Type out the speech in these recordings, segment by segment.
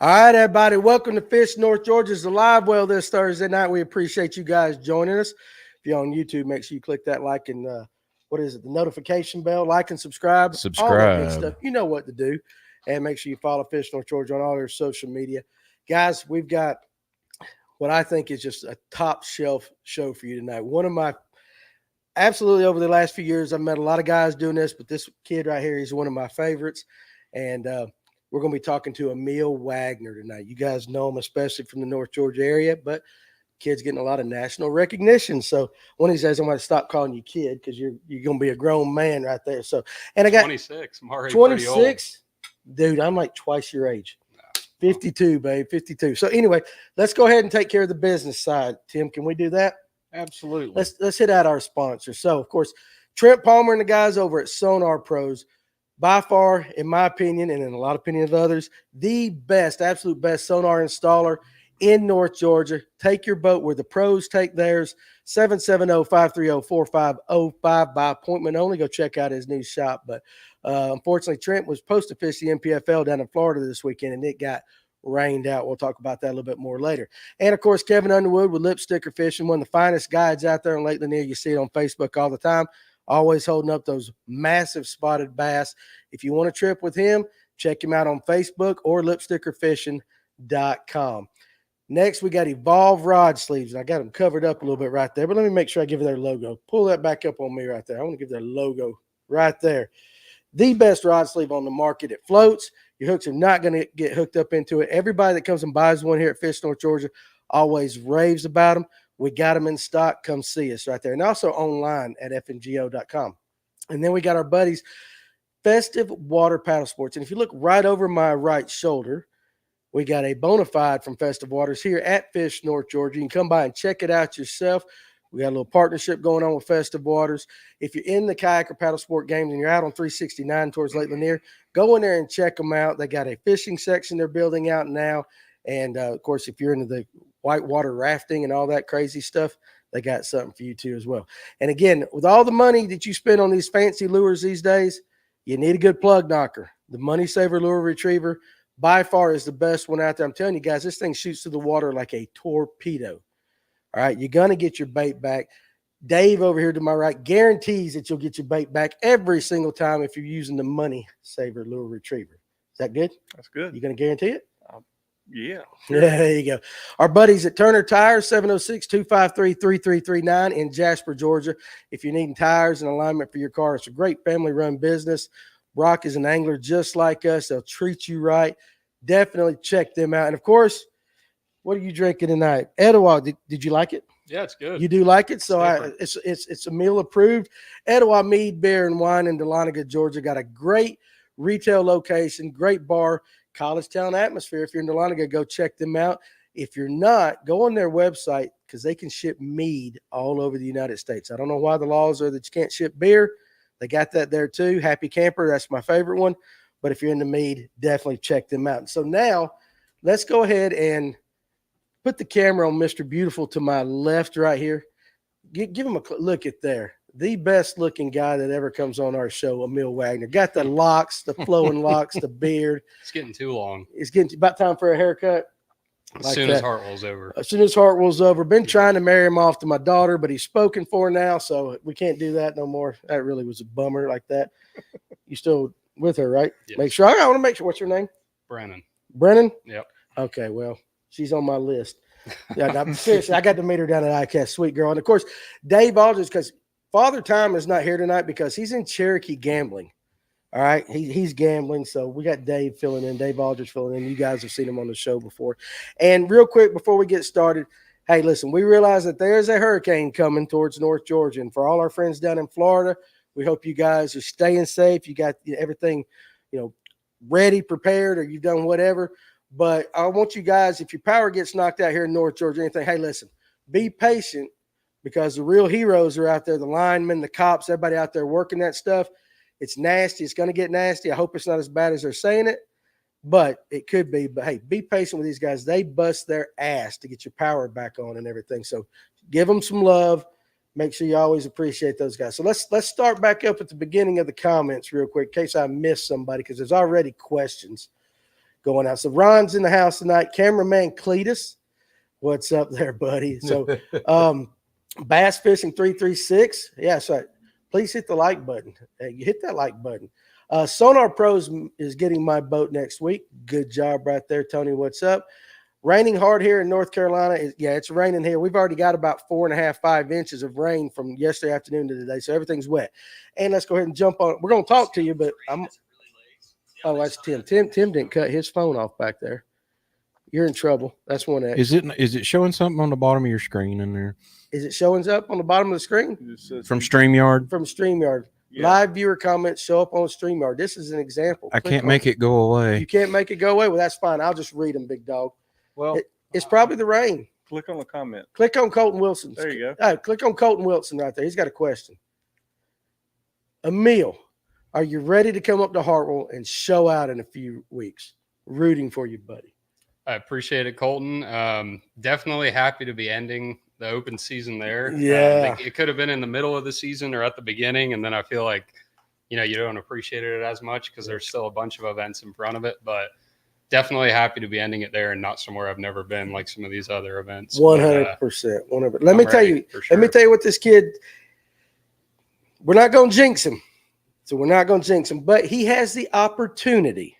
All right, everybody. Welcome to Fish North Georgia's the live well this Thursday night. We appreciate you guys joining us. If you're on YouTube, make sure you click that like and the notification bell, like and subscribe, all that good stuff. You know what to do. And make sure you follow Fish North Georgia on all your social media. Guys, we've got what I think is just a top shelf show for you tonight. One of my absolutely over the last few years, I've met a lot of guys doing this, but this kid right here, he's one of my favorites. And we're going to be talking to Emil Wagner tonight. You guys know him, especially from the North Georgia area, but kid's getting a lot of national recognition. So one of these days, I'm going to stop calling you kid because you're going to be a grown man right there. So, and I got 26. I'm already 26. Dude, I'm like twice your age. 52, babe, 52. So anyway, let's go ahead and take care of the business side. Tim, can we do that? Absolutely. Let's hit out our sponsor. So, of course, Trent Palmer and the guys over at Sonar Pros, by far, in my opinion, and in a lot of opinion of others, the best, absolute best sonar installer in North Georgia. Take your boat where the pros take theirs. 770-530-4505 by appointment only. Go check out his new shop. But unfortunately, Trent was supposed to fish the MPFL down in Florida this weekend, and it got rained out. We'll talk about that a little bit more later. And, of course, Kevin Underwood with Lip Sticker Fishing, one of the finest guides out there in Lake Lanier. You see it on Facebook all the time. Always holding up those massive spotted bass. If you want to trip with him, check him out on Facebook or lipstickerfishing.com. Next, we got Evolve Rod Sleeves. And I got them covered up a little bit right there, but let me make sure I give you their logo. Pull that back up on me right there. I want to give their logo right there. The best rod sleeve on the market. It floats. Your hooks are not going to get hooked up into it. Everybody that comes and buys one here at Fish North Georgia always raves about them. We got them in stock. Come see us right there. And also online at fngo.com. And then we got our buddies, Festive Water Paddle Sports. And if you look right over my right shoulder, we got a bona fide from Festive Waters here at Fish North Georgia. You can come by and check it out yourself. We got a little partnership going on with Festive Waters. If you're in the kayak or paddle sport games and you're out on 369 towards Lake Lanier, go in there and check them out. They got a fishing section they're building out now. And, of course, if you're into the whitewater rafting and all that crazy stuff, they got something for you too as well. And, again, with all the money that you spend on these fancy lures these days, you need a good plug knocker. The Money Saver Lure Retriever by far is the best one out there. I'm telling you guys, this thing shoots through the water like a torpedo. All right, you're going to get your bait back. Dave over here to my right guarantees that you'll get your bait back every single time if you're using the Money Saver Lure Retriever. Is that good? That's good. You going to guarantee it? Yeah. Sure. Yeah, there you go. Our buddies at Turner Tires, 706-253-3339 in Jasper, Georgia. If you're needing tires and alignment for your car, it's a great family-run business. Brock is an angler just like us. They'll treat you right. Definitely check them out. And, of course, what are you drinking tonight? Etowah, did you like it? Yeah, it's good. You do like it? So it's a meal approved. Etowah Mead Beer and Wine in Dahlonega, Georgia. Got a great retail location, great bar, college town atmosphere. If you're in Dahlonega, go check them out. If you're not, go on their website because they can ship mead all over the United States. I don't know why the laws are that you can't ship beer. They got that there too. Happy Camper, that's my favorite one. But if you're into mead, definitely check them out. So now let's go ahead and put the camera on Mr. Beautiful to my left right here. Give him a look at there. The best looking guy that ever comes on our show, Emil Wagner. Got the locks, the flowing locks, the beard. It's getting too long. It's getting about time for a haircut. As soon as Hartwell's over. As soon as Hartwell's over. Been trying to marry him off to my daughter, but he's spoken for now, so we can't do that no more. That really was a bummer like that. You still with her, right? Yes. Make sure. I want to make sure. What's your name? Brennan. Yep. Okay, well, she's on my list. Yeah, seriously, I got to meet her down at ICAST. Sweet girl. And, of course, Dave Aldridge, because Father Time is not here tonight because he's in Cherokee gambling. All right, he's gambling, so we got Dave filling in, Dave Aldridge filling in. You guys have seen him on the show before. And real quick before we get started, hey, listen, we realize that there's a hurricane coming towards North Georgia. And for all our friends down in Florida, we hope you guys are staying safe. You got everything, ready, prepared, or you've done whatever. But I want you guys, if your power gets knocked out here in North Georgia, anything, hey, listen, be patient because the real heroes are out there, the linemen, the cops, everybody out there working that stuff. It's nasty. It's going to get nasty. I hope it's not as bad as they're saying it, but it could be. But, hey, be patient with these guys. They bust their ass to get your power back on and everything. So give them some love. Make sure you always appreciate those guys. So let's start back up at the beginning of the comments real quick in case I missed somebody because there's already questions. going out. So Ron's in the house tonight. Cameraman Cletus, what's up there, buddy? So Bass Fishing 336. Yeah, so please hit the like button. You hit that like button. Sonar Pros is getting my boat next week. Good job right there, Tony. What's up? Raining hard here in North Carolina. Yeah, it's raining here. We've already got about 4.5, 5 inches of rain from yesterday afternoon to today, so everything's wet. And let's go ahead and jump on. We're going to talk to you, but oh, that's Tim. Tim didn't cut his phone off back there. You're in trouble. That's one X. Is it showing something on the bottom of your screen in there? Is it showing up on the bottom of the screen? From StreamYard? From StreamYard. Yeah. Live viewer comments show up on StreamYard. This is an example. I can't make it go away. You can't make it go away? Well, that's fine. I'll just read them, big dog. Well, it's probably the rain. Click on the comment. Click on Colton Wilson. There you go. All right, click on Colton Wilson right there. He's got a question. Emil, are you ready to come up to Hartwell and show out in a few weeks? Rooting for you, buddy. I appreciate it, Colton. Definitely happy to be ending the open season there. Yeah. It could have been in the middle of the season or at the beginning, and then I feel like, you don't appreciate it as much because there's still a bunch of events in front of it, but definitely happy to be ending it there and not somewhere I've never been, like some of these other events. 100%. 100%. Let me tell you what this kid, we're not going to jinx him. So we're not going to jinx him, but he has the opportunity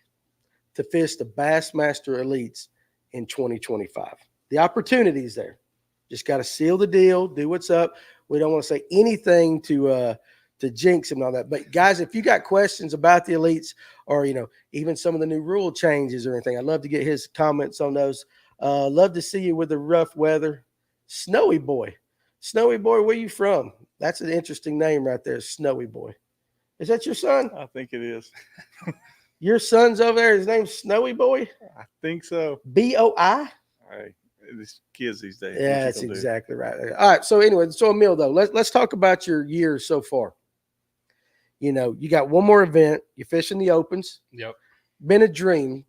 to fish the Bassmaster Elites in 2025. The opportunity is there. Just got to seal the deal, do what's up. We don't want to say anything to jinx him and all that. But guys, if you got questions about the Elites or, even some of the new rule changes or anything, I'd love to get his comments on those. Love to see you with the rough weather. Snowy Boy. Snowy Boy, where you from? That's an interesting name right there, Snowy Boy. Is that your son? I think it is. Your son's over there. His name's Snowy Boy? I think so. B-O-I? Hey, these kids these days. Yeah, that's exactly right. All right. So anyway, Emil, though, let's talk about your year so far. You got one more event. You're fishing the opens. Yep. Been a dream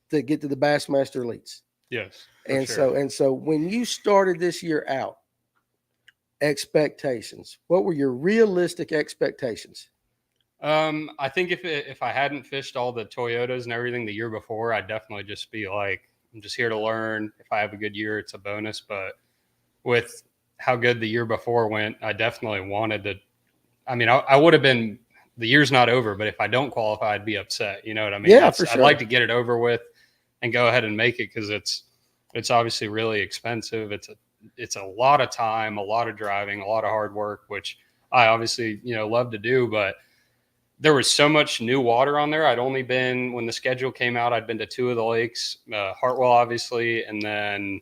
to get to the Bassmaster Elites. Yes. And so when you started this year out, expectations. What were your realistic expectations? I think if I hadn't fished all the Toyotas and everything the year before, I'd definitely just be like, I'm just here to learn. If I have a good year, it's a bonus. But with how good the year before went, I definitely wanted to. I mean, I would have been. The year's not over, but if I don't qualify, I'd be upset. You know what I mean? Yeah, for sure. I'd like to get it over with and go ahead and make it because it's obviously really expensive. It's a lot of time, a lot of driving, a lot of hard work, which I obviously love to do, but there was so much new water on there. I'd only been, when the schedule came out, I'd been to 2 of the lakes, Hartwell, obviously, and then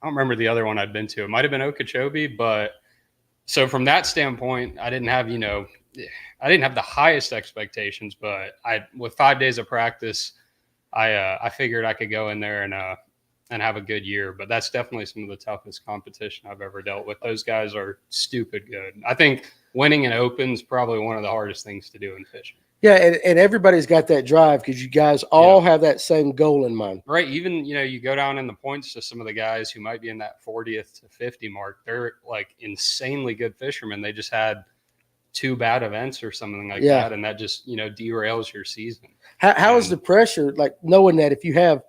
I don't remember the other one I'd been to. It might have been Okeechobee, but so from that standpoint, I didn't have, I didn't have the highest expectations, but with 5 days of practice, I figured I could go in there and have a good year. But that's definitely some of the toughest competition I've ever dealt with. Those guys are stupid good. I think winning an open is probably one of the hardest things to do in fishing. Yeah, and everybody's got that drive because you guys all have that same goal in mind. Right. Even, you go down in the points to some of the guys who might be in that 40th to 50 mark. They're like insanely good fishermen. They just had 2 bad events or something like that, and that just, derails your season. How is the pressure, like knowing that if you have,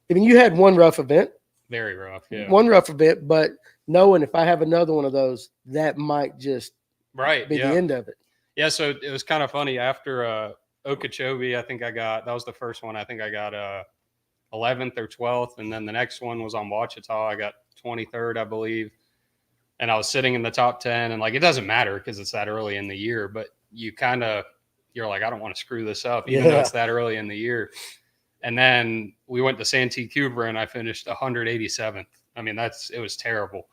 you had one rough event. Very rough, yeah. One rough event, but knowing if I have another one of those, that might just be the end of it. Yeah, so it was kind of funny. After Okeechobee, I think that was the first one. I think I got 11th or 12th, and then the next one was on Ouachita. I got 23rd, I believe. And I was sitting in the top 10, and it doesn't matter because it's that early in the year, but you're like, I don't want to screw this up, even though it's that early in the year. And then we went to Santee Cooper, and I finished 187th. I mean, it was terrible.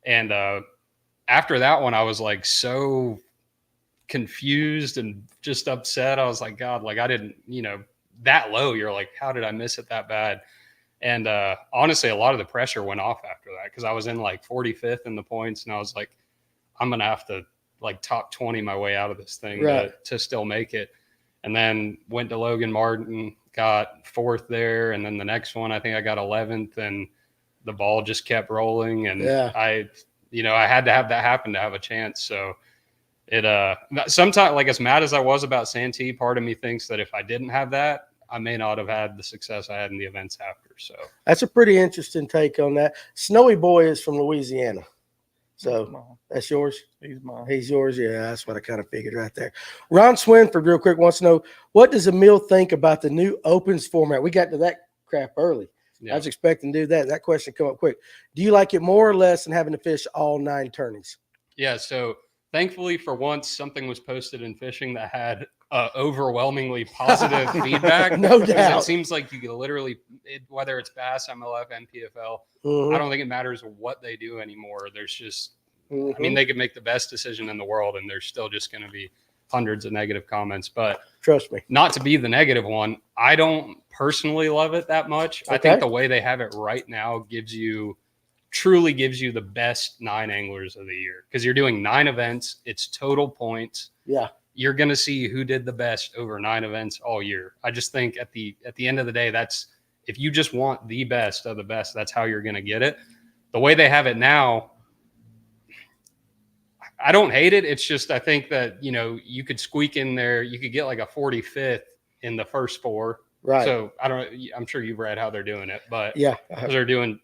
And after that one, I was like so confused and just upset. I was like, God, I didn't, that low. You're like, how did I miss it that bad? And honestly, a lot of the pressure went off after that because I was in 45th in the points, and I was like, I'm gonna have to top 20 my way out of this thing to still make it. And then went to Logan Martin, got 4th there, and then the next one I think I got 11th, and the ball just kept rolling, and I had to have that happen to have a chance. So it sometimes, as mad as I was about Santee, part of me thinks that if I didn't have that, I may not have had the success I had in the events after. So That's a pretty interesting take on that. Snowy Boy is from Louisiana. So that's yours? He's mine. He's yours? Yeah, that's what I kind of figured right there. Ron Swinford, real quick, wants to know, what does Emil think about the new opens format? We got to that crap early. yeah. I was expecting to do that. That question come up quick. Do you like it more or less than having to fish all 9 tourneys? Yeah, so thankfully for once, something was posted in fishing that had overwhelmingly positive feedback. No Because doubt. it seems like you can literally, whether it's Bass, MLF, NPFL, Mhm. I don't think it matters what they do anymore. There's just, I mean, Mhm. they could make the best decision in the world, and there's still just going to be hundreds of negative comments. But Trust me. not to be the negative one, I don't personally love it that much. I Okay. think the way they have it right now truly gives you the best 9 anglers of the year, because you're doing 9 events. It's total points. Yeah. You're going to see who did the best over 9 events all year. I just think at the end of the day, if you just want the best of the best, that's how you're going to get it. The way they have it now, I don't hate it. It's just, I think that, you could squeak in there. You could get like a 45th in the first 4. Right. So I'm sure you've read how they're doing it, but Yeah. they're doing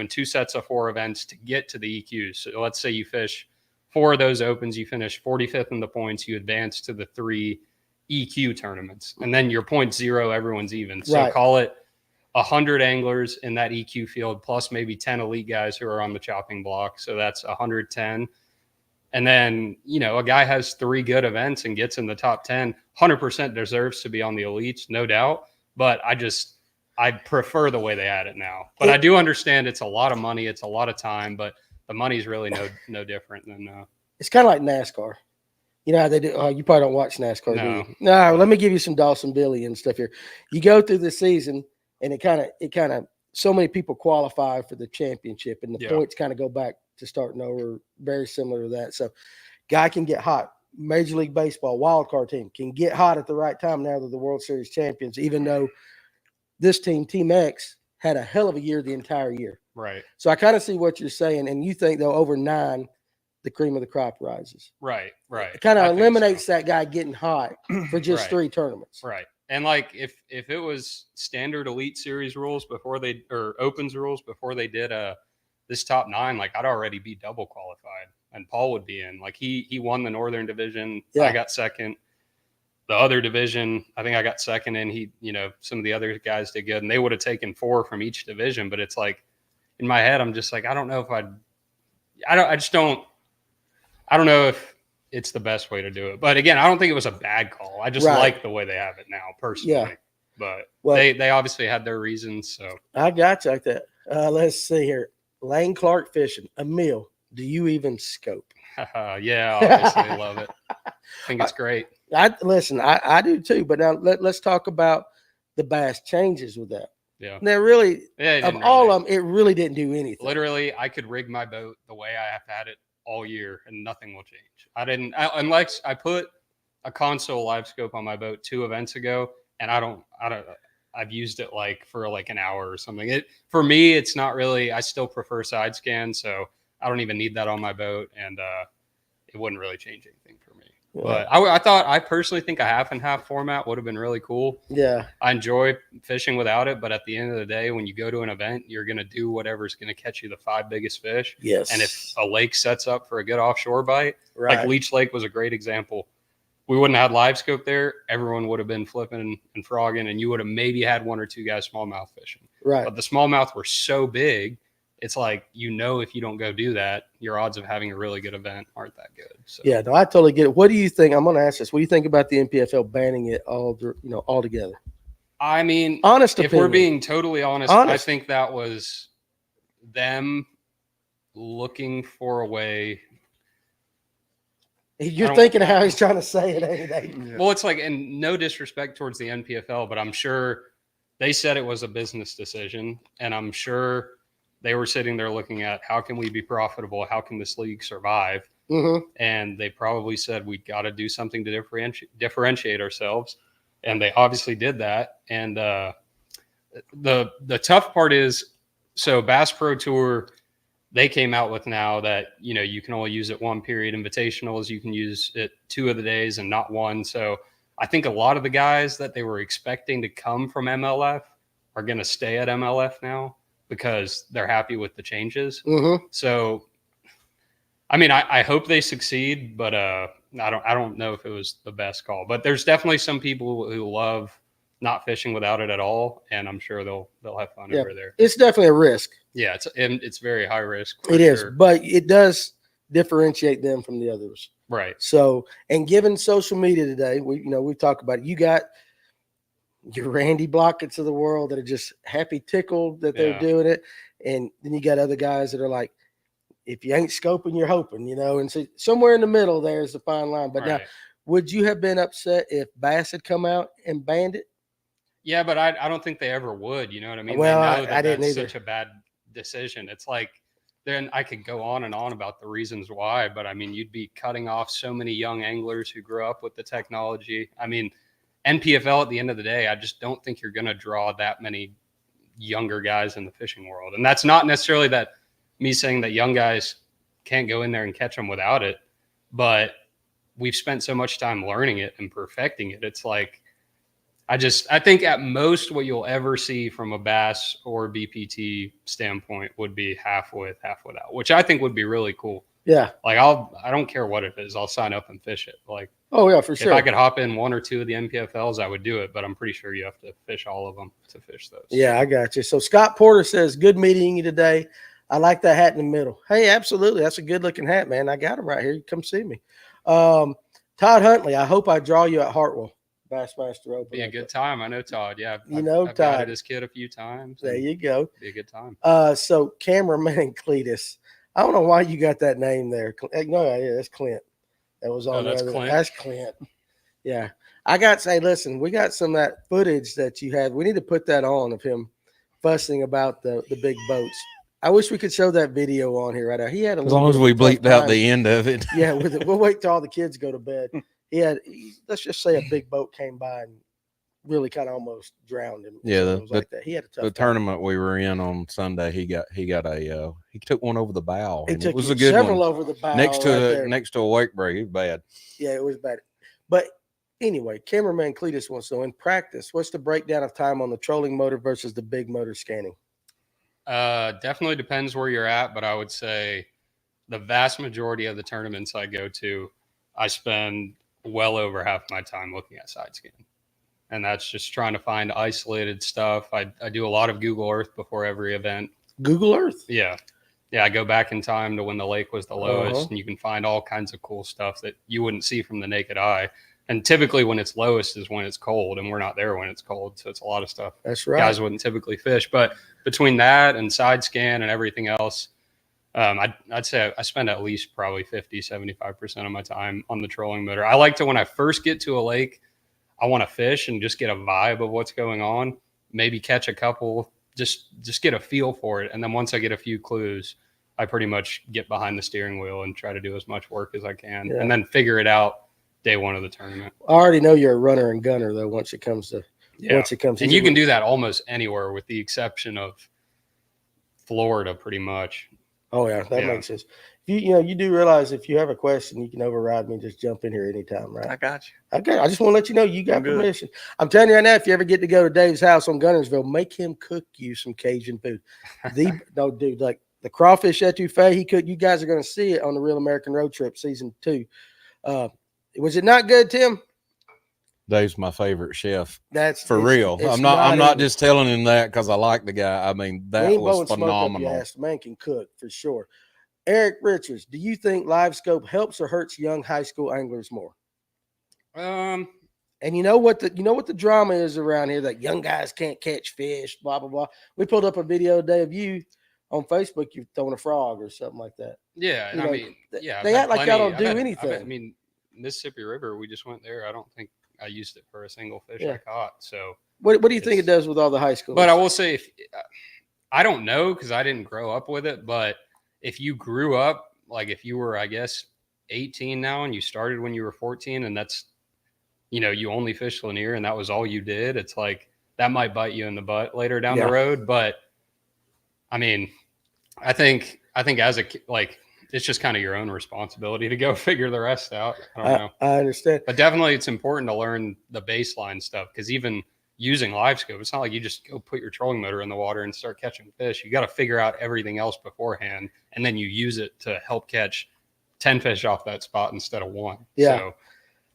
2 sets of 4 events to get to the EQs. So let's say you fish 4 of those opens, you finish 45th in the points, you advance to the 3 EQ tournaments, and then your point 0, everyone's even. So Right. call it 100 anglers in that EQ field, plus maybe 10 elite guys who are on the chopping block. So that's 110. And then, a guy has 3 good events and gets in the top 10, 100% deserves to be on the elites, no doubt. But I prefer the way they had it now. But I do understand it's a lot of money, it's a lot of time, but the money's really no different than It's kind of like NASCAR. You know how they do? You probably don't watch NASCAR, do No. you? No. Let me give you some Dawson Billy and stuff here. You go through the season, and it kind of so many people qualify for the championship, and the Yeah. points kind of go back to starting over. Very similar to that. So, guy can get hot. Major League Baseball wild card team can get hot at the right time. Now they're the World Series champions, even though this team, Team X, had a hell of a year the entire year. right. So I kind of see what you're saying, and you think though over 9, the cream of the crop rises. Right. It kind I of think eliminates so. that guy getting hot for just Right. 3 tournaments. Right. And like if it was standard Elite Series rules or opens rules before they did this top 9, like I'd already be double qualified, and Paul would be in. Like he won the Northern Division. Yeah. I got second. The other division, I think I got second, and some of the other guys did good, and they would have taken 4 from each division. But it's like in my head, I'm just like, I don't know if I don't know if it's the best way to do it. But again, I don't think it was a bad call. I just Right. like the way they have it now, personally. Yeah. But Well- they obviously had their reasons. So I got you like that. Let's see here. Lane Clark fishing. Emil, do you even scope? yeah, obviously love it. I think it's great. I do too. But now let's talk about the bass changes with that. Yeah. Now, really, Yeah, it of didn't all really- of them, it really didn't do anything. Literally, I could rig my boat the way I have had it all year, and nothing will change. Unless I put a console Livescope on my boat 2 events ago, and I've used it for an hour or something. For me, it's not really. I still prefer side scan, so I don't even need that on my boat, and it wouldn't really change anything for me. Yeah. But I personally think a half and half format would have been really cool. Yeah. I enjoy fishing without it, but at the end of the day, when you go to an event, you're going to do whatever's going to catch you the 5 biggest fish. Yes. And if a lake sets up for a good offshore bite, right. like Leech Lake was a great example. We wouldn't have had Livescope there. Everyone would have been flipping and frogging, and you would have maybe had 1 or 2 guys smallmouth fishing. Right. But the smallmouth were so big, it's like, if you don't go do that, your odds of having a really good event aren't that good. So Yeah, no, I totally get it. What do you think? I'm going to ask this. What do you think about the NPFL banning it altogether? I mean, Honest if opinion. we're being totally honest, I think that was them looking for a way. You're thinking of how he's trying to say it, ain't he? Yeah. Well, it's like, and no disrespect towards the NPFL, but I'm sure they said it was a business decision, and I'm sure they were sitting there looking at how can we be profitable? How can this league survive? Mm-hmm. And they probably said, we got to do something to differentiate ourselves. And they obviously did that. And the tough part is, so Bass Pro Tour, they came out with now that, you can only use it 1 period. Invitationals, you can use it 2 of the days and not 1. So I think a lot of the guys that they were expecting to come from MLF are going to stay at MLF now because they're happy with the changes. Mm-hmm. So, I mean, I hope they succeed, but I don't know if it was the best call. But there's definitely some people who love not fishing without it at all, and I'm sure they'll have fun over there. It's definitely a risk. Yeah, it's very high risk. It is, sure. but it does differentiate them from the others. Right. So, and given social media today, we talk about it. You got your Randy Blockett's of the world that are just happy tickled that they're doing it, and then you got other guys that are like, if you ain't scoping, you're hoping, and so somewhere in the middle there's the fine line. But now, would you have been upset if Bass had come out and banned it? Yeah, but I don't think they ever would. You know what I mean? Well, they know I didn't that's either. such a bad decision. It's like, then I could go on and on about the reasons why, but I mean, you'd be cutting off so many young anglers who grew up with the technology. I mean, NPFL at the end of the day, I just don't think you're going to draw that many younger guys in the fishing world. And that's not necessarily that me saying that young guys can't go in there and catch them without it, but we've spent so much time learning it and perfecting it. It's like, I think at most what you'll ever see from a bass or BPT standpoint would be half with, half without, which I think would be really cool. Yeah. Like I don't care what it is. I'll sign up and fish it. Like, oh yeah, for sure. If I could hop in one or two of the NPFLs, I would do it, but I'm pretty sure you have to fish all of them to fish those. Yeah, I got you. So Scott Porter says, good meeting you today. I like that hat in the middle. Hey, absolutely. That's a good looking hat, man. I got him right here. You come see me. Todd Huntley, I hope I draw you at Hartwell. Bassmaster Open. Be a good time. I know Todd. Yeah. I've Todd. Guided his kid a few times. There you go. Be a good time. So cameraman Cletus. I don't know why you got that name there. No, yeah, that's Clint. That was on that's the other. Clint. That's Clint. Yeah. I got to say, listen, we got some of that footage that you had. We need to put that on of him fussing about the big boats. I wish we could show that video on here right now. He had a As long as we bleeped out the end of it. Yeah, we'll wait till all the kids go to bed. Let's just say a big boat came by and really kind of almost drowned him. Yeah, like that. He had a tough the time. tournament we were in on Sunday. He took one over the bow. It was a good several one. over the bow next to right a wake break. It was bad. Yeah, it was bad. But anyway, cameraman Cletus wants to know, in practice, what's the breakdown of time on the trolling motor versus the big motor scanning? Definitely depends where you're at, but I would say the vast majority of the tournaments I go to, I spend well over half my time looking at side scan. And that's just trying to find isolated stuff. I do a lot of Google Earth before every event. Google Earth? Yeah. Yeah, I go back in time to when the lake was the lowest, and you can find all kinds of cool stuff that you wouldn't see from the naked eye. And typically when it's lowest is when it's cold, and we're not there when it's cold. So it's a lot of stuff that's right. Guys wouldn't typically fish. But between that and side scan and everything else, I'd say I spend at least probably 50-75% of my time on the trolling motor. I like to, when I first get to a lake, I want to fish and just get a vibe of what's going on, maybe catch a couple, just get a feel for it. And then once I get a few clues, I pretty much get behind the steering wheel and try to do as much work as I can, and then figure it out day one of the tournament. I already know you're a runner and gunner though. Once it comes to, and you can do that almost anywhere with the exception of Florida, pretty much. Oh yeah, that makes sense. You do realize if you have a question, you can override me. Just jump in here anytime, right? I got you. Okay, I just want to let you know you got permission. I'm telling you right now, if you ever get to go to Dave's house on Gunnersville, make him cook you some Cajun food. Like the crawfish etouffee he cooked. You guys are going to see it on the Real American Road Trip season 2. Was it not good, Tim? Dave's my favorite chef. That's for real. I'm not just telling him that because I like the guy. I mean, that was phenomenal. Man can cook for sure. Eric Richards, do you think Livescope helps or hurts young high school anglers more? And you know what the drama is around here, that young guys can't catch fish, blah blah blah. We pulled up a video today of you on Facebook, you throwing a frog or something like that. Yeah, they act like y'all don't do anything. I mean, Mississippi River, we just went there. I don't think I used it for a single fish I caught. So what do you think it does with all the high schools? But I will say, I don't know because I didn't grow up with it, but if you grew up, like if you were, I guess, 18 now and you started when you were 14 and that's, you only fished Lanier and that was all you did, it's like that might bite you in the butt later down the road. But I mean, I think as it's just kind of your own responsibility to go figure the rest out. I don't know. I understand. But definitely it's important to learn the baseline stuff, because even using Livescope, it's not like you just go put your trolling motor in the water and start catching fish. You got to figure out everything else beforehand, and then you use it to help catch 10 fish off that spot instead of 1. Yeah. So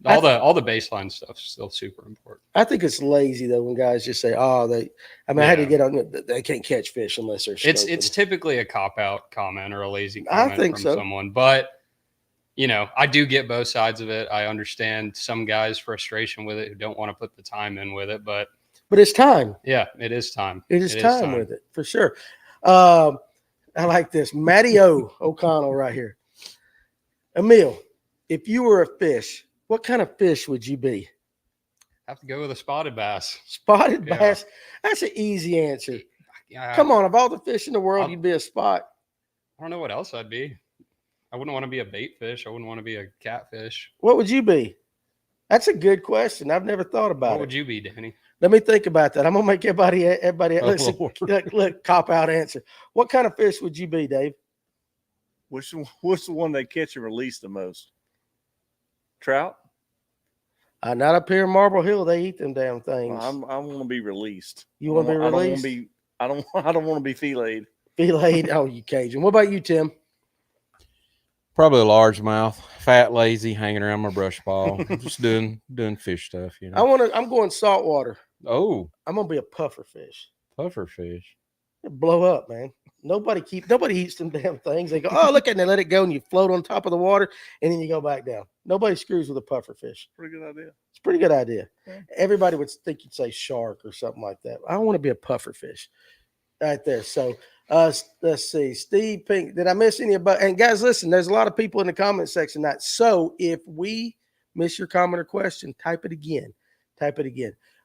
all the baseline stuff is still super important. I think it's lazy though when guys just say, "Oh, I had to get on. They can't catch fish unless they're." It's typically a cop out comment or a lazy comment from someone, but I do get both sides of it. I understand some guys' frustration with it who don't want to put the time in with it, but it's time. Yeah, it is time. It is time with it for sure. I like this, Matty O'Connell right here. Emil, if you were a fish, what kind of fish would you be? Have to go with a spotted bass. Spotted bass? That's an easy answer. Come on, of all the fish in the world, you'd be a spot. I don't know what else I'd be. I wouldn't want to be a bait fish. I wouldn't want to be a catfish. What would you be? That's a good question. I've never thought about it. What would you be, Danny? Let me think about that. I'm gonna make everybody look cop out answer. What kind of fish would you be, Dave? What's the one they catch and release the most? Trout? Not up here in Marble Hill. They eat them damn things. I want to be released. You want to be released? I don't want to be filleted. Filleted? Oh, you Cajun. What about you, Tim? Probably a largemouth, fat, lazy, hanging around my brush ball, just doing fish stuff. I'm going saltwater. Oh, I'm gonna be a puffer fish. Puffer fish. Blow up, man. Nobody eats them damn things. They go, oh, look at it, and they let it go, and you float on top of the water, and then you go back down. Nobody screws with a puffer fish. Pretty good idea. It's a pretty good idea. Yeah. Everybody would think you'd say shark or something like that. I want to be a puffer fish right there. So let's see. Steve Pink, did I miss any about? And guys, listen, there's a lot of people in the comment section tonight. So if we miss your comment or question, type it again.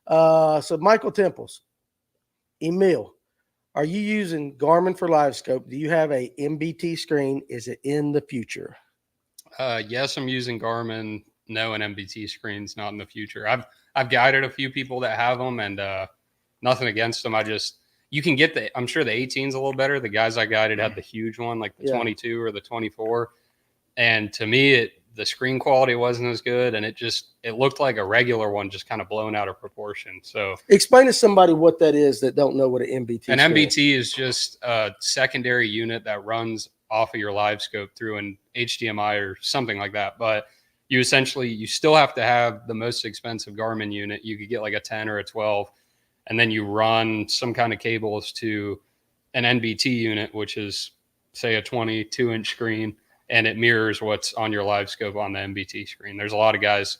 So Michael Temples, Emil, are you using Garmin for Livescope? Do you have a MBT screen? Is it in the future? Yes, I'm using Garmin. No, an MBT screen's not in the future. I've guided a few people that have them, and nothing against them. You can get I'm sure the 18's a little better. The guys I guided had the huge one, like the 22 or the 24. And to me, the screen quality wasn't as good, and it looked like a regular one, just kind of blown out of proportion. So explain to somebody what that is that don't know what an MBT is. An MBT is just a secondary unit that runs off of your Livescope through an HDMI or something like that. But you still have to have the most expensive Garmin unit. You could get like a 10 or a 12, and then you run some kind of cables to an NBT unit, which is say a 22-inch screen, and it mirrors what's on your Livescope on the MBT screen. There's a lot of guys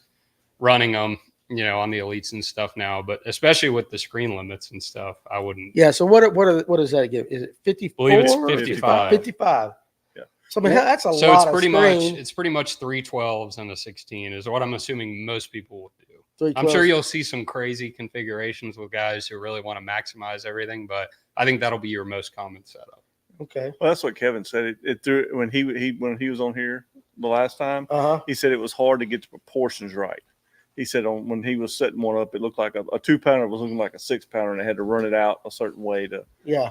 running them, on the Elites and stuff now, but especially with the screen limits and stuff, I wouldn't. Yeah. So what does that give? Is it 54? I believe it's 55. 55. Yeah. So I mean, that's a so lot. It's pretty much 3 12s and a 16 is what I'm assuming most people would do. I'm sure you'll see some crazy configurations with guys who really want to maximize everything, but I think that'll be your most common setup. Okay. Well, that's what Kevin said. It threw when he was on here the last time. He said it was hard to get the proportions right. He said when he was setting one up, it looked like a 2-pounder was looking like a 6-pounder, and they had to run it out a certain way to. Yeah.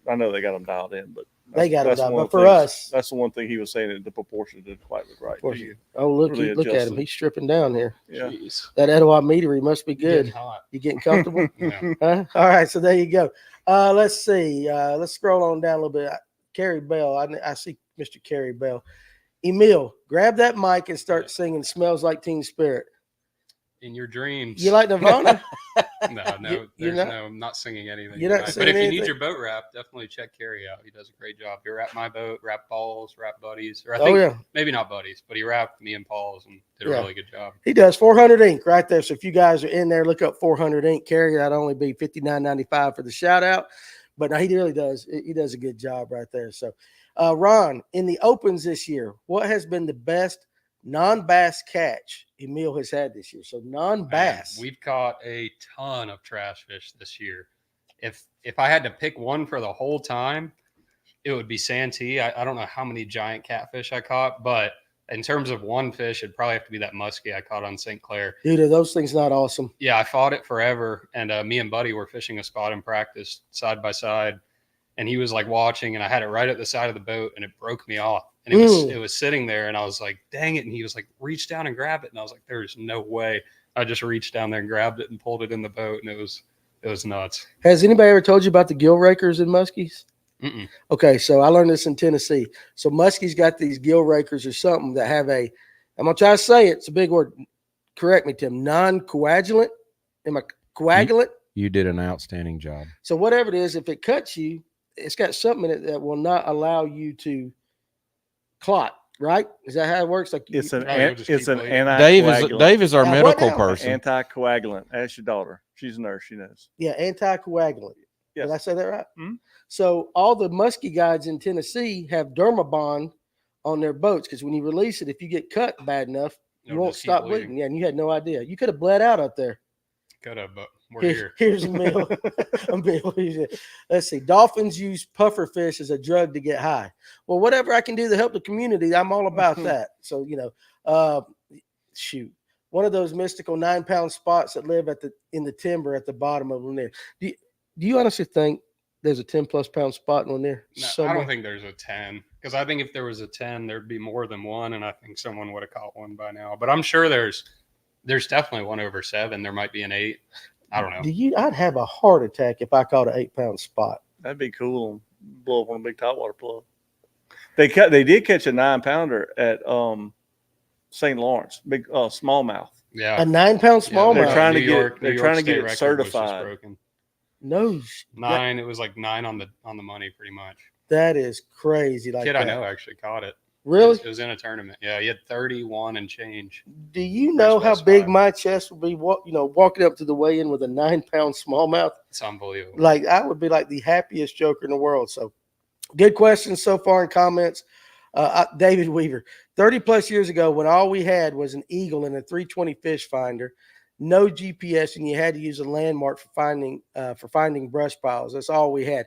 I know they got them dialed in, but they got them dialed. But for us, that's the one thing he was saying that the proportions didn't quite look right. Oh, look! Really look at him. He's stripping down here. Yeah. Jeez. That Etowah meatery must be good. You getting comfortable? Yeah. Huh? All right. So there you go. Let's see. Let's scroll on down a little bit. Carrie Bell. I see Mr. Carrie Bell. Emil, grab that mic and start singing "Smells Like Teen Spirit." In your dreams. You like Nirvana? I'm not singing anything. You're not but singing if you anything? need your boat wrap, definitely check Carrie out. He does a great job. He wrapped my boat, wrapped Paul's, wrapped Buddy's. Or I think maybe not Buddy's, but he wrapped me and Paul's and did a really good job. He does. 400 ink right there. So if you guys are in there, look up 400 ink. Carrie, that'd only be $59.95 for the shout out. But no, he really does. He does a good job right there. So Ron, in the opens this year, what has been the best non-bass catch Emil has had this year? So non-bass. Man, we've caught a ton of trash fish this year. If I had to pick one for the whole time, it would be Santee. I don't know how many giant catfish I caught, but in terms of one fish, it'd probably have to be that muskie I caught on St. Clair. Dude, are those things not awesome? Yeah, I fought it forever, and me and Buddy were fishing a spot in practice side by side, and he was like watching, and I had it right at the side of the boat, and it broke me off. and it was sitting there, and I was like, dang it. And he was like, reach down and grab it. And I was like, there's no way. I just reached down there and grabbed it and pulled it in the boat, and it was nuts. Has anybody ever told you about the gill rakers in muskies? Mm-mm. Okay, so I learned this in Tennessee. So muskies got these gill rakers or something that have I'm going to try to say it. It's a big word. Correct me, Tim. Non-coagulant. Am I coagulant? You did an outstanding job. So whatever it is, if it cuts you, it's got something in it that will not allow you to clot, right? Is that how it works? Like It's an Dave anticoagulant. is our What medical now? person. Anticoagulant. Ask your daughter. She's a nurse. She knows. Yeah, anticoagulant. Yes. Did I say that right? Mm-hmm. So all the muskie guides in Tennessee have Dermabond on their boats because when you release it, if you get cut bad enough, you won't stop bleeding. Yeah, and you had no idea. You could have bled out up there. Could have, but we're here. Here's Emil. Let's see. Dolphins use puffer fish as a drug to get high. Well, whatever I can do to help the community, I'm all about that. So, shoot. One of those mystical 9-pound spots that live in the timber at the bottom of Lanier. Do you honestly think there's a 10+ pound spot in Lanier? No, I don't think there's a 10, because I think if there was a 10, there'd be more than one, and I think someone would have caught one by now. But I'm sure there's definitely one over 7. There might be an 8. I don't know. I'd have a heart attack if I caught an 8-pound spot. That'd be cool. Blow up on a big topwater plug. They did catch a 9-pounder at St. Lawrence, big smallmouth. Yeah, a 9-pound smallmouth. They're trying to get it certified. No, 9. It was like 9 on the money, pretty much. That is crazy. Like kid that. I know actually caught it. Really? It was in a tournament. Yeah, he had 31 and change. Do you know how big my chest would be? Walking up to the weigh-in with a 9-pound smallmouth. It's unbelievable. Like I would be like the happiest joker in the world. So, good questions so far in comments. David Weaver, 30+ years ago, when all we had was an eagle and a 320 fish finder, no GPS, and you had to use a landmark for finding brush piles. That's all we had.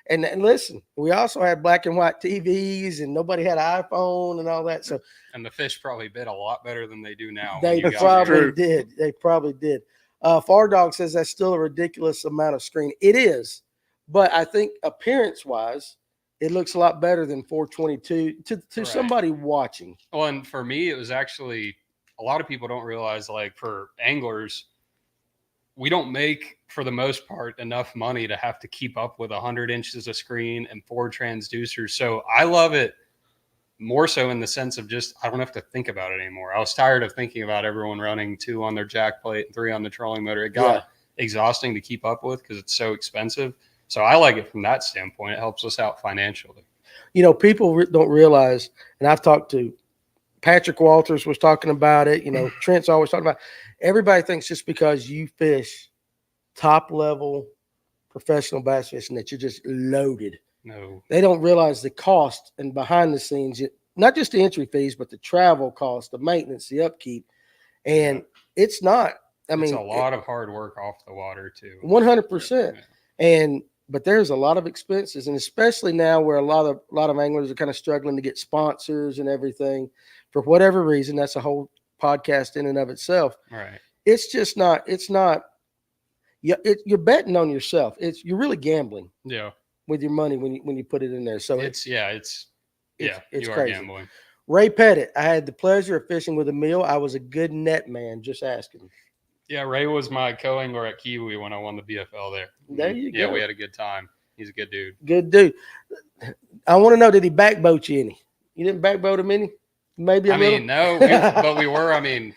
And listen, we also had black and white TVs, and nobody had an iPhone and all that. So, and the fish probably bit a lot better than they do now. They probably did. They probably did. Fardog says that's still a ridiculous amount of screen. It is, but I think appearance-wise, it looks a lot better than 422 to right. Somebody watching. Well, and for me, it was actually a lot of people don't realize, like for anglers, we don't make, for the most part, enough money to have to keep up with 100 inches of screen and 4 transducers. So I love it more so in the sense of just, I don't have to think about it anymore. I was tired of thinking about everyone running 2 on their jack plate and 3 on the trolling motor. It got exhausting to keep up with because it's so expensive. So I like it from that standpoint. It helps us out financially. People don't realize, and I've talked to Patrick Walters was talking about it. Trent's always talking about it. Everybody thinks just because you fish top level professional bass fishing that you're just loaded. No, they don't realize the cost and behind the scenes, not just the entry fees, but the travel cost, the maintenance, the upkeep. And it's not, it's a lot of hard work off the water too. 100%. But there's a lot of expenses, and especially now where a lot of anglers are kind of struggling to get sponsors and everything for whatever reason. That's a whole podcast in and of itself. Right. It's just not. It's not. You're betting on yourself. You're really gambling. Yeah. With your money when you put it in there. So it's you are crazy. Gambling. Ray Pettit, I had the pleasure of fishing with Emil. I was a good net man. Just asking. Yeah, Ray was my co-angler at Kiwi when I won the BFL there. There you go. Yeah, we had a good time. He's a good dude. Good dude. I want to know, did he backboat you any? You didn't backboat him any? Maybe a little? No, but we were.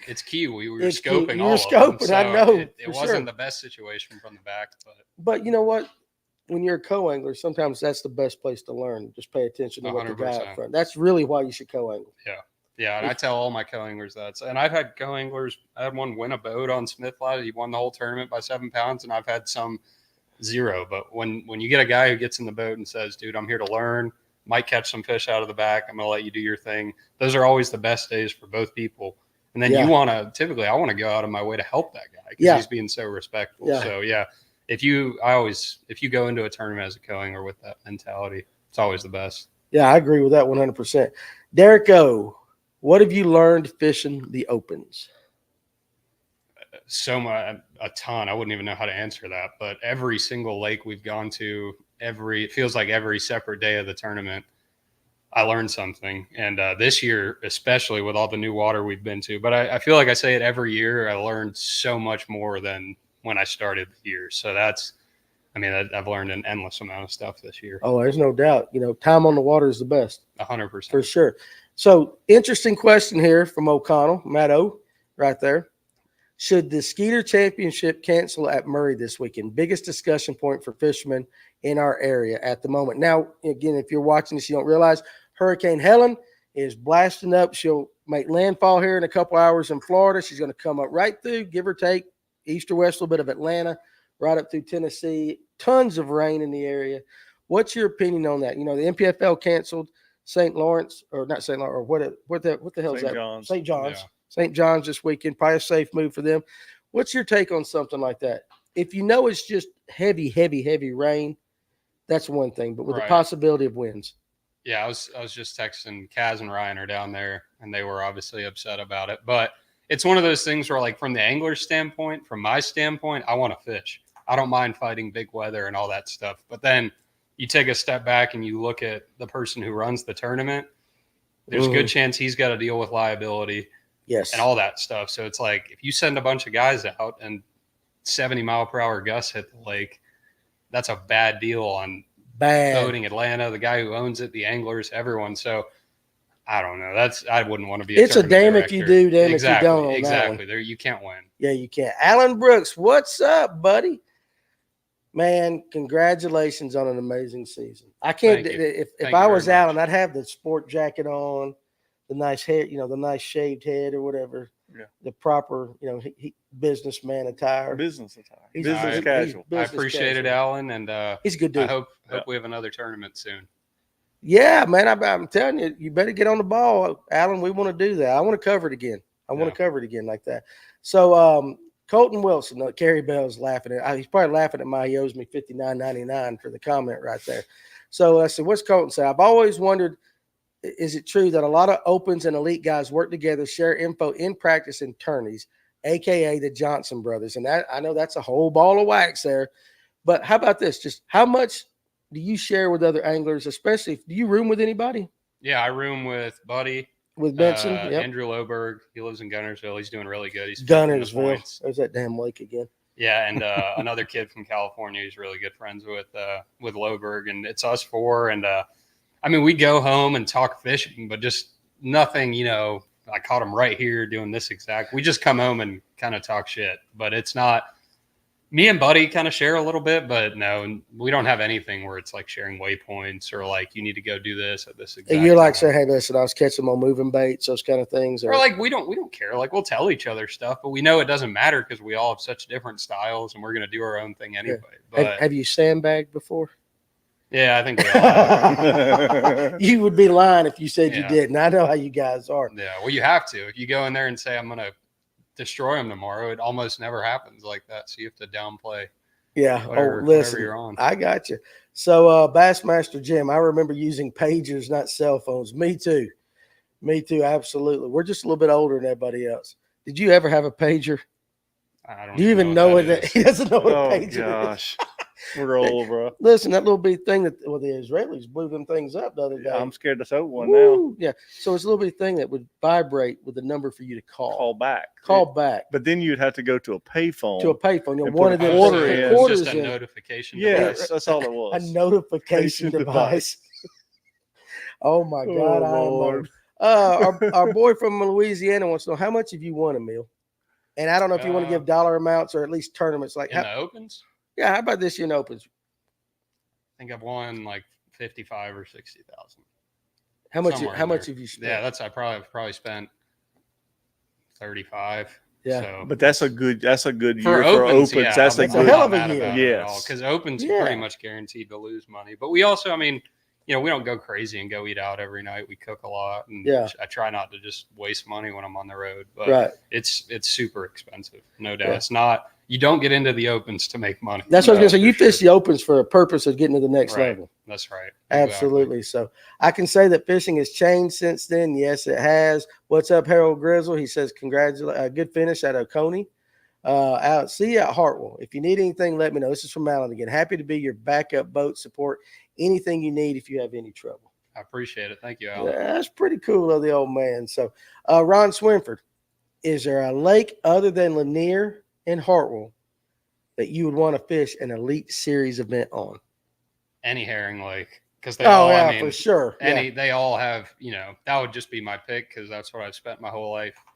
It's Kiwi. We were scoping all of them. So I know. It wasn't the best situation from the back. But you know what? When you're a co-angler, sometimes that's the best place to learn. Just pay attention to what the guy up front. That's really why you should co-angle. Yeah. Yeah, and I tell all my co-anglers that. And I've had co-anglers. I had one win a boat on Smith Lad. He won the whole tournament by 7 pounds, and I've had some 0. But when you get a guy who gets in the boat and says, "Dude, I'm here to learn. Might catch some fish out of the back. I'm gonna let you do your thing." Those are always the best days for both people. And then I want to go out of my way to help that guy because he's being so respectful. Yeah. So if you go into a tournament as a co-angler with that mentality, it's always the best. Yeah, I agree with that 100%. Derek O, what have you learned fishing the opens? So much, a ton. I wouldn't even know how to answer that. But every single lake we've gone to, it feels like every separate day of the tournament, I learned something. And this year, especially with all the new water we've been to, but I feel like I say it every year, I learned so much more than when I started the year. So I've learned an endless amount of stuff this year. Oh, there's no doubt. Time on the water is the best. 100%. For sure. So, interesting question here from O'Connell, Matt O, right there. Should the Skeeter Championship cancel at Murray this weekend? Biggest discussion point for fishermen in our area at the moment. Now, again, if you're watching this, you don't realize Hurricane Helen is blasting up. She'll make landfall here in a couple hours in Florida. She's going to come up right through, give or take, east or west, a little bit of Atlanta, right up through Tennessee. Tons of rain in the area. What's your opinion on that? The NPFL canceled St. Lawrence, or not St. Lawrence, or what the hell is that? John's. St. John's. Yeah. St. John's this weekend. Probably a safe move for them. What's your take on something like that? If it's just heavy, heavy, heavy rain, that's one thing. But with the possibility of winds. Yeah, I was just texting Kaz and Ryan are down there, and they were obviously upset about it. But it's one of those things where, like, from the angler's standpoint, from my standpoint, I want to fish. I don't mind fighting big weather and all that stuff. But then you take a step back and you look at the person who runs the tournament. There's a good chance he's got to deal with liability. Yes. And all that stuff. So it's like, if you send a bunch of guys out and 70-mile-per-hour gusts hit the lake, that's a bad deal on boating Atlanta, the guy who owns it, the anglers, everyone. So I don't know. I wouldn't want to be. It's a damn if you do, damn if you don't. Exactly. There, you can't win. Yeah, you can't. Alan Brooks, what's up, buddy? Man, congratulations on an amazing season. I can't. If I was Alan, I'd have the sport jacket on, the nice hair, the nice shaved head or whatever. Yeah. The proper, businessman attire. Business attire. Business casual. I appreciate it, Alan, and he's a good dude. I hope we have another tournament soon. Yeah, man, I'm telling you, you better get on the ball, Alan. We want to do that. I want to cover it again. I want to cover it again like that. So, Colton Wilson, Kerry Bell's laughing at. He's probably laughing at he owes me $59.99 for the comment right there. So I said, "What's Colton say?" I've always wondered, is it true that a lot of opens and elite guys work together, share info in practice and tourneys, aka the Johnson brothers? And that, I know that's a whole ball of wax there. But how about this? Just how much do you share with other anglers, especially do you room with anybody? Yeah, I room with Buddy. With Benson, Andrew Loberg. He lives in Gunnersville. He's doing really good. He's Gunnersville. There's that damn lake again. Yeah, and another kid from California he's really good friends with Loberg, and it's us four. And we go home and talk fishing, but just nothing. I caught him right here doing this exact. We just come home and kind of talk shit, but it's not. Me and Buddy kind of share a little bit, but no, we don't have anything where it's like sharing waypoints or like you need to go do this at this exact You're like time. saying, "Hey, listen, I was catching them on moving baits," those kind of things. Or like we don't care. Like we'll tell each other stuff, but we know it doesn't matter because we all have such different styles and we're gonna do our own thing anyway. Yeah. But have you sandbagged before? Yeah, I think we all have. You would be lying if you said you Yeah. didn't. I know how you guys are. Yeah, well, you have to. If you go in there and say I'm gonna destroy them tomorrow, it almost never happens like that. So you have to downplay. Yeah. Whatever, listen, you're on. I got you. So, Bassmaster Jim, I remember using pagers, not cell phones. Me too. Absolutely. We're just a little bit older than everybody else. Did you ever have a pager? I don't Do you even know what that? He doesn't know what a pager gosh. is. We're old, bro. Listen, that little bitty thing that the Israelis blew them things up the other day. I'm scared to throw one Woo! now. Yeah. So it's a little bitty thing that would vibrate with a number for you to call back. Back. But then you'd have to go to a payphone. You know, and one put of a them quarter put in. quarters Just a in. notification. Yes, device. that's all it was. A notification device. Oh my God, Lord. our boy from Louisiana wants to know how much have you won, Emil? And I don't know if you want to give dollar amounts or at least tournaments. Like in the opens. Yeah, how about this year in opens? I think I've won like 55 or 60,000. How much? How much have you spent? Yeah, I've probably spent 35. Yeah, so, but that's a good year for opens. Yeah, that's a good hell of a year. Yes, because opens are pretty much guaranteed to lose money. But we also, we don't go crazy and go eat out every night. We cook a lot, and I try not to just waste money when I'm on the road. But it's super expensive, no doubt. It's not. You don't get into the opens to make money. That's what I was going to say. You fish the opens for a purpose of getting to the next level. That's right. Absolutely. So I can say that fishing has changed since then. Yes, it has. What's up, Harold Grizzle? He says, congratulations. Good finish at Oconee. See you at Hartwell. If you need anything, let me know. This is from Alan again. Happy to be your backup boat support. Anything you need if you have any trouble. I appreciate it. Thank you, Alan. Yeah, that's pretty cool of the old man. So, Ron Swinford, is there a lake other than Lanier and Hartwell that you would want to fish an Elite Series event on? Any herring lake, because they all, I mean, for sure. they all have, that would just be my pick because that's what I've spent my whole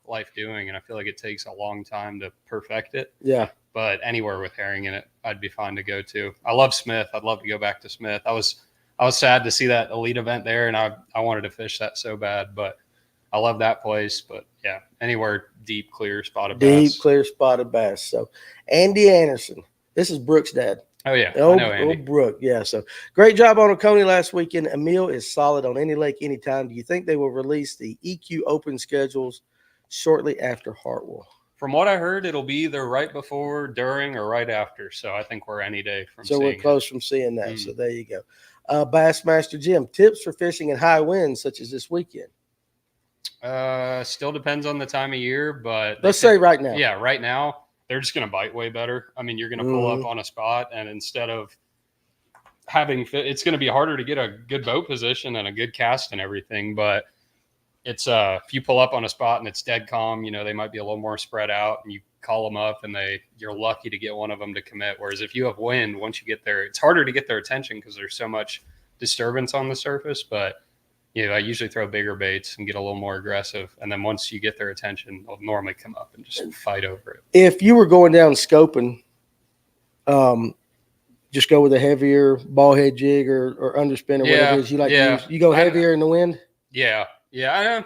life doing, and I feel like it takes a long time to perfect it. Yeah. But anywhere with herring in it, I'd be fine to go to. I love Smith. I'd love to go back to Smith. I was sad to see that Elite event there, and I wanted to fish that so bad, but I love that place. But yeah, anywhere deep, clear, spotted bass. Deep, clear, spotted bass. So, Andy Anderson. This is Brooks' dad. Oh, yeah. I know Andy. Old Brooke. Yeah. So, great job on Oconee last weekend. Emil is solid on any lake, anytime. Do you think they will release the EQ Open schedules shortly after Hartwell? From what I heard, it'll be either right before, during, or right after. So, I think we're any day from seeing So, we're close from seeing that. So, there you go. Bassmaster Jim, tips for fishing in high winds such as this weekend? Still depends on the time of year, but let's say right now. Yeah, right now they're just going to bite way better. I mean, you're going to pull up on a spot, and instead of it's going to be harder to get a good boat position and a good cast and everything. But it's if you pull up on a spot and it's dead calm, they might be a little more spread out, and you call them up, and you're lucky to get one of them to commit. Whereas if you have wind, once you get there, it's harder to get their attention because there's so much disturbance on the surface. But I usually throw bigger baits and get a little more aggressive. And then once you get their attention, they'll normally come up and just fight over it. If you were going down scoping, just go with a heavier ball head jig or underspin or whatever it is you like to use. You go heavier in the wind? Yeah. Yeah.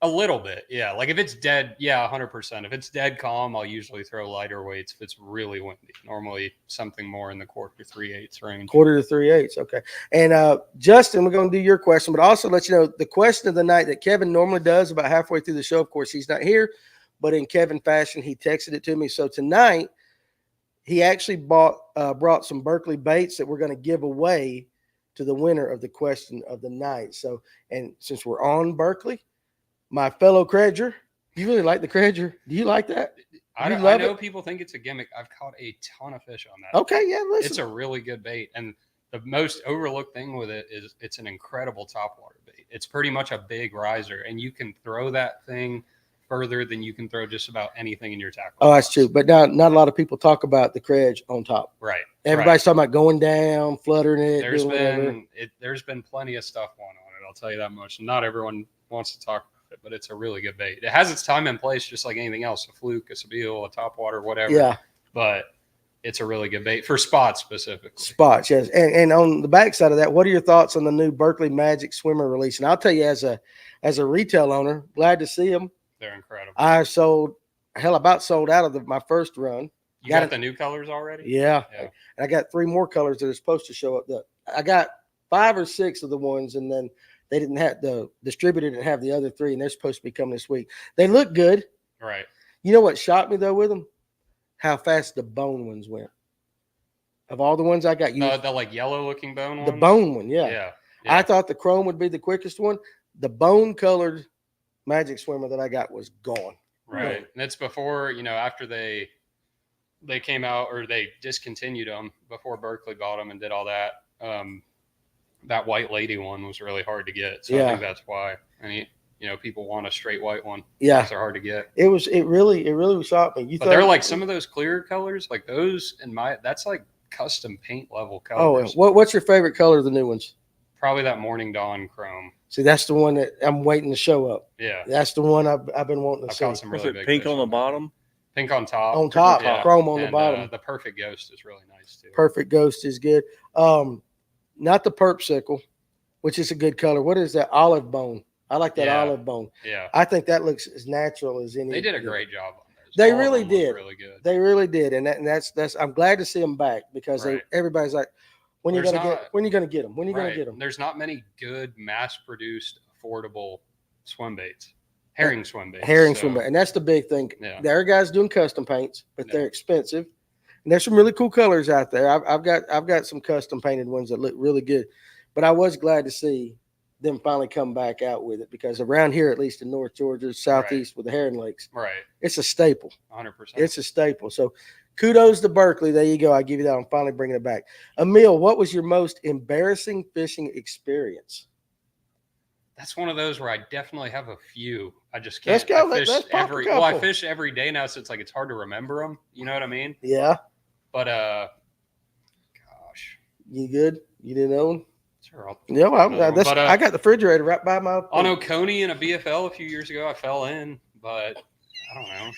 A little bit. Yeah. Like if it's dead, 100%. If it's dead calm, I'll usually throw lighter weights if it's really windy. Normally something more in the 1/4 to 3/8 range. 1/4 to 3/8. Okay. And Justin, we're going to do your question, but also let you know the question of the night that Kevin normally does about halfway through the show. Of course, he's not here, but in Kevin fashion, he texted it to me. So tonight, he actually brought some Berkeley baits that we're going to give away to the winner of the question of the night. So, and since we're on Berkeley, my fellow Credger, you really like the Credger? Do you like that? I know people think it's a gimmick. I've caught a ton of fish on that. Okay, yeah, listen. It's a really good bait. And the most overlooked thing with it is it's an incredible topwater bait. It's pretty much a big riser, and you can throw that thing further than you can throw just about anything in your tackle. Oh, that's true. But not a lot of people talk about the Credge on top. Right. Everybody's talking about going down, fluttering it. There's been plenty of stuff going on it. I'll tell you that much. Not everyone wants to talk about it, but it's a really good bait. It has its time and place, just like anything else, a fluke, a sabile, a topwater, whatever. Yeah. But it's a really good bait for spots specifically. Spots, yes. And on the backside of that, what are your thoughts on the new Berkeley Magic Swimmer release? And I'll tell you, as a retail owner, glad to see them. They're incredible. I about sold out of my first run. You got the new colors already? Yeah. And I got 3 more colors that are supposed to show up. I got 5 or 6 of the ones, and then they didn't have the distributor didn't have the other 3, and they're supposed to be coming this week. They look good. Right. You know what shocked me though with them? How fast the bone ones went. Of all the ones I got, the like yellow looking bone ones? The bone one, yeah. Yeah. I thought the chrome would be the quickest one. The bone colored Magic Swimmer that I got was gone. Right. And it's before, after they came out, or they discontinued them before Berkeley bought them and did all that. That white lady one was really hard to get. So I think that's why. And people want a straight white one. Yeah. They're hard to get. It really shocked me. But they're like some of those clear colors, like those that's like custom paint level colors. Oh, what's your favorite color of the new ones? Probably that Morning Dawn chrome. See, that's the one that I'm waiting to show up. Yeah. That's the one I've been wanting to see. Caught some really big pink on the bottom? Pink on top. On top, chrome on the bottom. The Perfect Ghost is really nice too. Perfect Ghost is good. Not the Perp Sickle, which is a good color. What is that? Olive bone. I like that olive bone. Yeah. I think that looks as natural as any. They did a great job on those. They really did. Really good. They really did. And that's I'm glad to see them back because everybody's like, when you gonna get them? When you gonna get them? There's not many good mass-produced, affordable swim baits. Herring swim baits. Swim bait. And that's the big thing. Yeah. There are guys doing custom paints, but they're expensive. And there's some really cool colors out there. I've got some custom painted ones that look really good. But I was glad to see them finally come back out with it because around here, at least in North Georgia, Southeast with the Heron Lakes, it's a staple. 100%. It's a staple. So kudos to Berkeley. There you go. I give you that. I'm finally bringing it back. Emil, what was your most embarrassing fishing experience? That's one of those where I definitely have a few. I just Let's can't. go. I fish Let's pop a I couple. fish every day now, so it's like it's hard to remember them. You know what I mean? Yeah. But gosh, You good? You didn't know one? sure. Yeah, well, But I got the refrigerator right by my. On Oconee in a BFL a few years ago, I fell in, but I don't know.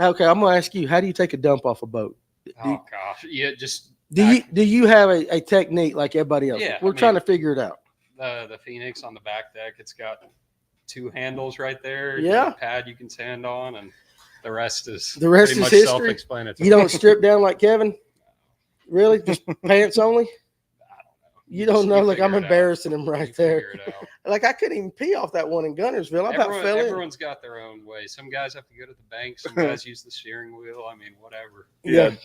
Okay, I'm gonna ask you. How do you take a dump off a boat? Oh gosh, yeah, just do you have a technique like everybody else? Yeah, We're trying to figure it out. The Phoenix on the back deck, it's got 2 handles right there. Yeah, a pad you can stand on, and the rest is pretty much history. Self-explanatory. You don't strip down like Kevin? Really? Just pants only? You don't know. Like, I'm embarrassing him right there. Like, I couldn't even pee off that one in Gunnersville. Everyone's got their own way. Some guys have to go to the bank. Some guys use the steering wheel. I mean, whatever. Yeah.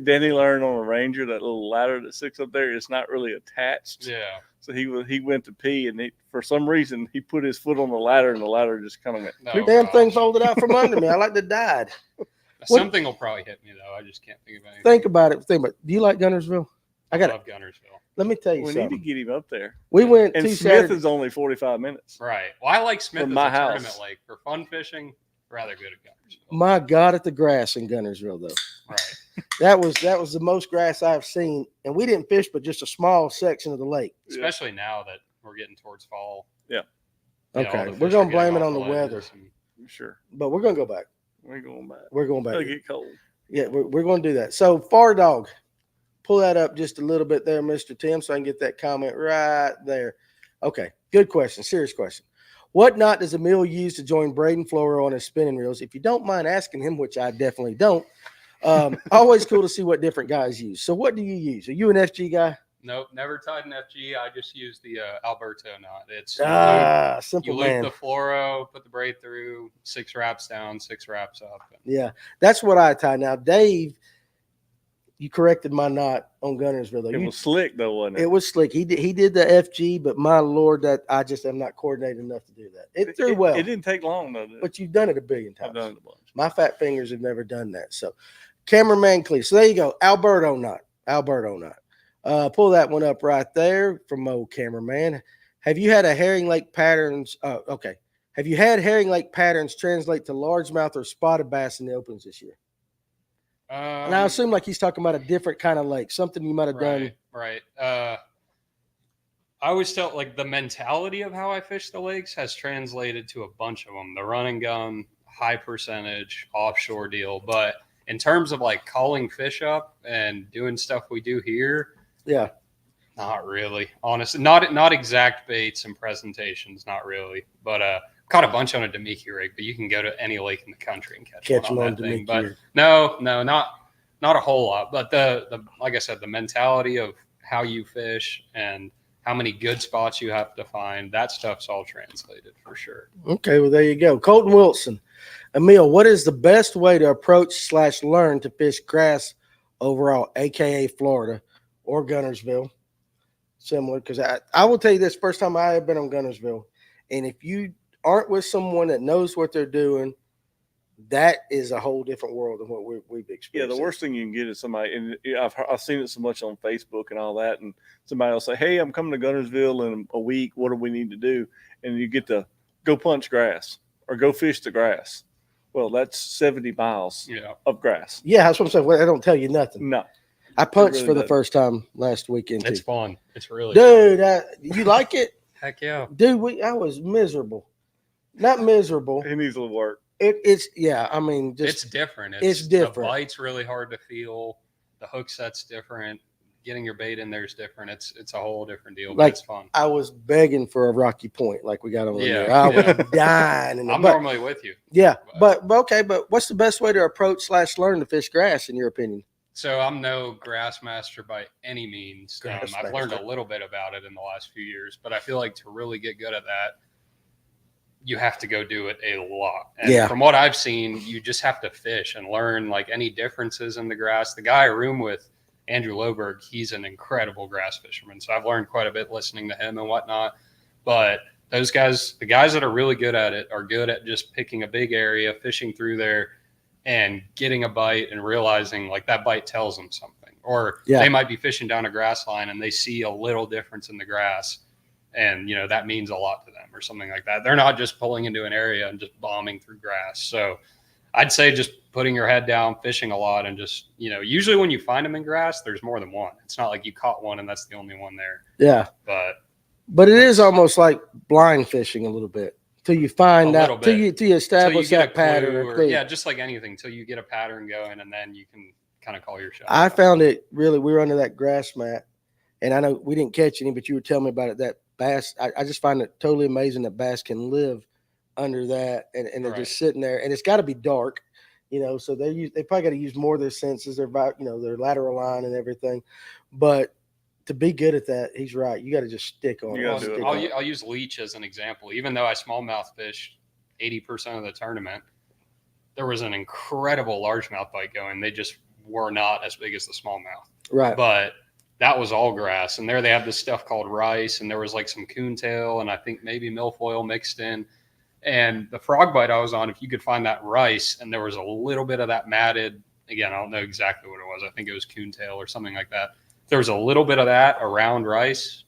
Danny learned on a Ranger, that little ladder that sticks up there, it's not really attached. Yeah. So he went to pee, and for some reason he put his foot on the ladder, and the ladder just kind of went. Damn thing folded out from under me. I like to died. Something will probably hit me though. I just can't think of anything. Think about it. Do you like Gunnersville? I love Gunnersville. Let me tell you something. We need to get him up there. We went and to Smith is only 45 minutes. Right. Well, I like Smith from as my a house. tournament lake. For fun fishing, rather good at Gunnersville. My God, at the grass in Gunnersville though. Right. That was the most grass I've seen, and we didn't fish but just a small section of the lake. Especially now that we're getting towards fall. Yeah. Okay, we're gonna blame it on the weather. Sure. But we're gonna go back. We're going back. We're going back. It'll get cold. Yeah, we're going to do that. So, Far Dog, pull that up just a little bit there, Mr. Tim, so I can get that comment right there. Okay, good question. Serious question. What knot does Emil use to join Braden Flora on his spinning reels? If you don't mind asking him, which I definitely don't, always cool to see what different guys use. So, what do you use? Are you an FG guy? Nope, never tied an FG. I just use the Alberto knot. It's simple you man. loop the fluoro, put the braid through, 6 wraps down, 6 wraps up. Yeah, that's what I tie. Now, Dave, you corrected my knot on Gunnersville. Though. It was slick though, wasn't it? It was slick. He did the FG, but my Lord, that I just am not coordinated enough to do that. It threw well. It didn't take long though. But you've done it a billion times. I've done it a bunch. My fat fingers have never done that. So, cameraman clear. So there you go. Alberto knot. Pull that one up right there from old cameraman. Have you had herring lake patterns? Okay. Have you had herring lake patterns translate to largemouth or spotted bass in the opens this year? And I assume like he's talking about a different kind of lake, something you might have done. Right. I always tell like the mentality of how I fish the lakes has translated to a bunch of them. The run and gun, high percentage, offshore deal. But in terms of like calling fish up and doing stuff we do here, yeah, not really. Honestly, not exact baits and presentations, not really. But caught a bunch on a Demiki rig, but you can go to any lake in the country and catch one on that thing. But no, not a whole lot. But the like I said, the mentality of how you fish and how many good spots you have to find, that stuff's all translated for sure. Okay, well there you go. Colton Wilson, Emil, what is the best way to approach/learn to fish grass overall, aka Florida or Gunnersville? Similar, because I will tell you this: first time I have been on Gunnersville, and if you aren't with someone that knows what they're doing, that is a whole different world than what we've experienced. Yeah, the worst thing you can get is somebody, and I've seen it so much on Facebook and all that, and somebody will say, "Hey, I'm coming to Gunnersville in a week. What do we need to do?" And you get to go punch grass or go fish the grass. Well, that's 70 miles of grass. Yeah, that's what I'm saying. Well, I don't tell you nothing. No. I punched really for the first time last weekend. It's fun. It's really fun. You like it? Heck yeah. Dude, I was miserable. Not miserable. It needs a little work. It's I mean, it's different. It's different. The bite's really hard to feel. The hook set's different. Getting your bait in there is different. It's a whole different deal. But it's fun. I was begging for a Rocky Point like we got over there. I was dying. I'm normally with you. Yeah, but okay. But what's the best way to approach/learn to fish grass in your opinion? So I'm no grass master by any means. I've learned a little bit about it in the last few years, but I feel like to really get good at that, you have to go do it a lot. And from what I've seen, you just have to fish and learn like any differences in the grass. The guy I room with, Andrew Loberg, he's an incredible grass fisherman. So I've learned quite a bit listening to him and whatnot. But those guys, the guys that are really good at it, are good at just picking a big area, fishing through there, and getting a bite and realizing like that bite tells them something. Or they might be fishing down a grass line and they see a little difference in the grass And, that means a lot to them or something like that. They're not just pulling into an area and just bombing through grass. So I'd say just putting your head down, fishing a lot, and just, usually when you find them in grass, there's more than one. It's not like you caught one and that's the only one there. Yeah. But it is almost like blind fishing a little bit till you find out, till you establish that pattern. Yeah, just like anything, till you get a pattern going, and then you can kind of call your shot. I found it really, we were under that grass mat, and I know we didn't catch any, but you were telling me about it, that bass. I just find it totally amazing that bass can live under that, and they're just sitting there, and it's got to be dark, so they probably got to use more of their senses, their their lateral line and everything. But to be good at that, he's right. You got to just stick on it. I'll use leech as an example. Even though I smallmouth fish 80% of the tournament, there was an incredible largemouth bite going. They just were not as big as the smallmouth. Right. But that was all grass. And there they have this stuff called rice, and there was like some coontail and I think maybe milfoil mixed in. And the frog bite I was on, if you could find that rice and there was a little bit of that matted, again, I don't know exactly what it was. I think it was coontail or something like that. If there was a little bit of that around rice,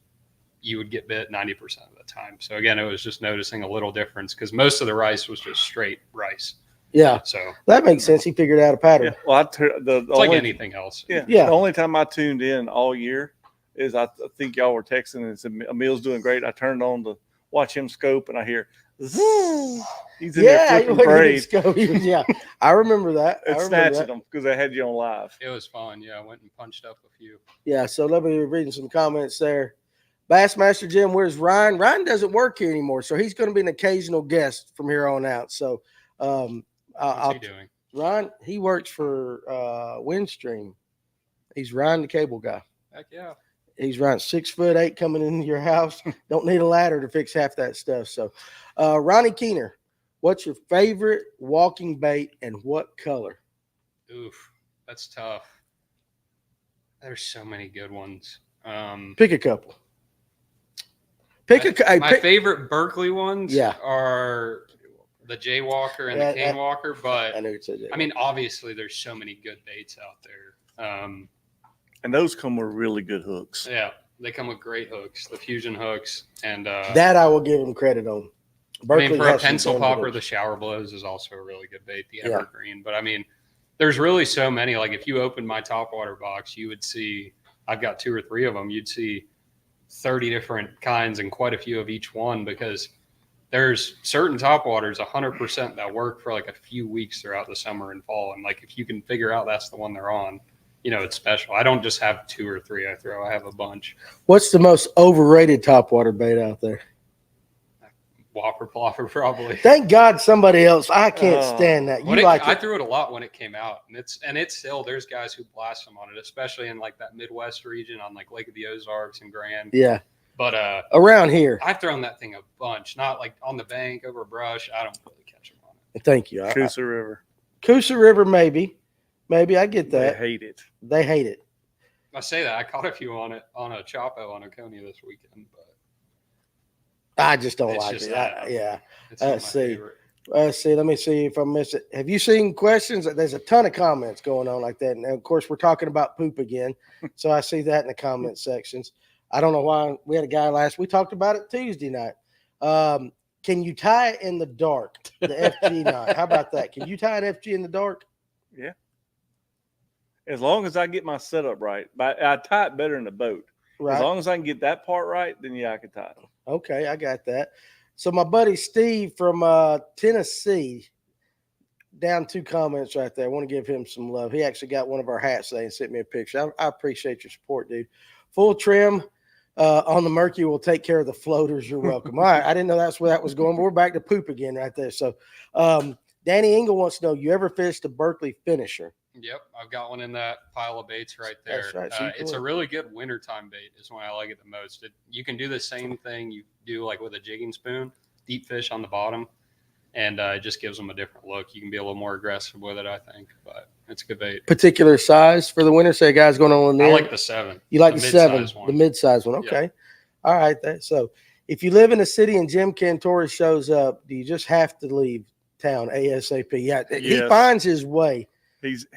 you would get bit 90% of the time. So again, it was just noticing a little difference because most of the rice was just straight rice. Yeah. So that makes sense. He figured out a pattern. Yeah. Well, it's like anything else. Yeah. The only time I tuned in all year is I think y'all were texting and said Emil's doing great. I turned on to watch him scope, and I hear, he's in there flipping braid. Yeah, I remember that. And snatching them because I had you on live. It was fun. Yeah, I went and punched up a few. Yeah, so let me read some comments there. Bassmaster Jim, where's Ryan? Ryan doesn't work here anymore, so he's going to be an occasional guest from here on out. So, what's he doing? Ryan, he works for Windstream. He's Ryan, the cable guy. Heck yeah. He's around 6'8" coming into your house. Don't need a ladder to fix half that stuff. So, Ronnie Keener, what's your favorite walking bait and what color? Oof, that's tough. There's so many good ones. Pick a couple. My favorite Berkeley ones are the Jaywalker and the Cane Walker, but I mean, obviously there's so many good baits out there. And those come with really good hooks. Yeah, they come with great hooks, the fusion hooks, and that I will give them credit on. Berkeley for a pencil popper, the shower blows is also a really good bait, the evergreen. But I mean, there's really so many. Like if you open my Topwater box, you would see I've got 2 or 3 of them. You'd see 30 different kinds and quite a few of each one because there's certain Topwaters 100% that work for like a few weeks throughout the summer and fall. And like if you can figure out that's the one they're on, it's special. I don't just have 2 or 3 I throw. I have a bunch. What's the most overrated Topwater bait out there? Whopper plopper, probably. Thank God somebody else. I can't stand that. I threw it a lot when it came out, and it's still there's guys who blast them on it, especially in like that Midwest region on like Lake of the Ozarks and Grand. Yeah. But around here, I've thrown that thing a bunch. Not like on the bank over brush. I don't really catch them on it. Thank you. Coosa River. Coosa River, maybe I get that. They hate it. They hate it. I say that I caught a few on it on a Chapo on Oconee this weekend, but I just don't like it. Let's see. Let me see if I missed it. Have you seen questions? There's a ton of comments going on like that. And of course, we're talking about poop again. So I see that in the comment sections. I don't know why. We had a guy we talked about it Tuesday night. Can you tie it in the dark? The FG knot. How about that? Can you tie an FG in the dark? Yeah. As long as I get my setup right. But I tie it better in the boat. Right. As long as I can get that part right, then I can tie it. Okay, I got that. So my buddy Steve from Tennessee, down 2 comments right there. I want to give him some love. He actually got one of our hats today and sent me a picture. I appreciate your support, dude. Full trim on the Murky will take care of the floaters. You're welcome. All right, I didn't know that's where that was going, but we're back to poop again right there. So Danny Engel wants to know, you ever fished a Berkeley finisher? Yep, I've got one in that pile of baits right there. That's right. It's a really good wintertime bait is when I like it the most. You can do the same thing you do like with a jigging spoon, deep fish on the bottom, and it just gives them a different look. You can be a little more aggressive with it, I think, but it's a good bait. Particular size for the winter? Say, guys going on there. I like the 7. You like the 7, the mid-size one. Okay. Yep. All right. So if you live in a city and Jim Cantori shows up, do you just have to leave town ASAP? Yeah, yes. He finds his way. He's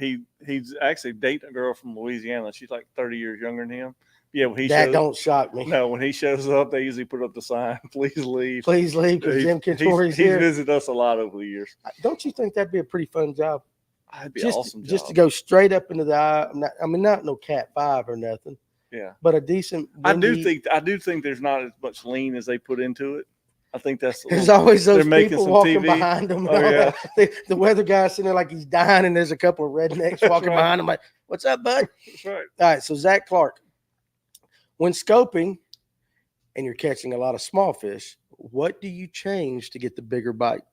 actually dating a girl from Louisiana. She's like 30 years younger than him. Yeah, when he that shows, don't shock me. No, when he shows up, they usually put up the sign, "Please leave." Please leave because Jim Cantori's here. He's visited us a lot over the years. Don't you think that'd be a pretty fun job? That'd be an awesome job. Just to go straight up into the eye. Not no Cat 5 or nothing. Yeah, but a decent. Windy, I do think there's not as much lean as they put into it. I think that's there's always those people walking TV behind them. Oh, yeah. The weather guy's sitting there like he's dying, and there's a couple of rednecks walking behind him. Like, what's up, bud? That's right. All right, so Zach Clark, when scoping, and you're catching a lot of small fish, what do you change to get the bigger bite?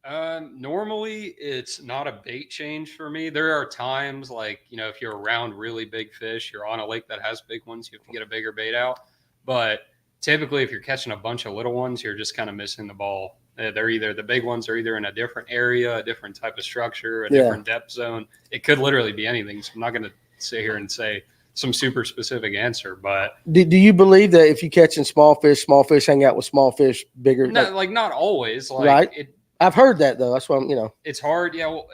Normally it's not a bait change for me. There are times like, if you're around really big fish, you're on a lake that has big ones, you have to get a bigger bait out. But typically if you're catching a bunch of little ones, you're just kind of missing the ball. The big ones are either in a different area, a different type of structure, a different depth zone. It could literally be anything. So I'm not going to sit here and say some super specific answer, but do you believe that if you're catching small fish hang out with small fish, bigger? No, like not always. Like, right. I've heard that though. That's why I'm, it's hard. Yeah. Well,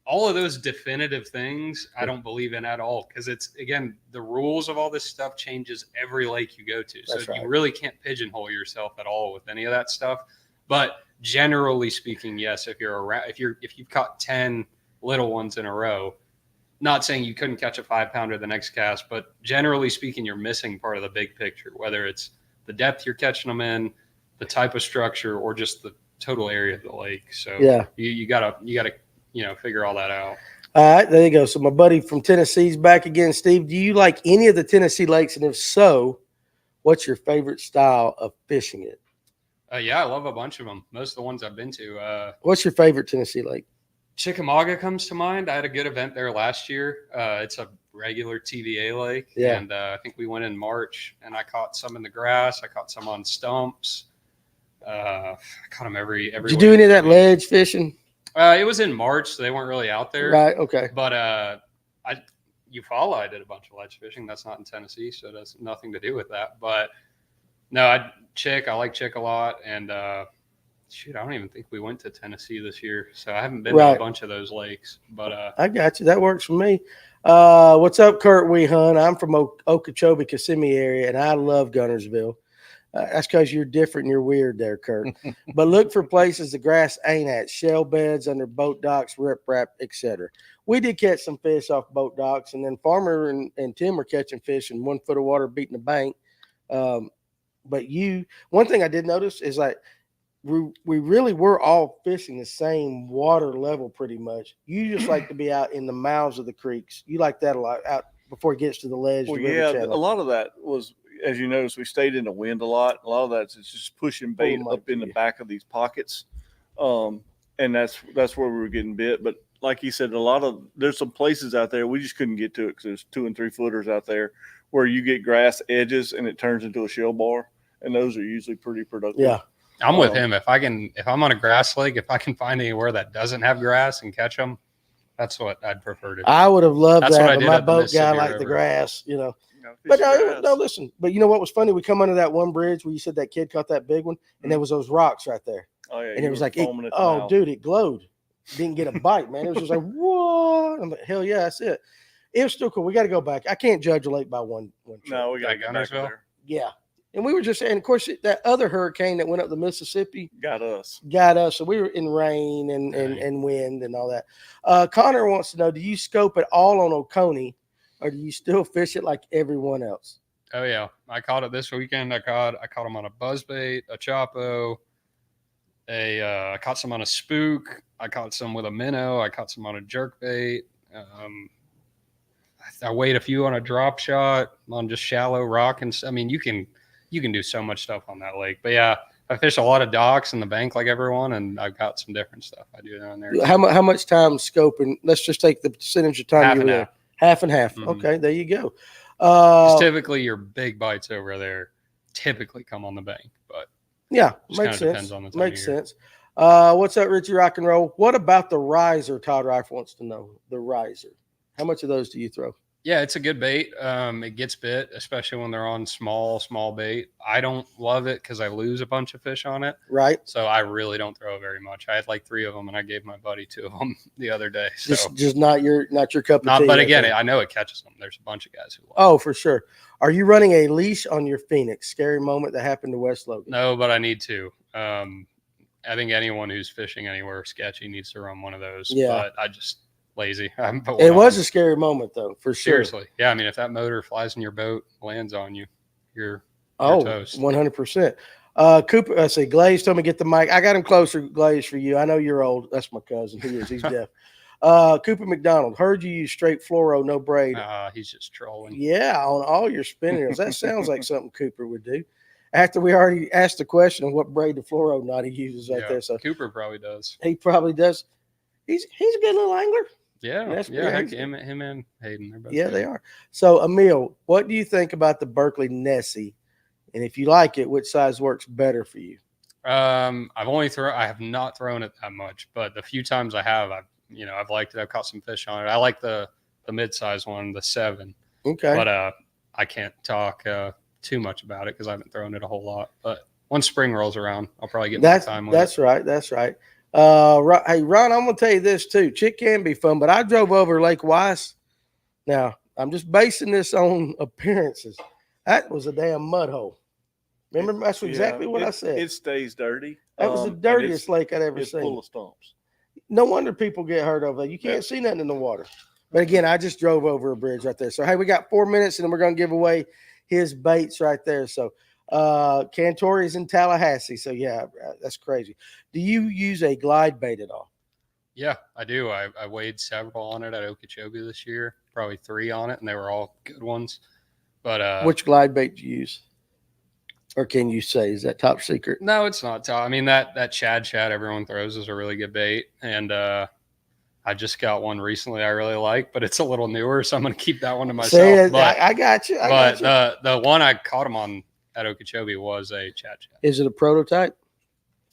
all of those definitive things, I don't believe in at all. Cause it's, again, the rules of all this stuff changes every lake you go to. So That's right. You really can't pigeonhole yourself at all with any of that stuff. But generally speaking, yes, if you've caught 10 little ones in a row, not saying you couldn't catch a 5-pounder the next cast, but generally speaking, you're missing part of the big picture, whether it's the depth you're catching them in, the type of structure, or just the total area of the lake. So yeah, you gotta figure all that out. All right, there you go. So my buddy from Tennessee's back again. Steve, do you like any of the Tennessee lakes? And if so, what's your favorite style of fishing it? Yeah, I love a bunch of them. Most of the ones I've been to. What's your favorite Tennessee lake? Chickamauga comes to mind. I had a good event there last year. It's a regular TVA lake. Yeah. And I think we went in March, and I caught some in the grass. I caught some on stumps. I caught them every. Did you do any of that ledge fishing? It was in March, so they weren't really out there. Right. Okay. But I did a bunch of ledge fishing. That's not in Tennessee, so that's nothing to do with that. But no, I like Chick a lot, and I don't even think we went to Tennessee this year, so I haven't been to a bunch of those lakes. But I got you. That works for me. What's up, Kurt Weehunt? I'm from Okeechobee, Kissimmee area, and I love Gunnersville. That's because you're different and you're weird there, Kurt. But look for places the grass ain't at, shell beds under boat docks, riprap, etc. We did catch some fish off boat docks, and then Farmer and Tim were catching fish in 1 foot of water beating the bank. But one thing I did notice is like we really were all fishing the same water level pretty much. You just like to be out in the mouths of the creeks. You like that a lot out before it gets to the ledge. Well, yeah, a lot of that was, as you notice, we stayed in the wind a lot. A lot of that's just pushing bait up in the back of these pockets, and that's where we were getting bit. But like he said, there's some places out there we just couldn't get to it because there's 2 and 3 footers out there where you get grass edges and it turns into a shell bar, and those are usually pretty productive. Yeah, I'm with him. If I'm on a grass lake, if I can find anywhere that doesn't have grass and catch them, that's what I'd prefer to do. I would have loved That's that, what but my boat guy liked the grass, But no, listen. But you know what was funny? We come under that one bridge where you said that kid caught that big one, and there was those rocks right there. Oh yeah, and it was like, dude, it glowed. Didn't get a bite, man. It was just like, what? I'm like, hell yeah, that's it. It was still cool. We got to go back. I can't judge a lake by one trip. No, we got to go back there. Yeah. And we were just saying, of course, that other hurricane that went up the Mississippi got us. So we were in rain and wind and all that. Connor wants to know, do you scope at all on Oconee, or do you still fish it like everyone else? Oh yeah, I caught it this weekend. I caught them on a buzzbait, a chopo. I caught some on a spook. I caught some with a minnow. I caught some on a jerkbait. I weighed a few on a drop shot on just shallow rock, and I mean, you can do so much stuff on that lake. But yeah, I fish a lot of docks in the bank like everyone, and I've got some different stuff I do down there. How much time scoping? Let's just take the percentage of time half you were there. Half and half. Mm-hmm. Okay, there you go. Typically, your big bites over there typically come on the bank, but yeah, makes sense. On the time makes sense. What's up, Richie Rock and Roll? What about the riser? Todd Rife wants to know the riser. How much of those do you throw? Yeah, it's a good bait. It gets bit, especially when they're on small bait. I don't love it because I lose a bunch of fish on it. Right. So I really don't throw very much. I had like 3 of them, and I gave my buddy 2 of them the other day. So Just not your cup of tea. But again, I know it catches them. There's a bunch of guys who love Oh, for sure. Are you running a leash on your Phoenix? Scary moment that happened to West Logan. No, but I need to. I think anyone who's fishing anywhere sketchy needs to run one of those. Yeah. But I just lazy. It was a scary moment, though, for sure. Seriously. Yeah, I mean, if that motor flies in your boat, lands on you, you're toast. 100%. Cooper, I say, Glaze told me get the mic. I got him closer, Glaze, for you. I know you're old. That's my cousin. He is. He's deaf. Cooper McDonald, heard you use straight fluoro, no braid. He's just trolling. Yeah, on all your spinning reels. That sounds like something Cooper would do. After we already asked the question of what braid the fluoro knot he uses right there. So Cooper probably does. He probably does. He's a good little angler. Yeah, heck, him and Hayden. They're both good. They are. So, Emil, what do you think about the Berkeley Nessie? And if you like it, which size works better for you? I have not thrown it that much, but the few times I have, I've liked it. I've caught some fish on it. I like the mid-size one, the 7. Okay. But I can't talk too much about it because I haven't thrown it a whole lot. But once spring rolls around, I'll probably get more time with it. That's right. That's right. Hey, Ron, I'm going to tell you this too. Chick can be fun, but I drove over Lake Weiss. Now, I'm just basing this on appearances. That was a damn mud hole. Remember, that's exactly what I said. It stays dirty. That was the dirtiest lake I'd ever seen. It's full of stumps. No wonder people get hurt over there. You can't see nothing in the water. But again, I just drove over a bridge right there. So, hey, we got 4 minutes, and then we're going to give away his baits right there. So, Cantori's in Tallahassee. So, yeah, that's crazy. Do you use a glide bait at all? Yeah, I do. I weighed several on it at Okeechobee this year, probably 3 on it, and they were all good ones. But which glide bait do you use? Or can you say, is that top secret? No, it's not top. I mean, that shad everyone throws is a really good bait. And I just got one recently I really like, but it's a little newer, so I'm going to keep that one to myself. I got you. The one I caught him on at Okeechobee was a shad. Is it a prototype?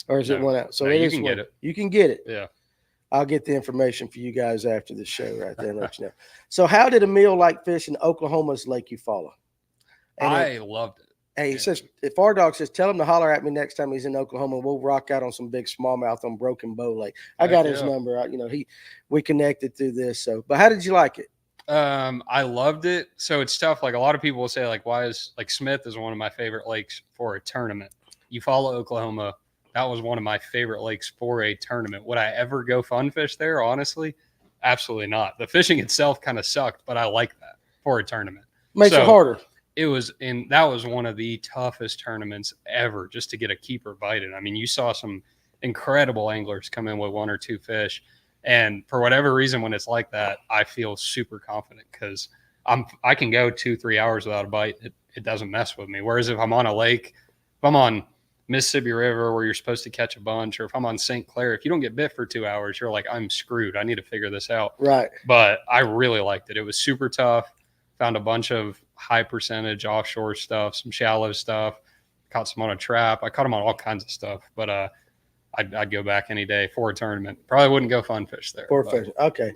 Or is it one out? So you can get it. You can get it. Yeah. I'll get the information for you guys after the show right there and let you know. So how did Emil like fishing Oklahoma's Lake Eufaula? I loved it. Hey, he says, if our dog says, tell him to holler at me next time he's in Oklahoma. We'll rock out on some big smallmouth on Broken Bow Lake. I got his number out. We connected through this. So, but how did you like it? I loved it. So it's tough. Like a lot of people will say, like, why is like Smith is one of my favorite lakes for a tournament. Eufaula, Oklahoma. That was one of my favorite lakes for a tournament. Would I ever go fun fish there? Honestly, absolutely not. The fishing itself kind of sucked, but I like that for a tournament. Makes it harder. That was one of the toughest tournaments ever just to get a keeper bited. I mean, you saw some incredible anglers come in with 1 or 2 fish. And for whatever reason, when it's like that, I feel super confident because I can go 2-3 hours without a bite. It doesn't mess with me. Whereas if I'm on a lake, if I'm on Mississippi River where you're supposed to catch a bunch, or if I'm on St. Clair, if you don't get bit for 2 hours, you're like, I'm screwed. I need to figure this out. Right. But I really liked it. It was super tough. Found a bunch of high percentage offshore stuff, some shallow stuff, caught some on a trap. I caught them on all kinds of stuff, but I'd go back any day for a tournament. Probably wouldn't go fun fish there. Fish. Okay.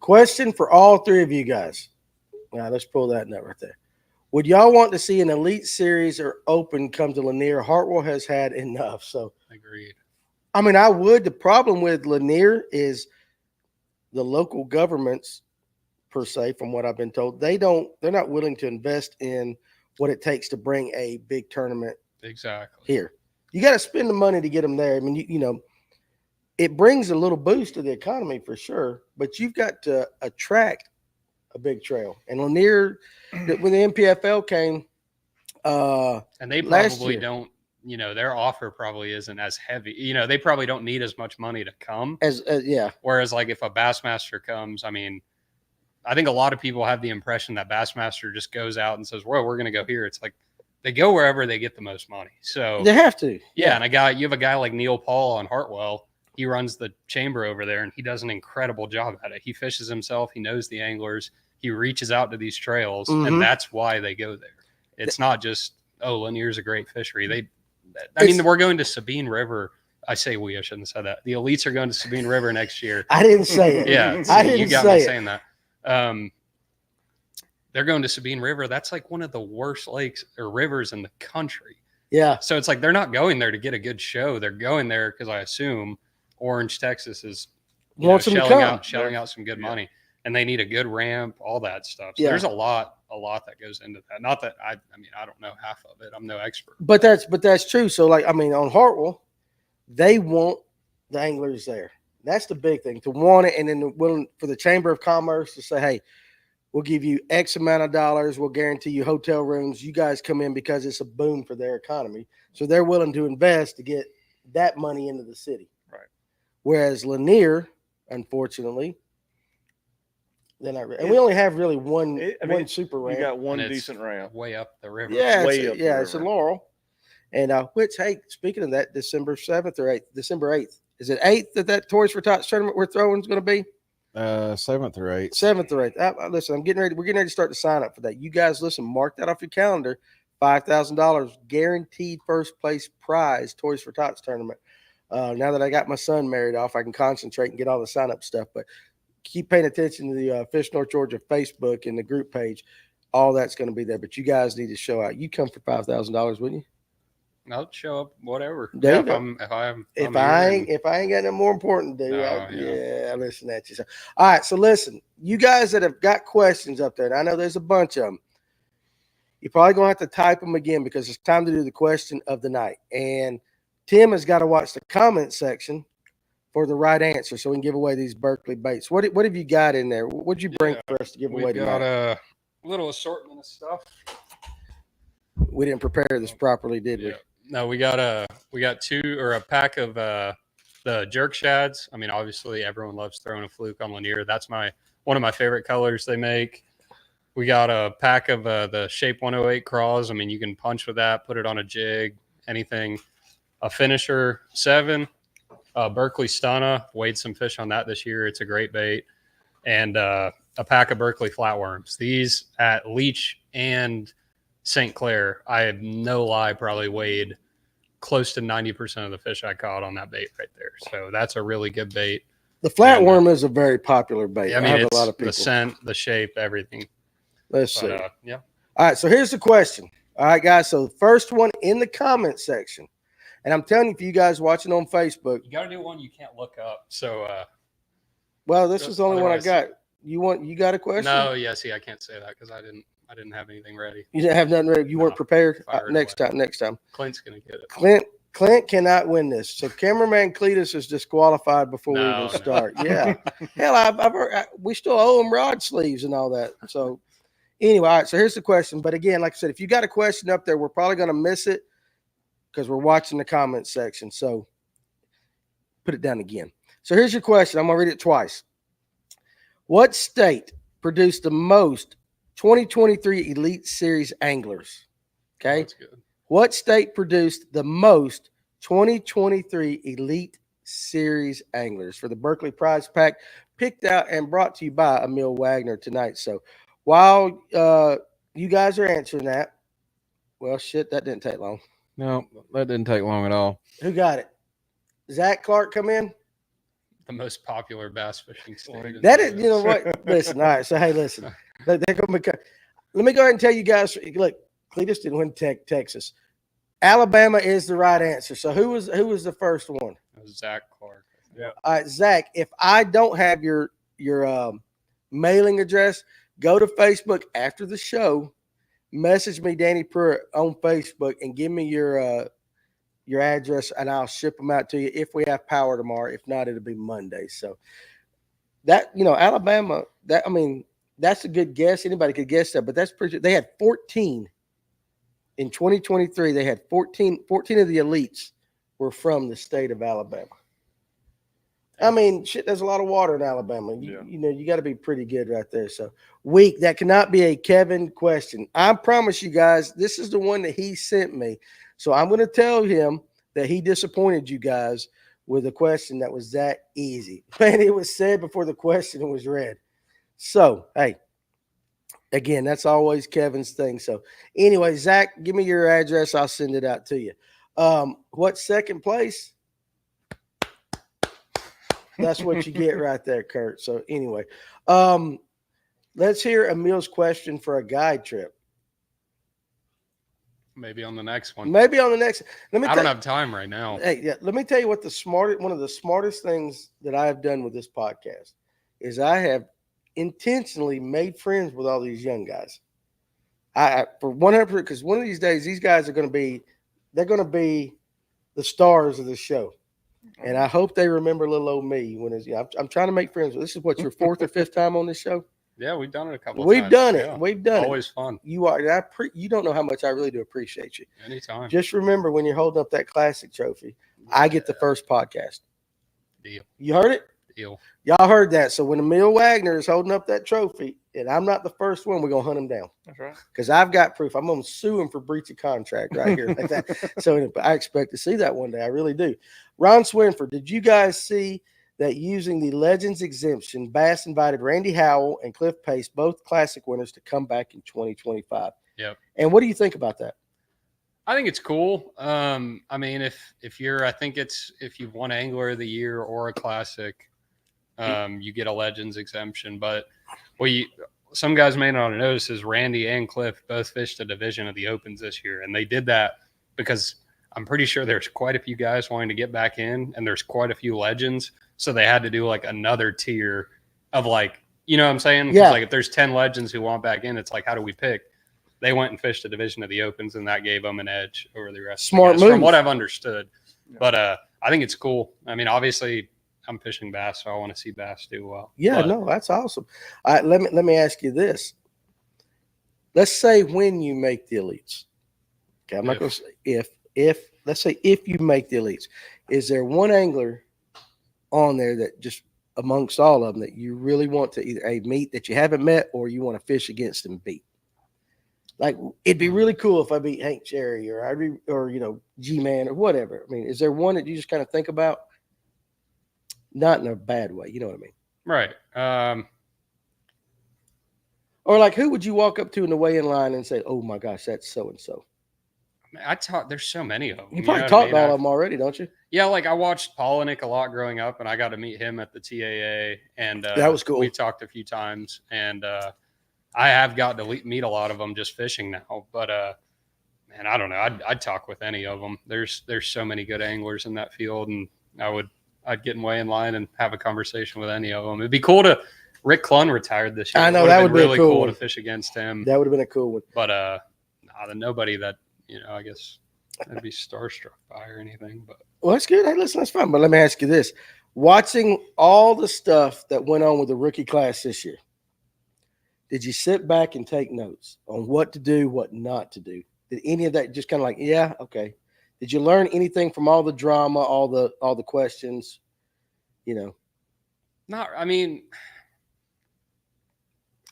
Question for all 3 of you guys. Now let's pull that note right there. Would y'all want to see an Elite Series or Open come to Lanier? Hartwell has had enough. So agreed. I mean, I would. The problem with Lanier is the local governments, per se, from what I've been told, they're not willing to invest in what it takes to bring a big tournament here. You got to spend the money to get them there. I mean, you know, it brings a little boost to the economy for sure, but you've got to attract a big trail. And Lanier, when the MPFL came, and they probably don't, you know, their offer probably isn't as heavy. You know, they probably don't need as much money to come. Whereas, like, if a Bassmaster comes, I mean, I think a lot of people have the impression that Bassmaster just goes out and says, well, we're going to go here. It's like they go wherever they get the most money. So they have to. Yeah. And you have a guy like Neil Paul on Hartwell. He runs the chamber over there and he does an incredible job at it. He fishes himself. He knows the anglers. He reaches out to these trails, and that's why they go there. It's not just, oh, Lanier's a great fishery. I mean, we're going to Sabine River. I say we, I shouldn't have said that. The Elites are going to Sabine River next year. I didn't say it. Yeah. I didn't you got say me it. saying that. they're going to Sabine River. That's like one of the worst lakes or rivers in the country. Yeah. So it's like they're not going there to get a good show. They're going there because I assume Orange, Texas is shelling out some good money, and they need a good ramp, all that stuff. So there's a lot that goes into that. Not that I don't know half of it. I'm no expert. But that's true. So like, I mean, on Hartwell, they want the anglers there. That's the big thing, to want it, and then willing for the Chamber of Commerce to say, hey, we'll give you X amount of dollars. We'll guarantee you hotel rooms. You guys come in because it's a boom for their economy. So they're willing to invest to get that money into the city. Right. Whereas Lanier, unfortunately, they're not. And we only have really one super ramp. You got one decent ramp way up the river. Yeah, it's in Laurel. And which, hey, speaking of that, December 7th or 8th, December 8th. Is it 8th that Toys for Tots tournament we're throwing is going to be? 7th or 8th. 7th or 8th. Listen, we're getting ready to start to sign up for that. You guys, listen, mark that off your calendar. $5,000 guaranteed first place prize Toys for Tots tournament. Now that I got my son married off, I can concentrate and get all the sign up stuff. But keep paying attention to the Fish North Georgia Facebook and the group page. All that's going to be there. But you guys need to show out. You come for $5,000, wouldn't you? I'll show up, whatever. If I ain't got no more important to do, I listen at you. So, all right, so listen, you guys that have got questions up there, and I know there's a bunch of them. You're probably gonna have to type them again because it's time to do the question of the night. And Tim has got to watch the comment section for the right answer, so we can give away these Berkeley baits. What have you got in there? What'd you bring for us to give away tonight? We got a little assortment of stuff. We didn't prepare this properly, did we? No, we got a pack of the jerk shads. I mean, obviously everyone loves throwing a fluke on Lanier. That's one of my favorite colors they make. We got a pack of the Shape 108 craws. I mean, you can punch with that, put it on a jig, anything. A Finisher 7, Berkeley Stunna. Weighed some fish on that this year. It's a great bait. And a pack of Berkeley flatworms. These at Leech and St. Clair, I have no lie, probably weighed close to 90% of the fish I caught on that bait right there. So that's a really good bait. The flatworm is a very popular bait. Yeah, I mean, it's a lot of people. The scent, the shape, everything. Let's see. Yeah. All right, so here's the question. All right, guys. So the first one in the comment section, and I'm telling you, for you guys watching on Facebook, you got to do one you can't look up. So, well, this is the only one I got. You got a question? No, yeah. See, I can't say that because I didn't have anything ready. You didn't have nothing ready. You weren't prepared. Next time. Clint's gonna get it. Clint cannot win this. So cameraman Cletus is disqualified before we even start. Yeah. Hell, I've heard, we still owe him rod sleeves and all that. So anyway, all right. So here's the question. But again, like I said, if you got a question up there, we're probably going to miss it because we're watching the comment section. So put it down again. So here's your question. I'm going to read it twice. What state produced the most 2023 Elite Series anglers? Okay. That's good. What state produced the most 2023 Elite Series anglers for the Berkeley Prize Pack, picked out and brought to you by Emil Wagner tonight? So while you guys are answering that, well, shit, that didn't take long. No, that didn't take long at all. Who got it? Zach Clark come in? The most popular bass fishing state. That is, you know what? Listen, all right. So, hey, listen. Let me go ahead and tell you guys, look, Cletus didn't win Texas. Alabama is the right answer. So who was the first one? It was Zach Clark. Yeah. All right, Zach, if I don't have your mailing address, go to Facebook after the show, message me, Danny Pruitt, on Facebook, and give me your address, and I'll ship them out to you if we have power tomorrow. If not, it'll be Monday. So that, Alabama, that's a good guess. Anybody could guess that, but that's pretty. They had 14 in 2023. They had 14 of the elites were from the state of Alabama. I mean, shit, there's a lot of water in Alabama. You got to be pretty good right there. So weak. That cannot be a Kevin question. I promise you guys, this is the one that he sent me. So I'm going to tell him that he disappointed you guys with a question that was that easy. And it was said before the question was read. So, hey, again, that's always Kevin's thing. So anyway, Zach, give me your address. I'll send it out to you. What's second place? That's what you get right there, Kurt. So anyway, Let's hear Emil's question for a guide trip. Maybe on the next one. Maybe on the next. I don't have time right now. Hey, yeah. Let me tell you what one of the smartest things that I have done with this podcast is I have intentionally made friends with all these young guys. I for 100%, because one of these days these guys are going to be the stars of the show. And I hope they remember little old me when it's, I'm trying to make friends. This is what, your fourth or fifth time on this show? Yeah, we've done it a couple We've times. done it. Yeah. We've done Always it. fun. You are. You don't know how much I really do appreciate you. Anytime. Just remember when you're holding up that classic trophy, I get the first podcast. Deal. You heard it? Deal. Y'all heard that. So when Emil Wagner is holding up that trophy and I'm not the first one, we're going to hunt him down. That's right. Because I've got proof. I'm going to sue him for breach of contract right here. Like that. So I expect to see that one day. I really do. Ron Swinford, did you guys see that using the Legends exemption, Bass invited Randy Howell and Cliff Pace, both classic winners, to come back in 2025? Yep. And what do you think about that? I think it's cool. I mean, if you've won Angler of the Year or a classic, you get a Legends exemption. But some guys may not have noticed is Randy and Cliff both fished a division of the Opens this year, and they did that because I'm pretty sure there's quite a few guys wanting to get back in, and there's quite a few Legends, so they had to do like another tier of like, you know what I'm saying? Yeah. Like if there's 10 Legends who want back in, it's like, how do we pick? They went and fished a division of the Opens, and that gave them an edge over the rest. Smart of the guys, move. from what I've understood. But I think it's cool. I mean, obviously, I'm fishing bass, so I want to see bass do well. Yeah, no, that's awesome. All right, let me ask you this. Let's say when you make the elites. Okay, I'm not going to say if. Let's say if you make the elites, is there one angler on there that just amongst all of them that you really want to either meet that you haven't met or you want to fish against and beat? Like, it'd be really cool if I beat Hank Cherry or G-Man or whatever. I mean, is there one that you just kind of think about? Not in a bad way. You know what I mean? Right. Or like, who would you walk up to in the weigh-in line and say, oh my gosh, that's so-and-so? There's so many of them. You probably talked to all of them already, don't you? Yeah, like I watched Polinick a lot growing up, and I got to meet him at the TAA, and that was cool. We talked a few times, and I have got to meet a lot of them just fishing now. But man, I don't know. I'd talk with any of them. There's so many good anglers in that field, and I'd get way in line and have a conversation with any of them. It'd be cool to. Rick Clun retired this year. I know, that would be really cool one to fish against him. That would have been a cool one. But nobody that. I guess I'd be starstruck by or anything. But well, that's good. Hey, listen, that's fine. But let me ask you this: watching all the stuff that went on with the rookie class this year, did you sit back and take notes on what to do, what not to do? Did any of that just kind of like, yeah, okay? Did you learn anything from all the drama, all the questions? Not. I mean,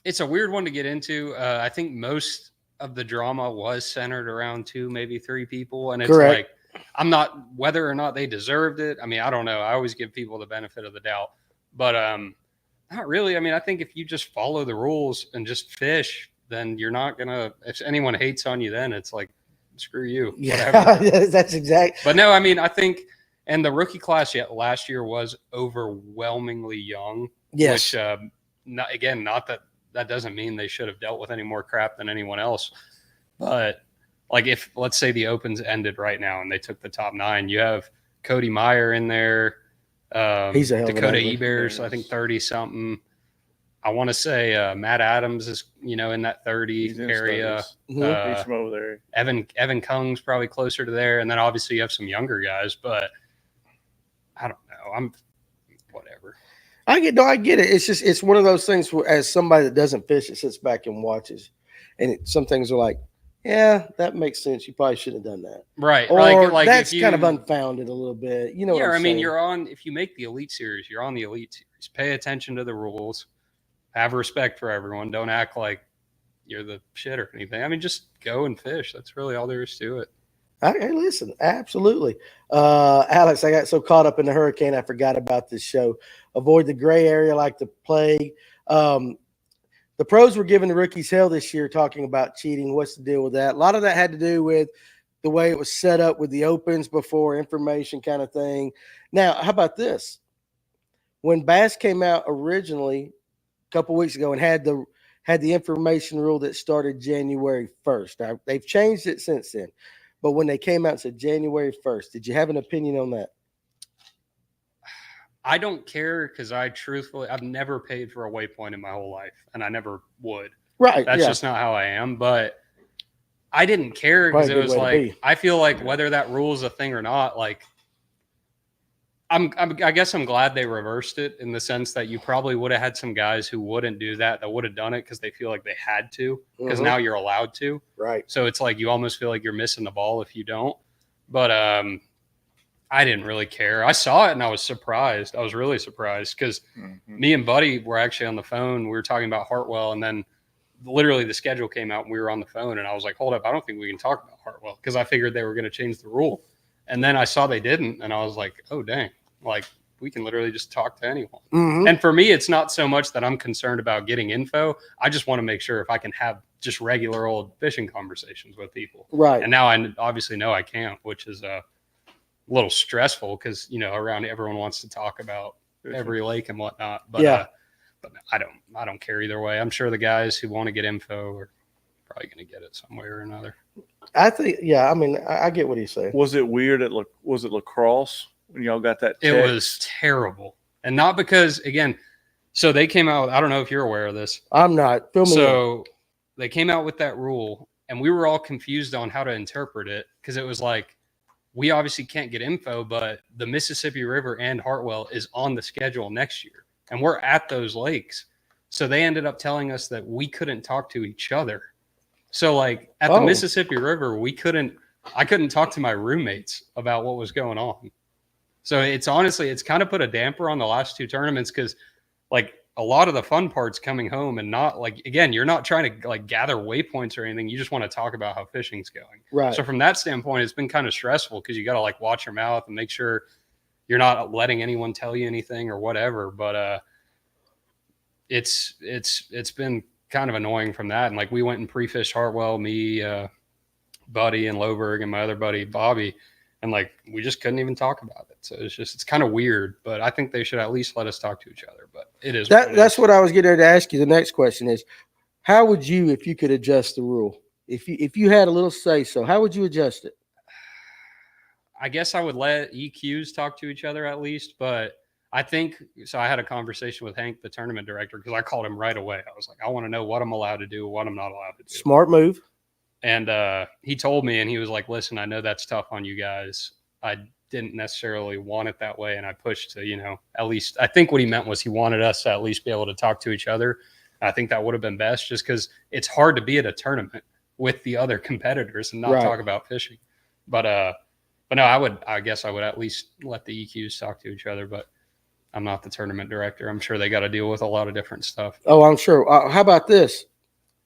it's a weird one to get into. I think most of the drama was centered around 2, maybe 3 people. And it's correct. Like, I'm not, whether or not they deserved it. I mean, I don't know. I always give people the benefit of the doubt, but not really. I mean, I think if you just follow the rules and just fish, then you're not going to, if anyone hates on you, then it's like, screw you. Yeah, whatever. That's exact. But no, I mean, I think, and the rookie class last year was overwhelmingly young. Yes. Which, not that doesn't mean they should have dealt with any more crap than anyone else. But like if let's say the Opens ended right now and they took the top 9, you have Cody Meyer in there. He's a hell of Dakota an Ebers, I think 30 something. I want to say Matt Adams is in that 30 area. He's from over there. Evan Kung's probably closer to there, and then obviously you have some younger guys. But I don't know. I'm whatever. I get it. It's one of those things where, as somebody that doesn't fish, it sits back and watches, and some things are like, yeah, that makes sense. You probably shouldn't have done that, right? Or like that's kind of unfounded a little bit. Yeah, what I'm I mean, saying? you're on. If you make the Elite Series, you're on the Elite Series. Pay attention to the rules. Have respect for everyone. Don't act like you're the shit or anything. I mean, just go and fish. That's really all there is to it. Hey, listen, absolutely. Alex, I got so caught up in the hurricane, I forgot about this show. Avoid the gray area like the plague. The pros were giving the rookies hell this year talking about cheating. What's the deal with that? A lot of that had to do with the way it was set up with the Opens before information kind of thing. Now, how about this? When Bass came out originally a couple weeks ago and had had the information rule that started January 1st. Now, they've changed it since then. But when they came out and said January 1st, did you have an opinion on that? I don't care because I've never paid for a waypoint in my whole life, and I never would. Right. That's just not how I am. But I didn't care because it was like, I feel like whether that rule is a thing or not, like, I guess I'm glad they reversed it in the sense that you probably would have had some guys who wouldn't do that would have done it because they feel like they had to, because now you're allowed to. Right. So it's like you almost feel like you're missing the ball if you don't. But I didn't really care. I saw it and I was surprised. I was really surprised because me and Buddy were actually on the phone. We were talking about Hartwell, and then literally the schedule came out and we were on the phone, and I was like, hold up, I don't think we can talk about Hartwell because I figured they were going to change the rule. And then I saw they didn't, and I was like, oh, dang. Like, we can literally just talk to anyone. And for me, it's not so much that I'm concerned about getting info. I just want to make sure if I can have just regular old fishing conversations with people. Right. And now I obviously know I can't, which is a little stressful because, around everyone wants to talk about every lake and whatnot. But, but I don't care either way. I'm sure the guys who want to get info are probably going to get it some way or another. I think, I mean, I get what he's saying. Was it weird was it lacrosse? When y'all got that text? It was terrible. And not because, again, so they came out, I don't know if you're aware of this. I'm not. Fill me in. They came out with that rule, and we were all confused on how to interpret it because it was like, we obviously can't get info, but the Mississippi River and Hartwell is on the schedule next year, and we're at those lakes. So they ended up telling us that we couldn't talk to each other. So, like, at the Mississippi River, I couldn't talk to my roommates about what was going on. So it's kind of put a damper on the last two tournaments because, like, a lot of the fun part's coming home and not, like, again, you're not trying to, like, gather waypoints or anything. You just want to talk about how fishing's going. Right. So from that standpoint, it's been kind of stressful because you got to, like, watch your mouth and make sure you're not letting anyone tell you anything or whatever. But it's been kind of annoying from that. And, like, we went and pre-fished Hartwell, me, Buddy, and Loberg, and my other buddy, Bobby. And, like, we just couldn't even talk about it. So it's kind of weird, but I think they should at least let us talk to each other. But it is. That's what I was getting ready to ask you. The next question is, how would you, if you could adjust the rule, if you had a little say so, how would you adjust it? I guess I would let EQs talk to each other at least, but I think so. I had a conversation with Hank, the tournament director, because I called him right away. I was like, I want to know what I'm allowed to do, what I'm not allowed to do. Smart move. And he told me, and he was like, listen, I know that's tough on you guys. I didn't necessarily want it that way. And I pushed to, at least, I think what he meant was he wanted us to at least be able to talk to each other. I think that would have been best just because it's hard to be at a tournament with the other competitors and not talk about fishing. But no, I guess I would at least let the EQs talk to each other, but I'm not the tournament director. I'm sure they got to deal with a lot of different stuff. Oh, I'm sure. How about this?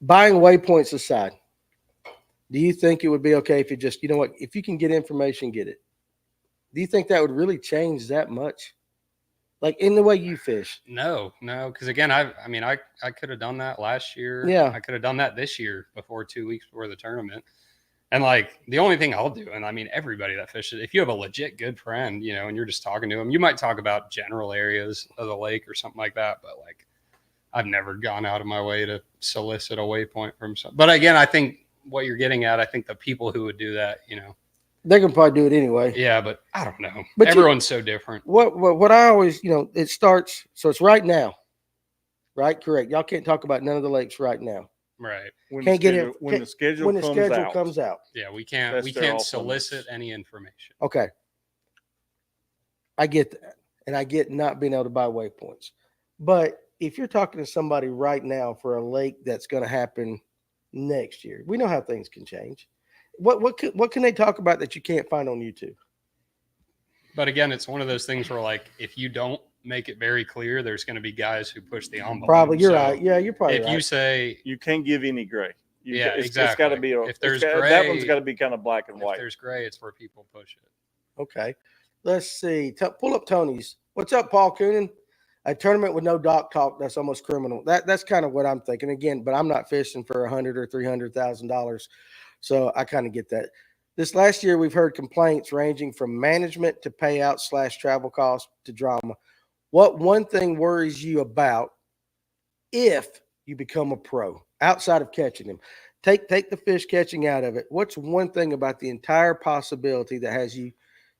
Buying waypoints aside, do you think it would be okay if you just, if you can get information, get it? Do you think that would really change that much? Like in the way you fish? No. Because again, I could have done that last year. Yeah. I could have done that this year 2 weeks before the tournament. And like the only thing I'll do, and I mean, everybody that fishes, if you have a legit good friend, and you're just talking to them, you might talk about general areas of the lake or something like that. But like, I've never gone out of my way to solicit a waypoint from some. But again, I think what you're getting at, I think the people who would do that, they can probably do it anyway. Yeah, but I don't know. But everyone's so different. What I always, it starts. So it's right now, right? Correct. Y'all can't talk about none of the lakes right now. Right. When the schedule comes out. Yeah, we can't solicit any information. Okay. I get that. And I get not being able to buy waypoints. But if you're talking to somebody right now for a lake that's going to happen next year, we know how things can change. What can they talk about that you can't find on YouTube? But again, it's one of those things where, like, if you don't make it very clear, there's going to be guys who push the envelope. Probably, you're right. Yeah, you're probably right. If you say you can't give any gray, exactly. It's got to be if there's gray, that one's got to be kind of black and white. If there's gray, it's where people push it. Okay, let's see. Pull up Tony's. What's up, Paul Coonan? A tournament with no dock talk, that's almost criminal. That's kind of what I'm thinking. Again, but I'm not fishing for $100,000 or $300,000, so I kind of get that. This last year, we've heard complaints ranging from management to payout / travel costs to drama. What one thing worries you about if you become a pro outside of catching them? Take the fish catching out of it. What's one thing about the entire possibility that has you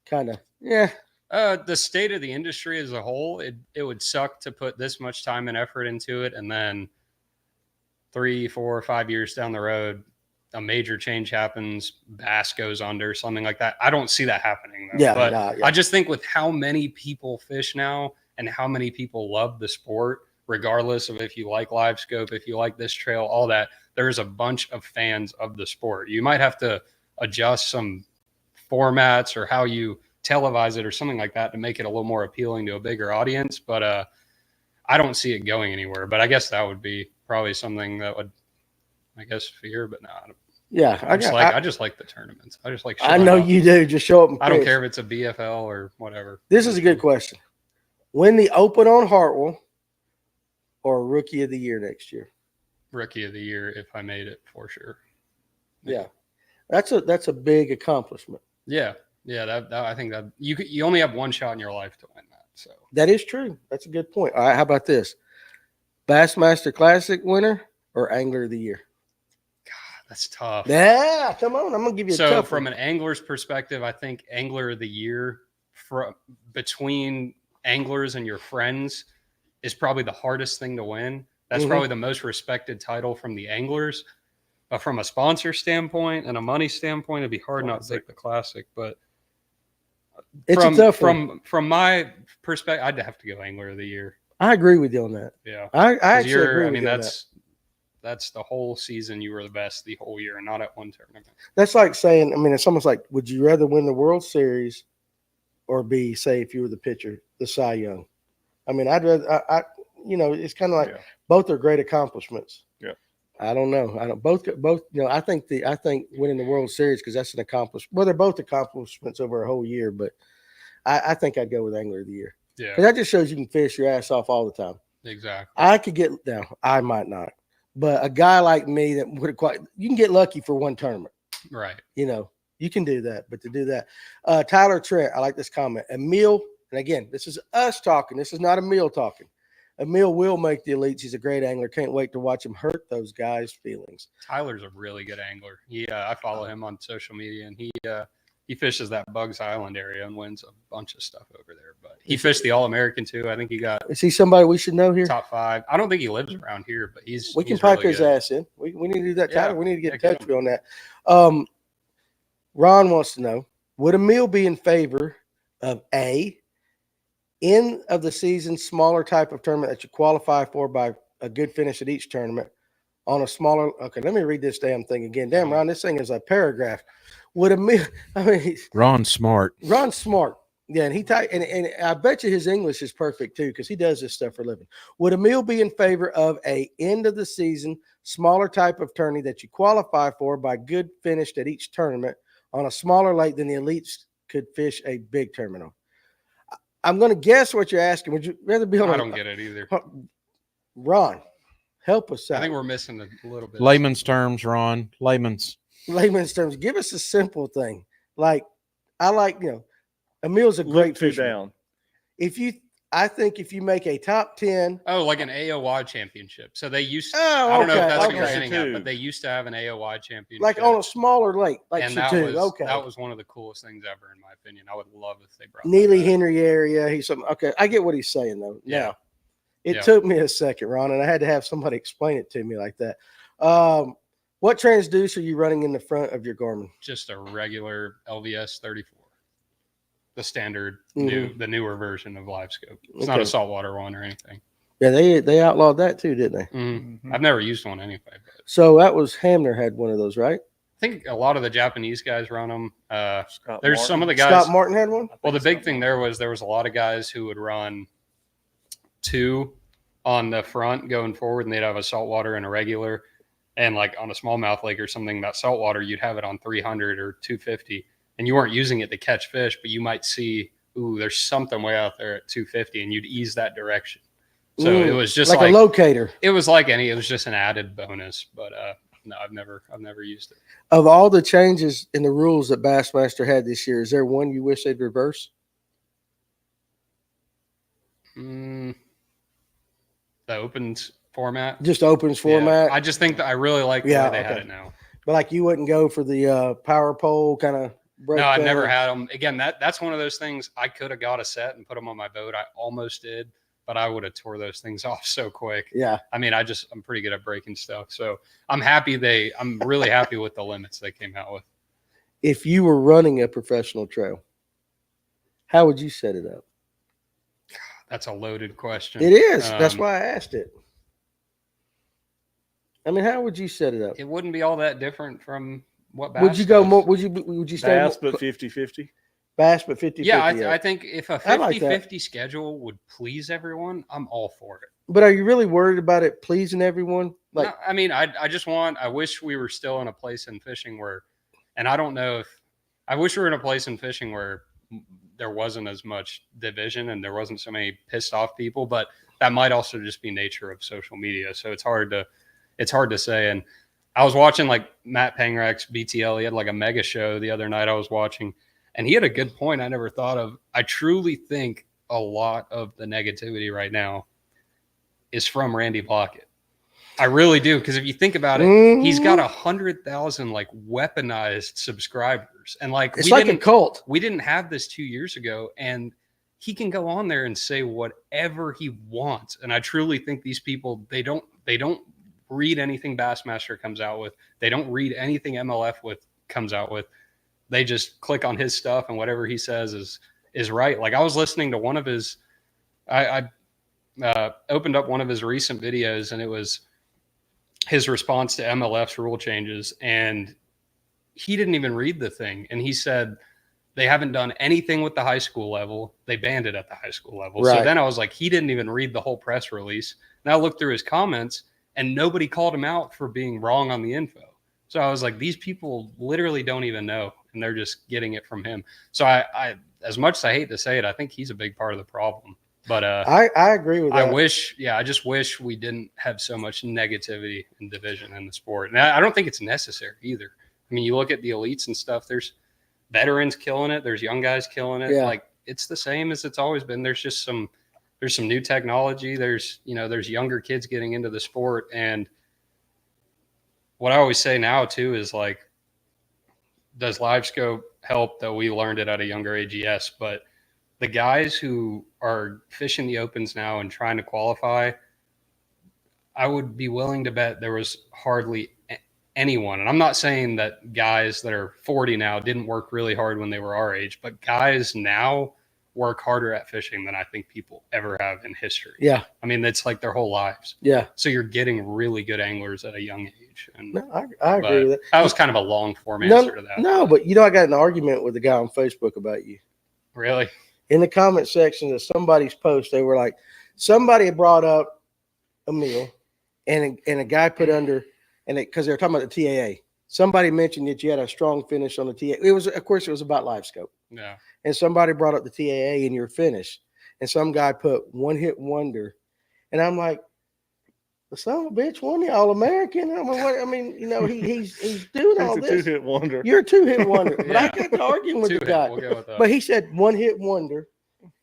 kind of, the state of the industry as a whole, it would suck to put this much time and effort into it, and then 3, 4, 5 years down the road, a major change happens, bass goes under, something like that. I don't see that happening, though. But I just think with how many people fish now and how many people love the sport, regardless of if you like Livescope, if you like this trail, all that, there's a bunch of fans of the sport. You might have to adjust some formats or how you televise it or something like that to make it a little more appealing to a bigger audience. But I don't see it going anywhere. But I guess that would be probably something that would, I guess, fear. But no, I just like the tournaments. I just like. I know you do. Just show up. And I don't care if it's a BFL or whatever. This is a good question. Win the Open on Hartwell or Rookie of the Year next year? Rookie of the Year, if I made it, for sure. Yeah, that's a big accomplishment. Yeah, that I think that you only have one shot in your life to win that. So that is true. That's a good point. All right, how about this? Bassmaster Classic winner or Angler of the Year? God, that's tough. Yeah, come on. I'm gonna give you a tough one. So from an angler's perspective, I think Angler of the Year between anglers and your friends is probably the hardest thing to win. That's probably the most respected title from the anglers. But from a sponsor standpoint and a money standpoint, it'd be hard not to take the Classic. But it's a tough one. From my perspective, I'd have to go Angler of the Year. I agree with you on that. Yeah, I actually agree with you on that. That's the whole season. You were the best the whole year, and not at one tournament. That's like saying, I mean, it's almost like, would you rather win the World Series or be, say, if you were the pitcher, the Cy Young? I mean, I'd rather, it's kind of like both are great accomplishments. Yeah. I don't know. Both. I think winning the World Series, because that's an accomplishment. Well, they're both accomplishments over a whole year, but I think I'd go with Angler of the Year. Yeah. Because that just shows you can fish your ass off all the time. Exactly. I could get now. I might not, but a guy like me that would you can get lucky for one tournament. Right. You can do that, but to do that, Tyler Trent, I like this comment. Emil, and again, this is us talking. This is not Emil talking. Emil will make the elites. He's a great angler. Can't wait to watch him hurt those guys' feelings. Tyler's a really good angler. I follow him on social media, and he fishes that Bugs Island area and wins a bunch of stuff over there. But he fished the All-American too. I think he got. Is he somebody we should know here? Top 5. I don't think he lives around here, but we can pipe really his good. ass in. We need to do that, Tyler. We need to get in touch with you on that. Ron wants to know: would Emil be in favor of A, end of the season smaller type of tournament that you qualify for by a good finish at each tournament on a smaller? Okay, let me read this damn thing again. Damn, Ron, this thing is a paragraph. Would Emil? I mean, Ron's smart. Yeah, and I bet you his English is perfect too, because he does this stuff for a living. Would Emil be in favor of a end of the season smaller type of tourney that you qualify for by good finish at each tournament on a smaller lake than the elites could fish a big tournament on? I'm going to guess what you're asking. Would you rather be on? I don't get it either. Ron, help us out. I think we're missing a little bit. Layman's terms, Ron. Layman's terms. Give us a simple thing. Emil's a great fisherman. I think if you make a top 10. Oh, like an AOY championship. So they used to, I don't know if that's what you're getting at, but they used to have an AOY championship. Like on a smaller lake. Like that was one of the coolest things ever, in my opinion. I would love if they brought Neely Henry area. Okay. I get what he's saying, though. Yeah. Now, it took me a second, Ron, and I had to have somebody explain it to me like that. What transducer are you running in the front of your Garmin? Just a regular LVS 34. The standard, the newer version of Livescope. It's not a saltwater one or anything. Yeah, they outlawed that too, didn't they? Mm-hmm. I've never used one anyway. But. So that was Hamner had one of those, right? I think a lot of the Japanese guys run them. Some of the guys. Scott Martin had one? Well, the big thing there was a lot of guys who would run 2 on the front going forward, and they'd have a saltwater and a regular. And like on a smallmouth lake or something, that saltwater, you'd have it on 300 or 250. And you weren't using it to catch fish, but you might see, there's something way out there at 250, and you'd ease that direction. So it was just like a locator. It was like it was just an added bonus. But no, I've never used it. Of all the changes in the rules that Bassmaster had this year, is there one you wish they'd reverse? The Open's format. Just opens format. I just think that I really like the way they had it now. But like you wouldn't go for the power pole kind of break. No, I've never had them. Again, that's one of those things I could have got a set and put them on my boat. I almost did, but I would have tore those things off so quick. Yeah. I mean, I'm pretty good at breaking stuff. So I'm really happy with the limits they came out with. If you were running a professional trail, how would you set it up? That's a loaded question. It is. That's why I asked it. I mean, how would you set it up? It wouldn't be all that different from what Bass would you go does. more? Would you stay Bass, but 50-50? Bass, but 50-50. Yeah, I think if a 50-50 schedule would please everyone, I'm all for it. But are you really worried about it pleasing everyone? Like, no, I mean, I wish we were still in a place in fishing where, and I don't know if, I wish we were in a place in fishing where there wasn't as much division and there wasn't so many pissed off people, but that might also just be nature of social media. So it's hard to say. And I was watching like Matt Pangrak's BTL. He had like a mega show the other night I was watching, and he had a good point I never thought of. I truly think a lot of the negativity right now is from Randy Blockett. I really do. Because if you think about it, he's got 100,000 like weaponized subscribers. And like, it's like a cult. We didn't have this 2 years ago, and he can go on there and say whatever he wants. And I truly think these people, they don't read anything Bassmaster comes out with. They don't read anything MLF comes out with. They just click on his stuff, and whatever he says is right. Like I was listening to one of his, I opened up one of his recent videos, and it was his response to MLF's rule changes, and he didn't even read the thing. And he said they haven't done anything with the high school level. They banned it at the high school level. Right. So then I was like, he didn't even read the whole press release. And I looked through his comments, and nobody called him out for being wrong on the info. So I was like, these people literally don't even know, and they're just getting it from him. So I as much as I hate to say it, I think he's a big part of the problem. But I agree with that. I just wish we didn't have so much negativity and division in the sport. And I don't think it's necessary either. I mean, you look at the elites and stuff, there's veterans killing it. There's young guys killing it. Yeah. Like it's the same as it's always been. There's some new technology. There's younger kids getting into the sport. And what I always say now too is like, does Livescope help that we learned it at a younger age? Yes. But the guys who are fishing the opens now and trying to qualify, I would be willing to bet there was hardly anyone. And I'm not saying that guys that are 40 now didn't work really hard when they were our age, but guys now work harder at fishing than I think people ever have in history. Yeah. I mean, it's like their whole lives. Yeah. So you're getting really good anglers at a young age. And no, I agree with that. That was kind of a long form answer to that. No, but I got in an argument with a guy on Facebook about you. Really? In the comment section of somebody's post, they were like, somebody had brought up Emil, and a guy put under, and because they were talking about the TAA. Somebody mentioned that you had a strong finish on the TAA. It was about Livescope. Yeah. And somebody brought up the TAA in your finish, and some guy put one hit wonder, and I'm like, the son of a bitch won the All-American. He's doing all this. Two-hit wonder. You're a two-hit wonder. But I got to arguing with the guy. We'll go with that. But he said one-hit wonder.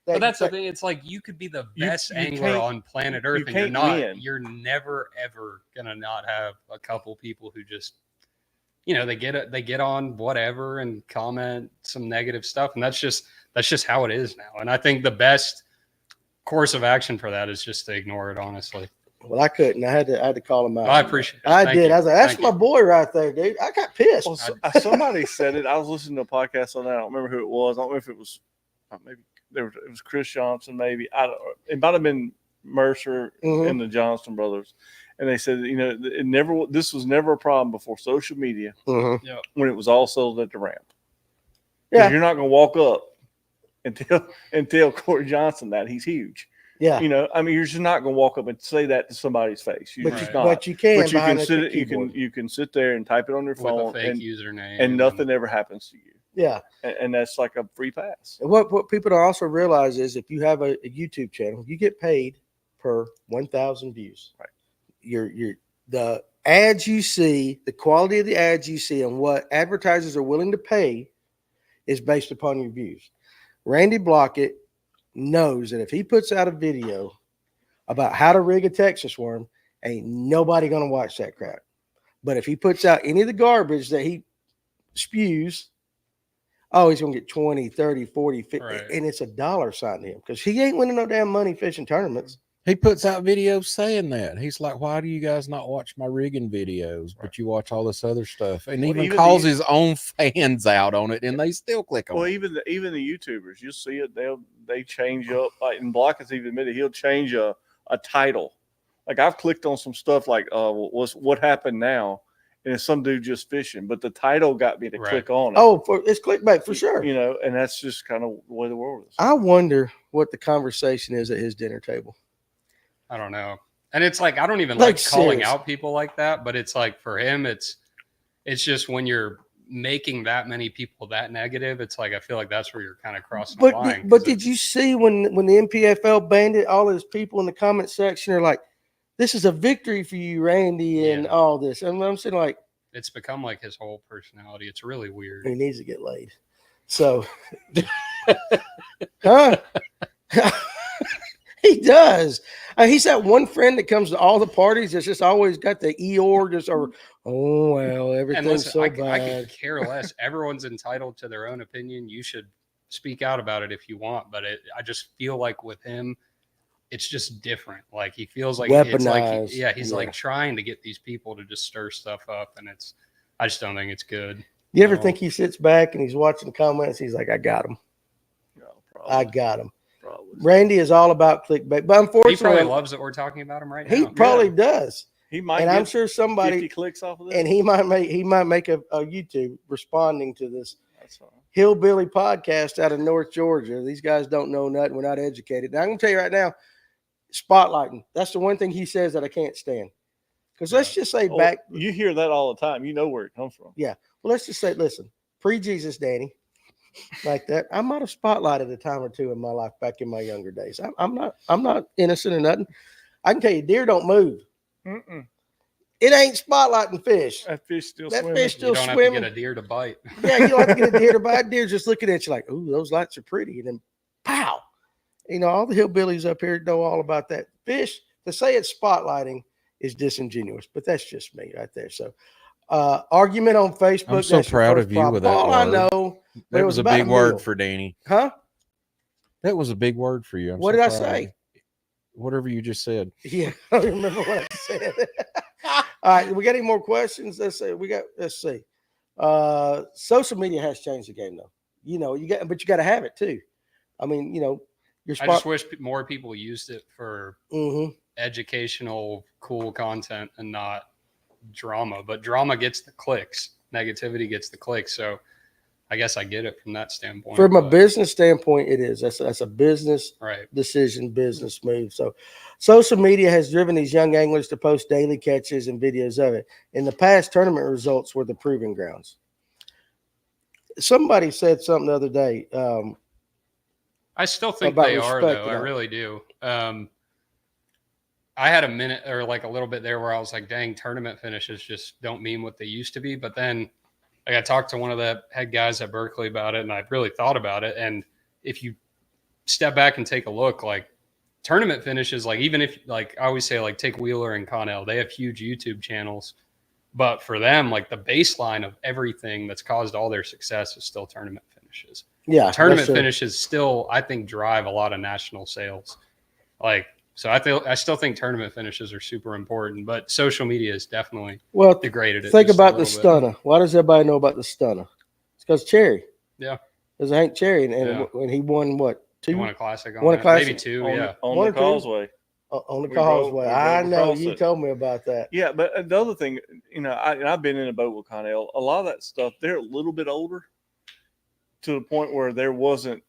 But that's the thing. It's like you could be the best angler on planet Earth, and you're not. Win. You're never ever gonna not have a couple people who just, they get on whatever and comment some negative stuff, and that's just how it is now. And I think the best course of action for that is just to ignore it, honestly. Well, I couldn't. I had to call him out. I appreciate it. I did. I was like, that's my boy right there, dude. I got pissed. Well, somebody said it. I was listening to a podcast on that. I don't remember who it was. I don't know if it was maybe it was Chris Johnson, maybe. I don't. It might have been Mercer and the Johnston brothers. And they said, this was never a problem before social media when it was all sold at the ramp. Yeah. You're not going to walk up and tell Corey Johnson that he's huge. Yeah. You're just not going to walk up and say that to somebody's face. But you can. But you can sit there and type it on your phone with a fake username, and nothing ever happens to you. Yeah. And that's like a free pass. And what people don't also realize is if you have a YouTube channel, you get paid per 1,000 views. Right. The ads you see, the quality of the ads you see, and what advertisers are willing to pay is based upon your views. Randy Blockett knows that if he puts out a video about how to rig a Texas worm, Ain't nobody going to watch that crap. But if he puts out any of the garbage that he spews, oh, he's going to get 20, 30, 40, 50, Right. and it's $1 sign to him because he ain't winning no damn money fishing tournaments. He puts out videos saying that. He's like, why do you guys not watch my rigging videos, but you watch all this other stuff? And even calls his own fans out on it, and they still click on it. Well, even the YouTubers, you see it, they change up. Like, and Block has even admitted he'll change a title. Like, I've clicked on some stuff like what happened now, and it's some dude just fishing, but the title got me to click on it. Oh, it's clickbait for sure. You know, and that's just kind of the way the world is. I wonder what the conversation is at his dinner table. I don't know. And it's like, I don't even like calling out people like that, but it's like for him, it's just when you're making that many people that negative, it's like, I feel like that's where you're kind of crossing the line. But did you see when the NPFL banned it, all his people in the comment section are like, this is a victory for you, Randy, and all this. And I'm saying, like, it's become like his whole personality. It's really weird. He needs to get laid. So, huh? He does. He's that one friend that comes to all the parties that's just always got the Eeyore just or, oh, well, everything's so bad. I could care less. Everyone's entitled to their own opinion. You should speak out about it if you want. But I just feel like with him, it's just different. Like he feels like it's like, he's like trying to get these people to just stir stuff up. And I just don't think it's good. You ever think he sits back and he's watching the comments? He's like, I got him. No, probably. I got him. Probably. Randy is all about clickbait, but unfortunately, he probably loves that we're talking about him right now. He probably does. He might, and I'm sure somebody 50 clicks off of this, and he might make a YouTube responding to this hillbilly podcast out of North Georgia. These guys don't know nothing. We're not educated. Now, I'm gonna tell you right now, spotlighting. That's the one thing he says that I can't stand. Because let's just say you hear that all the time. You know where it comes from. Yeah. Well, let's just say, listen, pre-Jesus, Danny. Like that, I might have spotlighted a time or two in my life back in my younger days. I'm not innocent or nothing. I can tell you, deer don't move. It ain't spotlighting fish. That fish still you don't swimming. Have to get a deer to bite. Yeah, you don't have to get a deer to bite. Deer's just looking at you like, ooh, those lights are pretty, and then pow. You know, all the hillbillies up here know all about that. Fish, to say it's spotlighting is disingenuous, but that's just me right there. So. Argument on Facebook. I'm so proud of you with that word. I know. That was a big word for Danny. Huh? That was a big word for you. What did I say? Whatever you just said. Yeah, I don't remember what I said. All right, we got any more questions? Let's see. Social media has changed the game, though. You know, but you got to have it too. I mean, you know, I just wish more people used it for educational, cool content and not drama. But drama gets the clicks. Negativity gets the clicks. So I guess I get it from that standpoint. From a business standpoint, it is. That's a business decision, business move. So social media has driven these young anglers to post daily catches and videos of it. In the past, tournament results were the proving grounds. Somebody said something the other day. I still think they are, though. I really do. I had a minute or like a little bit there where I was like, dang, tournament finishes just don't mean what they used to be. But then I talked to one of the head guys at Berkeley about it, and I really thought about it. And if you step back and take a look, like tournament finishes, like even if, like I always say, like take Wheeler and Connell, they have huge YouTube channels. But for them, like the baseline of everything that's caused all their success is still tournament finishes. Yeah. Tournament finishes still, I think, drive a lot of national sales. Like, so I still think tournament finishes are super important, but social media is definitely degraded it. Think about the stunner. Why does everybody know about the stunner? It's because Cherry. Yeah. Because Hank Cherry, and when he won what? He won a classic. Maybe two. On the Causeway. On the Causeway. I know. You told me about that. Yeah, but the other thing, you know, I've been in a boat with Connell. A lot of that stuff, they're a little bit older to the point where there wasn't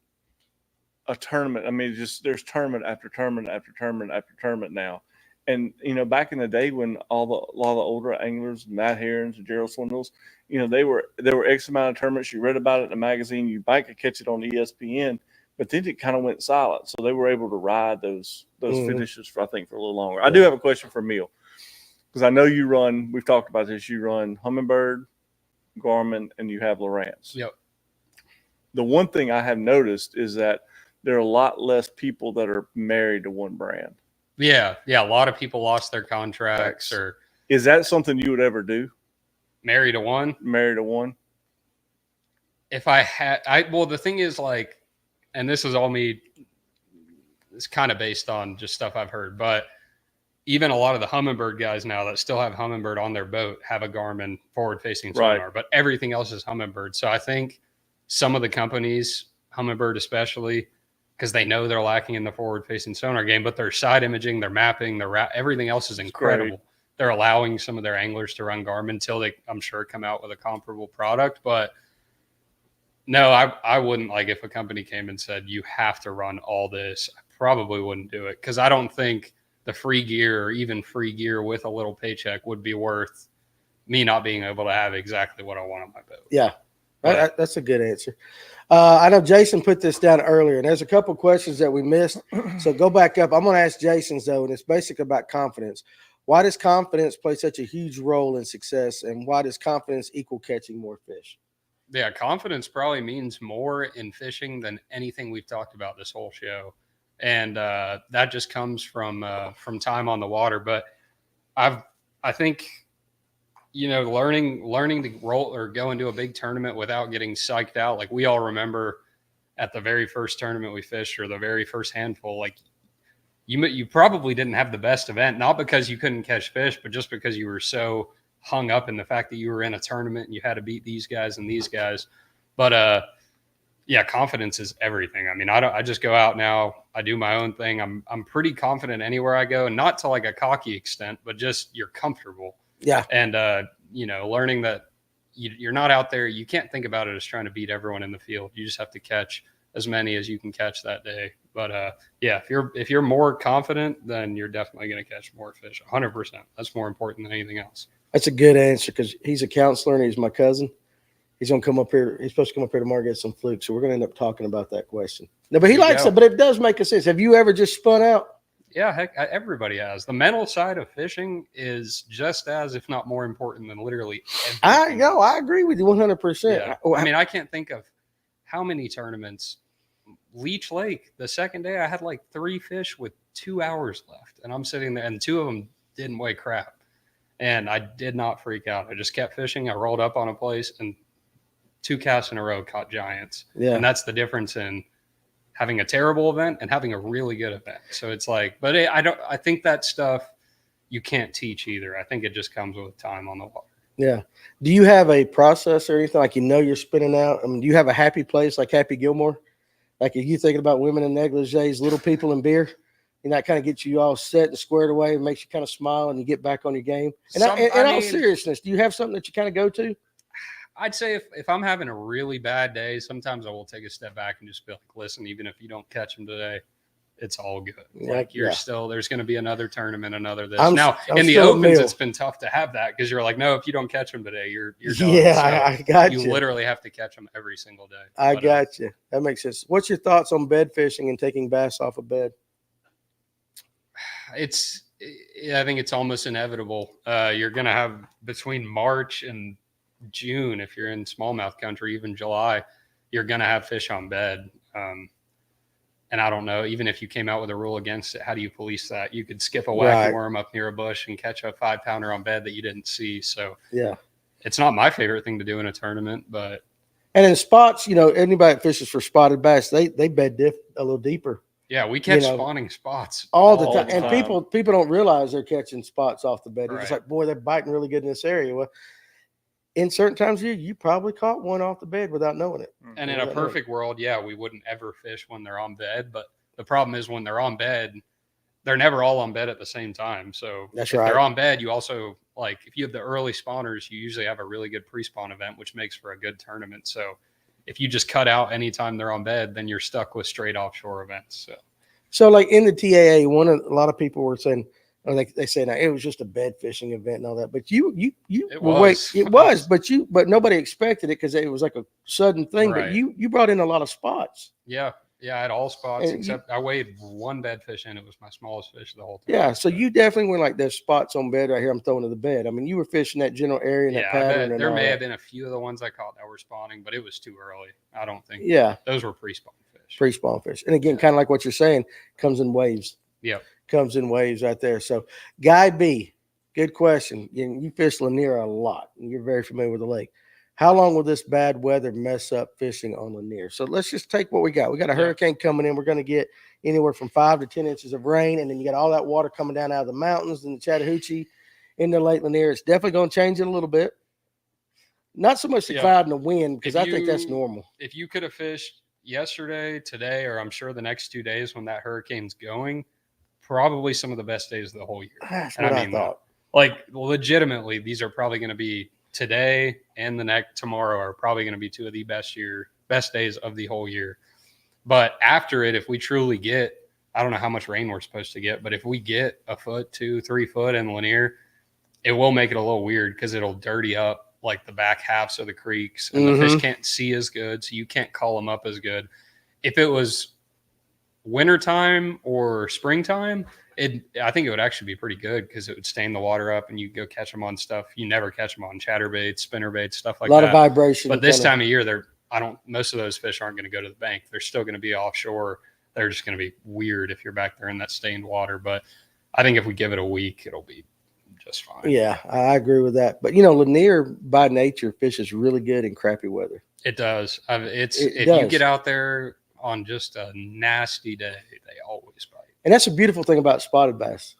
a tournament. I mean, just there's tournament after tournament after tournament after tournament now. And, you know, back in the day when a lot of the older anglers, Matt Herons and Gerald Swindles, you know, there were X amount of tournaments. You read about it in the magazine. You might could catch it on ESPN, but then it kind of went silent. So they were able to ride those finishes for a little longer. I do have a question for Emil, because I know you run, we've talked about this, you run Humminbird, Garmin, and you have Lowrance. Yep. The one thing I have noticed is that there are a lot less people that are married to one brand. Yeah. A lot of people lost their contracts or. Is that something you would ever do? Marry to one? Marry to one? If I had, well, the thing is like, and this is all me, it's kind of based on just stuff I've heard, but even a lot of the Humminbird guys now that still have Humminbird on their boat have a Garmin forward-facing sonar, but everything else is Humminbird. So I think some of the companies, Humminbird especially, because they know they're lacking in the forward-facing sonar game, but their side imaging, their mapping, everything else is incredible. They're allowing some of their anglers to run Garmin until they, I'm sure, come out with a comparable product. But no, I wouldn't. Like if a company came and said, you have to run all this, I probably wouldn't do it because I don't think the free gear or even free gear with a little paycheck would be worth me not being able to have exactly what I want on my boat. Yeah, that's a good answer. I know Jason put this down earlier, and there's a couple questions that we missed. So go back up. I'm going to ask Jason's, though, and it's basically about confidence. Why does confidence play such a huge role in success, and why does confidence equal catching more fish? Yeah, confidence probably means more in fishing than anything we've talked about this whole show. And that just comes from time on the water. But I think, you know, learning to roll or go into a big tournament without getting psyched out. Like we all remember at the very first tournament we fished or the very first handful, like you probably didn't have the best event, not because you couldn't catch fish, but just because you were so hung up in the fact that you were in a tournament and you had to beat these guys and these guys. But yeah, confidence is everything. I mean, I just go out now. I do my own thing. I'm pretty confident anywhere I go, and not to like a cocky extent, but just you're comfortable. Yeah. And you know, learning that you're not out there. You can't think about it as trying to beat everyone in the field. You just have to catch as many as you can catch that day. But yeah, if you're more confident, then you're definitely going to catch more fish. 100%. That's more important than anything else. That's a good answer because he's a counselor and he's my cousin. He's going to come up here. He's supposed to come up here tomorrow and get some flukes. So we're going to end up talking about that question. No, but he likes it, but it does make a sense. Have you ever just spun out? Yeah, heck, everybody has. The mental side of fishing is just as, if not more important than literally everything. I agree with you 100%. Yeah. I mean, I can't think of how many tournaments. Leech Lake, the second day, I had like 3 fish with 2 hours left. And I'm sitting there, and 2 of them didn't weigh crap. And I did not freak out. I just kept fishing. I rolled up on a place, and 2 casts in a row caught giants. Yeah. And that's the difference in having a terrible event and having a really good event. So it's like, but I think that stuff you can't teach either. I think it just comes with time on the water. Yeah. Do you have a process or anything like you're spinning out? I mean, do you have a happy place like Happy Gilmore? Like, are you thinking about women in negligees, little people and beer? And that kind of gets you all set and squared away and makes you kind of smile and you get back on your game. And in all seriousness, do you have something that you kind of go to? I'd say if I'm having a really bad day, sometimes I will take a step back and just be like, listen, even if you don't catch them today, it's all good. Like you're still, there's going to be another tournament, another this. In the opens, it's been tough to have that because you're like, no, if you don't catch them today, you're done. Yeah, so I got you. You literally have to catch them every single day. I got you. That makes sense. What's your thoughts on bed fishing and taking bass off of bed? I think it's almost inevitable. You're going to have between March and June, if you're in smallmouth country, even July, you're going to have fish on bed. And I don't know, even if you came out with a rule against it, how do you police that? You could skip a wacky worm up near a bush and catch a 5-pounder on bed that you didn't see. So yeah, it's not my favorite thing to do in a tournament, but. And in spots, anybody that fishes for spotted bass, they bed dip a little deeper. Yeah, we catch spawning spots all the time. And people don't realize they're catching spots off the bed. They're right. just like, boy, they're biting really good in this area. Well, in certain times of year, you probably caught one off the bed without knowing it. And in a perfect world, yeah, we wouldn't ever fish when they're on bed. But the problem is when they're on bed, they're never all on bed at the same time. So if they're on bed, you also, like, if you have the early spawners, you usually have a really good pre-spawn event, which makes for a good tournament. So if you just cut out anytime they're on bed, then you're stuck with straight offshore events. So like in the TAA, a lot of people were saying, they say now it was just a bed fishing event and all that, but but nobody expected it because it was like a sudden thing. Right. But you brought in a lot of spots. Yeah, I had all spots except I weighed one bed fish in. It was my smallest fish the whole time. Yeah, so you definitely were like, there's spots on bed right here. I'm throwing to the bed. I mean, you were fishing that general area. And that pattern. There may have been a few of the ones I caught that were spawning, but it was too early. I don't think. Yeah, those were pre-spawn fish. Pre-spawn fish, and again, kind of like what you're saying, comes in waves. Yeah. comes in waves right there. So, Guy B, good question. You fish Lanier a lot. You're very familiar with the lake. How long will this bad weather mess up fishing on Lanier? So let's just take what we got. We got a hurricane coming in. We're going to get anywhere from 5 to 10 inches of rain, and then you got all that water coming down out of the mountains and the Chattahoochee into Lake Lanier. It's definitely going to change it a little bit. Not so much the cloud and the wind, because I think that's normal. If you could have fished yesterday, today, or I'm sure the next 2 days when that hurricane's going, probably some of the best days of the whole year. That's what I thought. Like, legitimately, these are probably going to be today and the next tomorrow are probably going to be 2 of the best days of the whole year. But after it, if we truly get, I don't know how much rain we're supposed to get, but if we get a foot, 2, 3 foot in Lanier, it will make it a little weird because it'll dirty up like the back halves of the creeks, and the fish can't see as good, so you can't call them up as good. If it was wintertime or springtime, I think it would actually be pretty good because it would stain the water up and you go catch them on stuff. You never catch them on chatterbaits, spinnerbaits, stuff like that. A lot of vibration. But this time of year, most of those fish aren't going to go to the bank. They're still going to be offshore. They're just going to be weird if you're back there in that stained water. But I think if we give it a week, it'll be just fine. Yeah, I agree with that. But, you know, Lanier by nature fishes really good in crappy weather. It does. You get out there on just a nasty day, they always bite. And that's a beautiful thing about spotted bass.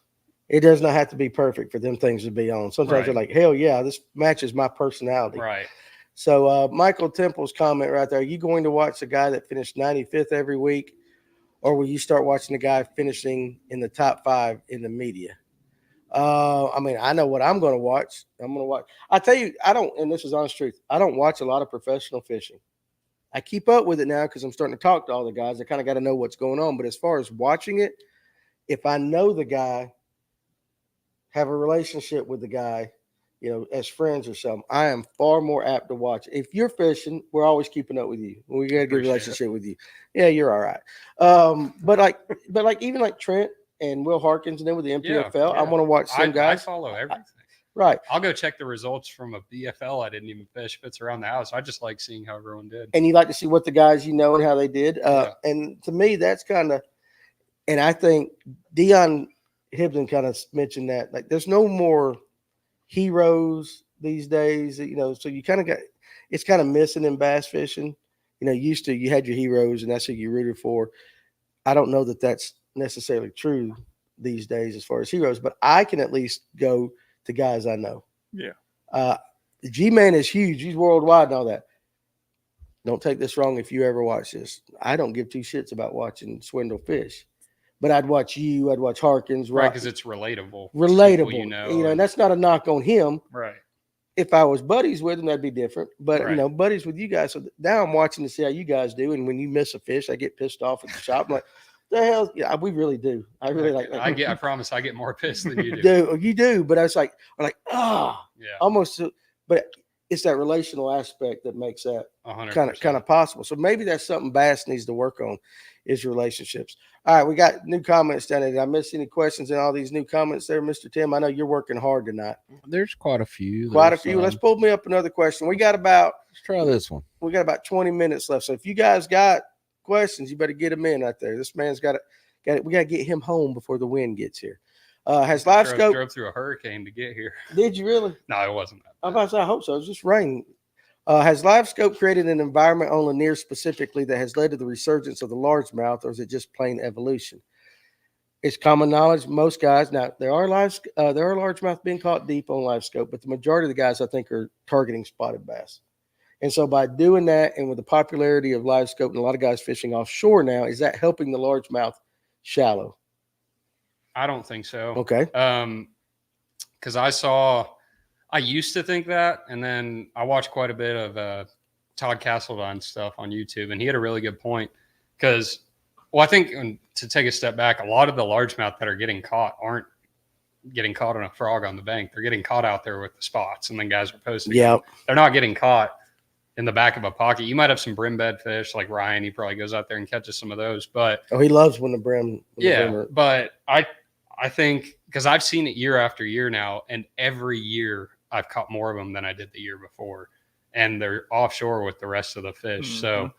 It does not have to be perfect for them things to be on. Sometimes they're like, hell yeah, this matches my personality. Right. So Michael Temple's comment right there, are you going to watch the guy that finished 95th every week, or will you start watching the guy finishing in the top 5 in the media? I mean, I know what I'm going to watch. I tell you, and this is honest truth, I don't watch a lot of professional fishing. I keep up with it now because I'm starting to talk to all the guys. I kind of got to know what's going on. But as far as watching it, if I know the guy, have a relationship with the guy, you know, as friends or something, I am far more apt to watch. If you're fishing, we're always keeping up with you. We got a good relationship with you. Yeah, you're all right. But even like Trent and Will Harkins, and then with the MPFL, I want to watch some guys. I follow everything. Right. I'll go check the results from a BFL I didn't even fish if it's around the house. I just like seeing how everyone did. And you like to see what the guys you know and how they did. And to me, that's kind of, and I think Dion Hibden kind of mentioned that, like, there's no more heroes these days, you know, so you kind of it's kind of missing in bass fishing. You know, used to, you had your heroes and that's who you rooted for. I don't know that that's necessarily true these days as far as heroes, but I can at least go to guys I know. Yeah. G-Man is huge. He's worldwide and all that. Don't take this wrong if you ever watch this. I don't give 2 shits about watching Swindle fish. But I'd watch you, I'd watch Harkins. Right, because it's relatable. Relatable. You know, and that's not a knock on him. Right. If I was buddies with him, that'd be different. But, Right. you know, buddies with you guys. So now I'm watching to see how you guys do. And when you miss a fish, I get pissed off at the shop. I'm like, the hell? Yeah, we really do. I really like that. I promise I get more pissed than you do. You do. But I was like, yeah. almost. But it's that relational aspect that makes that 100%. kind of possible. So maybe that's something Bass needs to work on, is relationships. All right, we got new comments down there. Did I miss any questions in all these new comments there, Mr. Tim? I know you're working hard tonight. There's quite a few. Let's pull me up another question. Let's try this one. We got about 20 minutes left. So if you guys got questions, you better get them in right there. This man's got it. We got to get him home before the wind gets here. Has Livescope drove through a hurricane to get here? Did you really? No, it wasn't that bad. I'm about to say, I hope so. It's just rain. Has Livescope created an environment on Lanier specifically that has led to the resurgence of the largemouth, or is it just plain evolution? It's common knowledge. Most guys, now there are largemouth being caught deep on Livescope, but the majority of the guys I think are targeting spotted bass. And so by doing that, and with the popularity of Livescope and a lot of guys fishing offshore now, is that helping the largemouth shallow? I don't think so. Okay. Because I used to think that, and then I watched quite a bit of Todd Castledine stuff on YouTube, and he had a really good point. Because, I think to take a step back, a lot of the largemouth that are getting caught aren't getting caught on a frog on the bank. They're getting caught out there with the spots, and then guys are posting. Yeah. They're not getting caught in the back of a pocket. You might have some brim bed fish like Ryan. He probably goes out there and catches some of those. But he loves when the brim. But I think, because I've seen it year after year now, and every year I've caught more of them than I did the year before, and they're offshore with the rest of the fish. Mm-hmm. So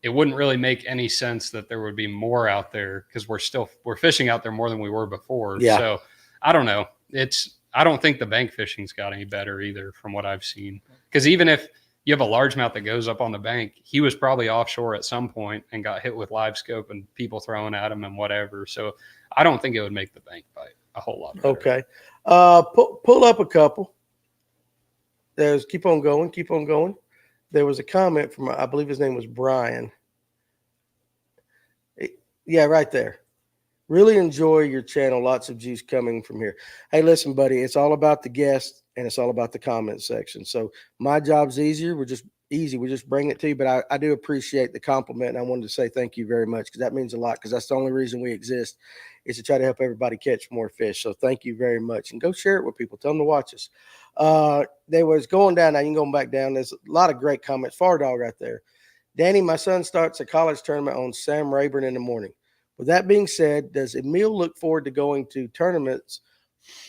it wouldn't really make any sense that there would be more out there because we're fishing out there more than we were before. Yeah. So I don't know. I don't think the bank fishing's got any better either from what I've seen. Because even if you have a largemouth that goes up on the bank, he was probably offshore at some point and got hit with Livescope and people throwing at him and whatever. So I don't think it would make the bank bite a whole lot better. Okay. Pull up a couple. Keep on going. There was a comment from, I believe his name was Brian. Yeah, right there. Really enjoy your channel. Lots of juice coming from here. Hey, listen, buddy, it's all about the guest and it's all about the comment section. So my job's easier. We just bring it to you. But I do appreciate the compliment. And I wanted to say thank you very much because that means a lot, because that's the only reason we exist, is to try to help everybody catch more fish. So thank you very much. And go share it with people. Tell them to watch us. They was going down. Now you can go back down. There's a lot of great comments. Far Dog right there. Danny, my son starts a college tournament on Sam Rayburn in the morning. With that being said, does Emil look forward to going to tournaments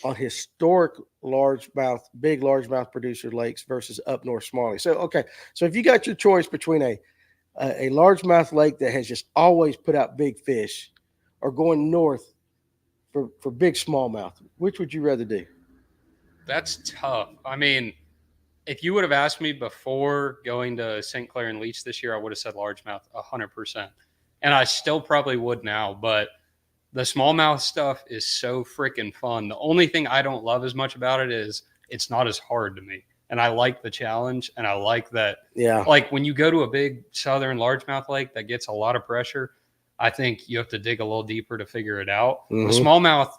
on historic big largemouth producer lakes versus up north smallie? So, okay. So if you got your choice between a largemouth lake that has just always put out big fish or going north for big smallmouth, which would you rather do? That's tough. I mean, if you would have asked me before going to St. Clair and Leech this year, I would have said largemouth 100%. And I still probably would now, but the smallmouth stuff is so freaking fun. The only thing I don't love as much about it is it's not as hard to me. And I like the challenge, and I like that. Yeah. Like when you go to a big southern largemouth lake that gets a lot of pressure, I think you have to dig a little deeper to figure it out. Mm-hmm. The smallmouth,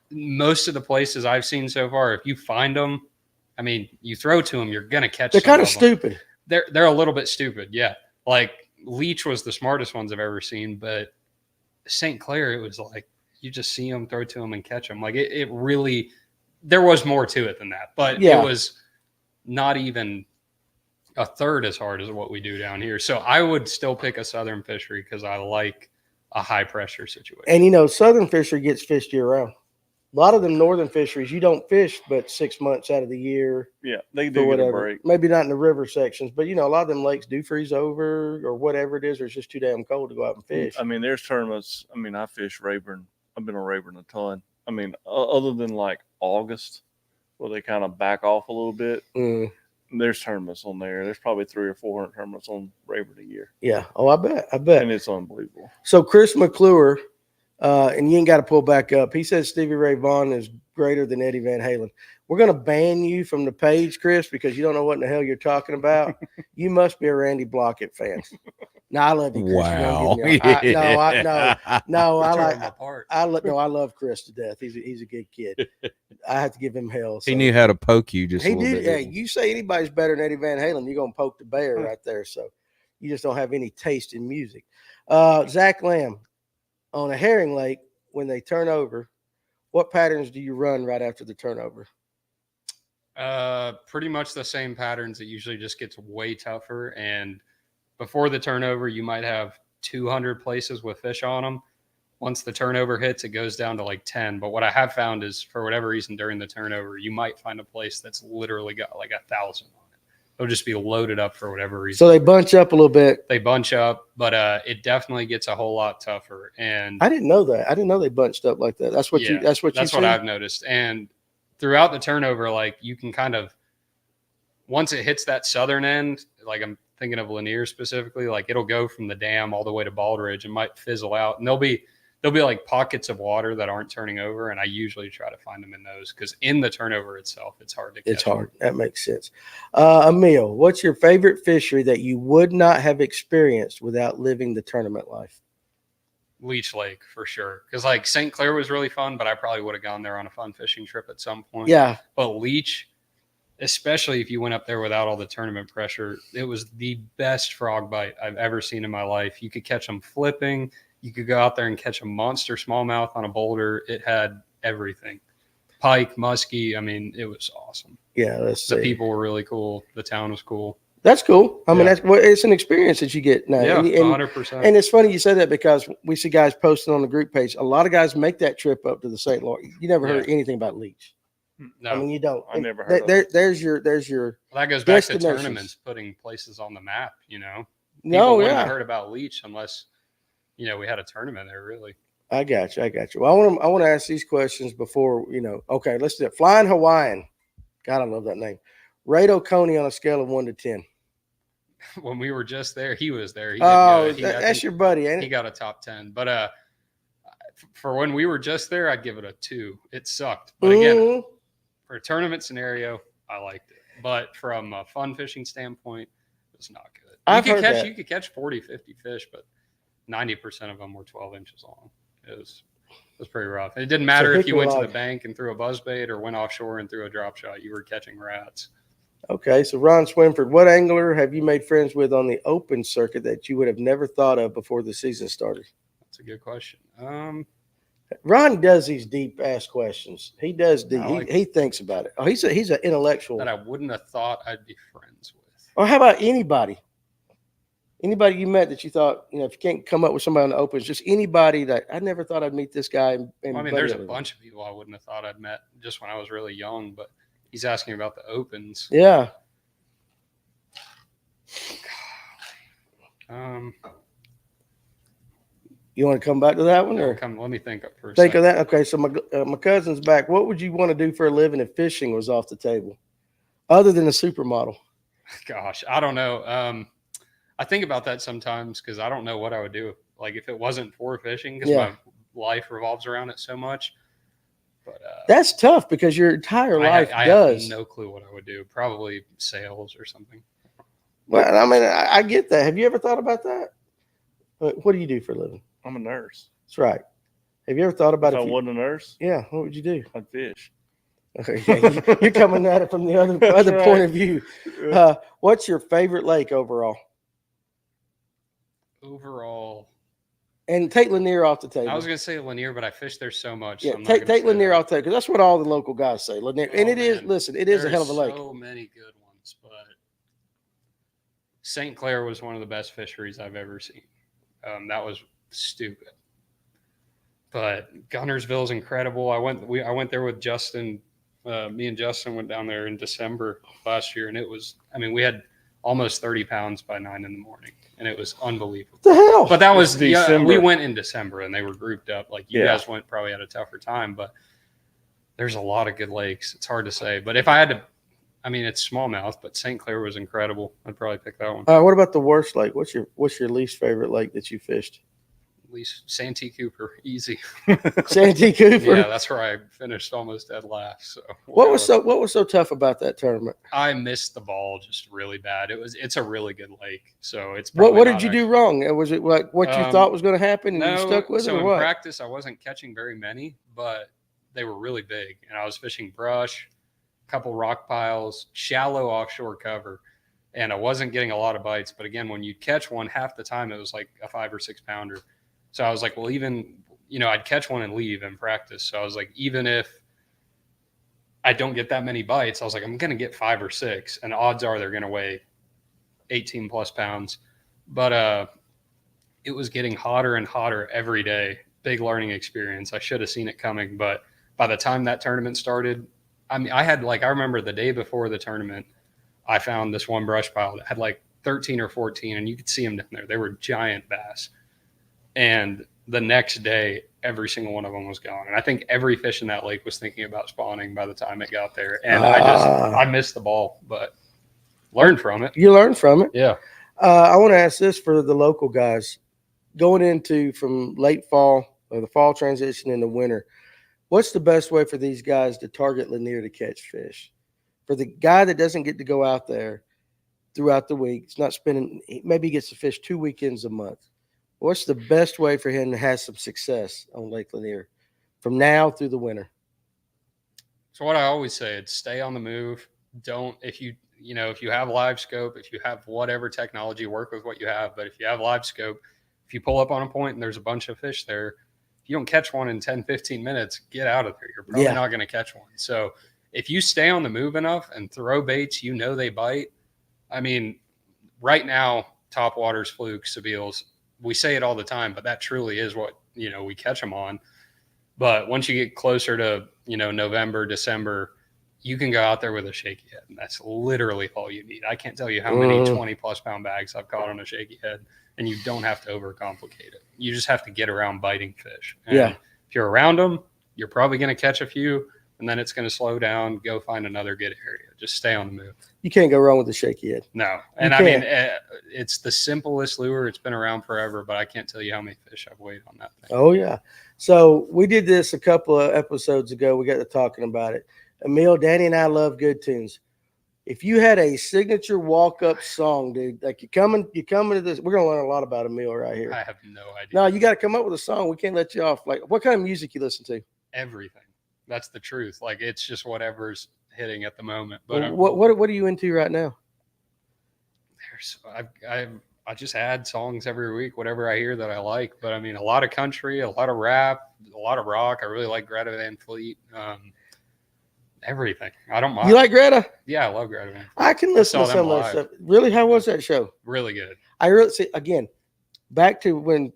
most of the places I've seen so far, if you find them, I mean, you throw to them, you're going to catch them. They're kind of stupid. They're a little bit stupid, yeah. Like Leech was the smartest ones I've ever seen, but St. Clair, it was like you just see them, throw to them, and catch them. Like it really, there was more to it than that, but yeah. It was not even a third as hard as what we do down here. So I would still pick a southern fishery because I like a high pressure situation. And southern fishery gets fished year round. A lot of them northern fisheries, you don't fish but 6 months out of the year. Yeah, they do get a break. Maybe not in the river sections, but a lot of them lakes do freeze over or whatever it is, or it's just too damn cold to go out and fish. I mean, there's tournaments. I mean, I fish Rayburn. I've been on Rayburn a ton. I mean, other than like August, where they kind of back off a little bit, there's tournaments on there. There's probably 300 or 400 tournaments on Rayburn a year. Yeah. Oh, I bet. And it's unbelievable. So Chris McClure, and you ain't got to pull back up. He says Stevie Ray Vaughan is greater than Eddie Van Halen. We're going to ban you from the page, Chris, because you don't know what in the hell you're talking about. You must be a Randy Blockett fan. No, I love you, Chris. Wow. I love Chris to death. He's a good kid. I have to give him hell. So. He knew how to poke you just a little bit. Yeah, you say anybody's better than Eddie Van Halen, you're going to poke the bear right there. So you just don't have any taste in music. Zach Lamb, on a herring lake, when they turn over, what patterns do you run right after the turnover? Pretty much the same patterns. It usually just gets way tougher. And before the turnover, you might have 200 places with fish on them. Once the turnover hits, it goes down to like 10. But what I have found is, for whatever reason, during the turnover, you might find a place that's literally got like 1,000 on it. They'll just be loaded up for whatever reason. So they bunch up a little bit. They bunch up, but it definitely gets a whole lot tougher. And I didn't know that. I didn't know they bunched up like that. That's what I've noticed. And throughout the turnover, like you can kind of, once it hits that southern end, like I'm thinking of Lanier specifically, like it'll go from the dam all the way to Baldridge and might fizzle out. And there'll be like pockets of water that aren't turning over. And I usually try to find them in those because in the turnover itself, it's hard to catch. It's hard. That makes sense. Emil, what's your favorite fishery that you would not have experienced without living the tournament life? Leech Lake for sure. Because like St. Clair was really fun, but I probably would have gone there on a fun fishing trip at some point. Yeah. But Leech, especially if you went up there without all the tournament pressure, it was the best frog bite I've ever seen in my life. You could catch them flipping. You could go out there and catch a monster smallmouth on a boulder. It had everything. Pike, muskie. I mean, it was awesome. Yeah. The people were really cool. The town was cool. That's cool. I mean, it's an experience that you get now. Yeah, and 100%. And it's funny you say that because we see guys posting on the group page. A lot of guys make that trip up to the St. Lawrence. You never heard anything about Leech. No, I mean, you don't. I never heard of it. There's your. Well, that goes back to tournaments, putting places on the map, people wouldn't have heard about Leech unless, we had a tournament there, really. I got you. Well, I want to ask these questions before, okay, let's do it. Flying Hawaiian. God, I love that name. Rate Oconee on a scale of 1 to 10. When we were just there, he was there. He did good. That's your buddy, ain't it? He got a top 10. But for when we were just there, I'd give it a 2. It sucked. But again, for a tournament scenario, I liked it. But from a fun fishing standpoint, it was not good. You could catch 40, 50 fish, but 90% of them were 12 inches long. It was pretty rough. It didn't matter if you went to the bank and threw a buzzbait or went offshore and threw a drop shot. You were catching rats. Okay, so Ron Swinford, what angler have you made friends with on the open circuit that you would have never thought of before the season started? That's a good question. Ron does these deep ass questions. He does deep. He thinks about it. Oh, he's an intellectual that I wouldn't have thought I'd be friends with. Or how about anybody? Anybody you met that you thought, if you can't come up with somebody on the opens, just anybody that I never thought I'd meet this guy. There's a bunch of people I wouldn't have thought I'd met just when I was really young, but he's asking about the opens. Yeah. You want to come back to that one, or let me think for a second. Think of that. Okay, so my cousin's back. What would you want to do for a living if fishing was off the table, other than a supermodel? Gosh, I don't know. I think about that sometimes because I don't know what I would do. Like if it wasn't for fishing, because my life revolves around it so much. But that's tough because your entire life does. I have no clue what I would do. Probably sales or something. Well, I get that. Have you ever thought about that? What do you do for a living? I'm a nurse. That's right. Have you ever thought about if I wasn't a nurse? Yeah. What would you do? I'd fish. Okay. Yeah, you're coming at it from the other right. point of view. What's your favorite lake overall? And take Lanier off the table. I was going to say Lanier, but I fish there so much. Yeah, so take Lanier off the table because that's what all the local guys say. Lanier, and it is. Listen, it is a hell of a lake. So many good ones, but St. Clair was one of the best fisheries I've ever seen. That was stupid. But Gunnersville is incredible. I went there with Justin. Me and Justin went down there in December last year, and it was. We had almost 30 pounds by 9 in the morning. And it was unbelievable. The hell? But that was December. We went in December and they were grouped up. Like you guys went probably at a tougher time, but there's a lot of good lakes. It's hard to say. But if I had to, it's smallmouth, but St. Clair was incredible. I'd probably pick that one. What about the worst lake? What's your least favorite lake that you fished? Least Santee Cooper, easy. Santee Cooper. Yeah, that's where I finished almost dead last. So what was so tough about that tournament? I missed the ball just really bad. It's a really good lake, so it's. What did you do wrong? Was it like what you thought was going to happen, and you stuck with it, or what? In practice, I wasn't catching very many, but they were really big, and I was fishing brush, a couple rock piles, shallow offshore cover, and I wasn't getting a lot of bites. But again, when you catch one, half the time it was like a 5 or 6 pounder. So I was like, well, even, I'd catch one and leave in practice. So I was like, even if I don't get that many bites, I was like, I'm going to get 5 or 6. And odds are they're going to weigh 18 plus pounds. But it was getting hotter and hotter every day. Big learning experience. I should have seen it coming. But by the time that tournament started, I remember the day before the tournament, I found this one brush pile that had like 13 or 14, and you could see them down there. They were giant bass. And the next day, every single one of them was gone. And I think every fish in that lake was thinking about spawning by the time it got there. And I missed the ball, but learned from it. You learned from it? Yeah. I want to ask this for the local guys. Going into from late fall or the fall transition into winter, what's the best way for these guys to target Lanier to catch fish? For the guy that doesn't get to go out there throughout the week, it's not spending, maybe he gets to fish 2 weekends a month. What's the best way for him to have some success on Lake Lanier from now through the winter? So what I always say is stay on the move. If you have Livescope, if you have whatever technology, work with what you have. But if you have Livescope, if you pull up on a point and there's a bunch of fish there, if you don't catch one in 10, 15 minutes, get out of there. You're probably not going to catch one. So if you stay on the move enough and throw baits, they bite. Right now, topwaters, flukes, Seville's, we say it all the time, but that truly is what, we catch them on. But once you get closer to, November, December, you can go out there with a shaky head, and that's literally all you need. I can't tell you how many 20-plus pound bags I've caught on a shaky head, and you don't have to overcomplicate it. You just have to get around biting fish. And if you're around them, you're probably going to catch a few, and then it's going to slow down, go find another good area. Just stay on the move. You can't go wrong with the shaky head. No. And I mean, it's the simplest lure. It's been around forever, but I can't tell you how many fish I've weighed on that thing. Oh, yeah. So we did this a couple of episodes ago. We got to talking about it. Emil, Danny, and I love good tunes. If you had a signature walk-up song, dude, like you're coming to this, we're gonna learn a lot about Emil right here. I have no idea. No, you got to come up with a song. We can't let you off. Like, what kind of music you listen to? Everything. That's the truth. Like, it's just whatever's hitting at the moment. But what are you into right now? I just add songs every week, whatever I hear that I like. But I mean, a lot of country, a lot of rap, a lot of rock. I really like Greta Van Fleet. Everything. I don't mind. You like Greta? Yeah, I love Greta Van Fleet. I can listen to some of that stuff. Really? How was that show? Really good. I really see, again, back to when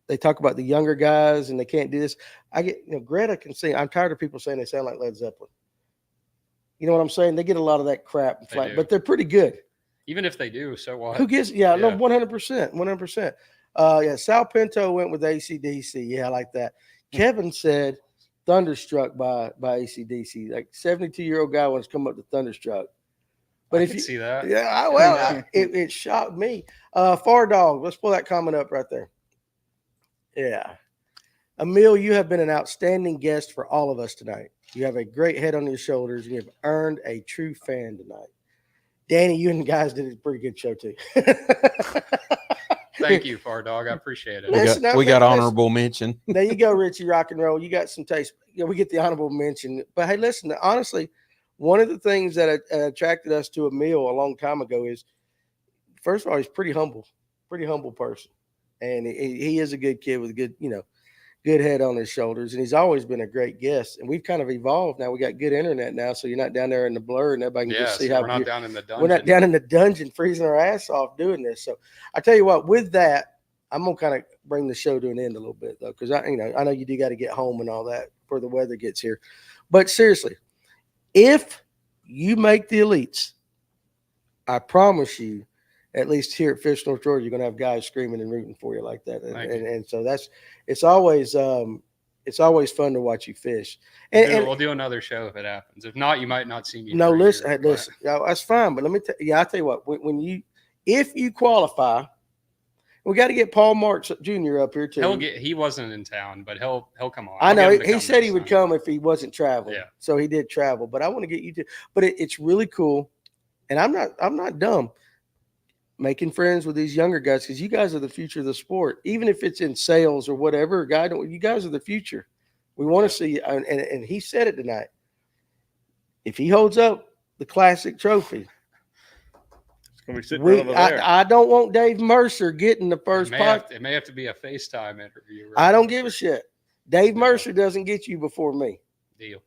they talk about the younger guys and they can't do this. I get, Greta can sing. I'm tired of people saying they sound like Led Zeppelin. You know what I'm saying? They get a lot of that crap, but they're pretty good. Even if they do, so what? Who gives? Yeah, no, 100%. 100%. Sal Pinto went with AC/DC. Yeah, I like that. Kevin said Thunderstruck by AC/DC. Like 72-year-old guy wants to come up to Thunderstruck. But if you see that, it shocked me. Far Dog, let's pull that comment up right there. Yeah, Emil, you have been an outstanding guest for all of us tonight. You have a great head on your shoulders, and you have earned a true fan tonight. Danny, you and the guys did a pretty good show too. Thank you, Far Dog. I appreciate it. We got honorable mention. There you go, Richie Rock and Roll. You got some taste. We get the honorable mention. But hey, listen, honestly, one of the things that attracted us to Emil a long time ago is, first of all, he's pretty humble person. And he is a good kid with a good, good head on his shoulders. And he's always been a great guest. And we've kind of evolved. Now we got good internet now, so you're not down there in the blur and everybody can just see how we're not down in the dungeon. We're not down in the dungeon freezing our ass off doing this. So I tell you what, with that, I'm gonna kind of bring the show to an end a little bit though, because I know you do got to get home and all that before the weather gets here. But seriously, if you make the elites, I promise you, at least here at Fish North Georgia, you're going to have guys screaming and rooting for you like that. And so it's always fun to watch you fish. And we'll do another show if it happens. If not, you might not see me. No, listen, that's fine. But let me I'll tell you what, if you qualify, we got to get Paul Marks Jr. up here too. He wasn't in town, but he'll come on. I know he said he would come if he wasn't traveling. Yeah. So he did travel, but I want to get you to, but it's really cool. And I'm not dumb. Making friends with these younger guys, because you guys are the future of the sport. Even if it's in sales or whatever, you guys are the future. We want to see, and he said it tonight. If he holds up the classic trophy, it's gonna be sitting over there. I don't want Dave Mercer getting the first pot. It may have to be a FaceTime interview. Right? I don't give a shit. Dave Mercer doesn't get you before me. Deal.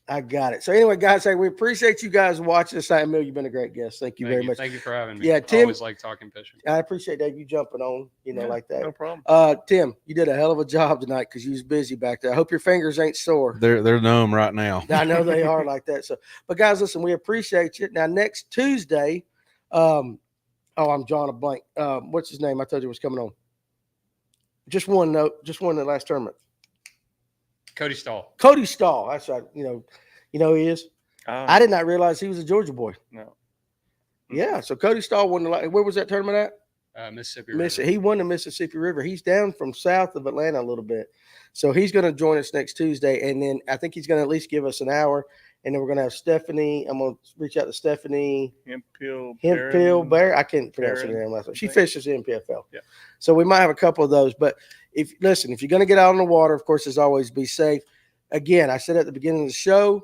I got it. So anyway, guys, we appreciate you guys watching this night. Emil, you've been a great guest. Thank you very much. Thank you for having me. Yeah, Tim. I always like talking fishing. I appreciate Dave you jumping on, like that. No problem. Tim, you did a hell of a job tonight because you was busy back there. I hope your fingers ain't sore. They're numb right now. I know they are like that. So, but guys, listen, we appreciate you. Now, next Tuesday, I'm drawing a blank. What's his name? I told you was coming on. Just won the last tournament. Cody Stahl. That's right. You know he is. I did not realize he was a Georgia boy. No. Yeah. So Cody Stahl won where was that tournament at? Mississippi River. He won the Mississippi River. He's down from south of Atlanta a little bit. So he's going to join us next Tuesday. And then I think he's going to at least give us an hour. And then we're going to have Stephanie. I'm going to reach out to Stephanie. Hemphill Bear. I can't pronounce her name last time. She fishes in PFL. Yeah. So we might have a couple of those. But if you're going to get out on the water, of course, as always, be safe. Again, I said at the beginning of the show,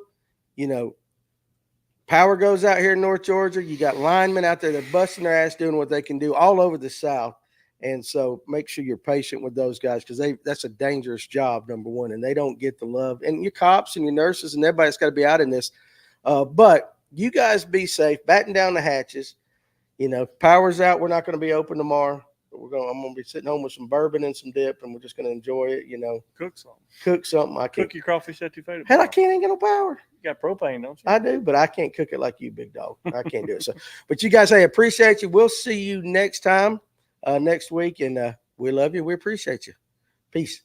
power goes out here in North Georgia. You got linemen out there that are busting their ass doing what they can do all over the South. And so make sure you're patient with those guys because that's a dangerous job, number one, and they don't get the love. And your cops and your nurses and everybody's got to be out in this. But you guys be safe, batten down the hatches. Power's out. We're not going to be open tomorrow. I'm gonna be sitting home with some bourbon and some dip, and we're just gonna enjoy it. Cook something. Cook something. I can't Cook your crawfish etouffee. Hell, I can't. Ain't got no power. You got propane, don't you? I do, but I can't cook it like you, big dog. I can't do it. So, but you guys, hey, appreciate you. We'll see you next time, next week, and we love you. We appreciate you. Peace.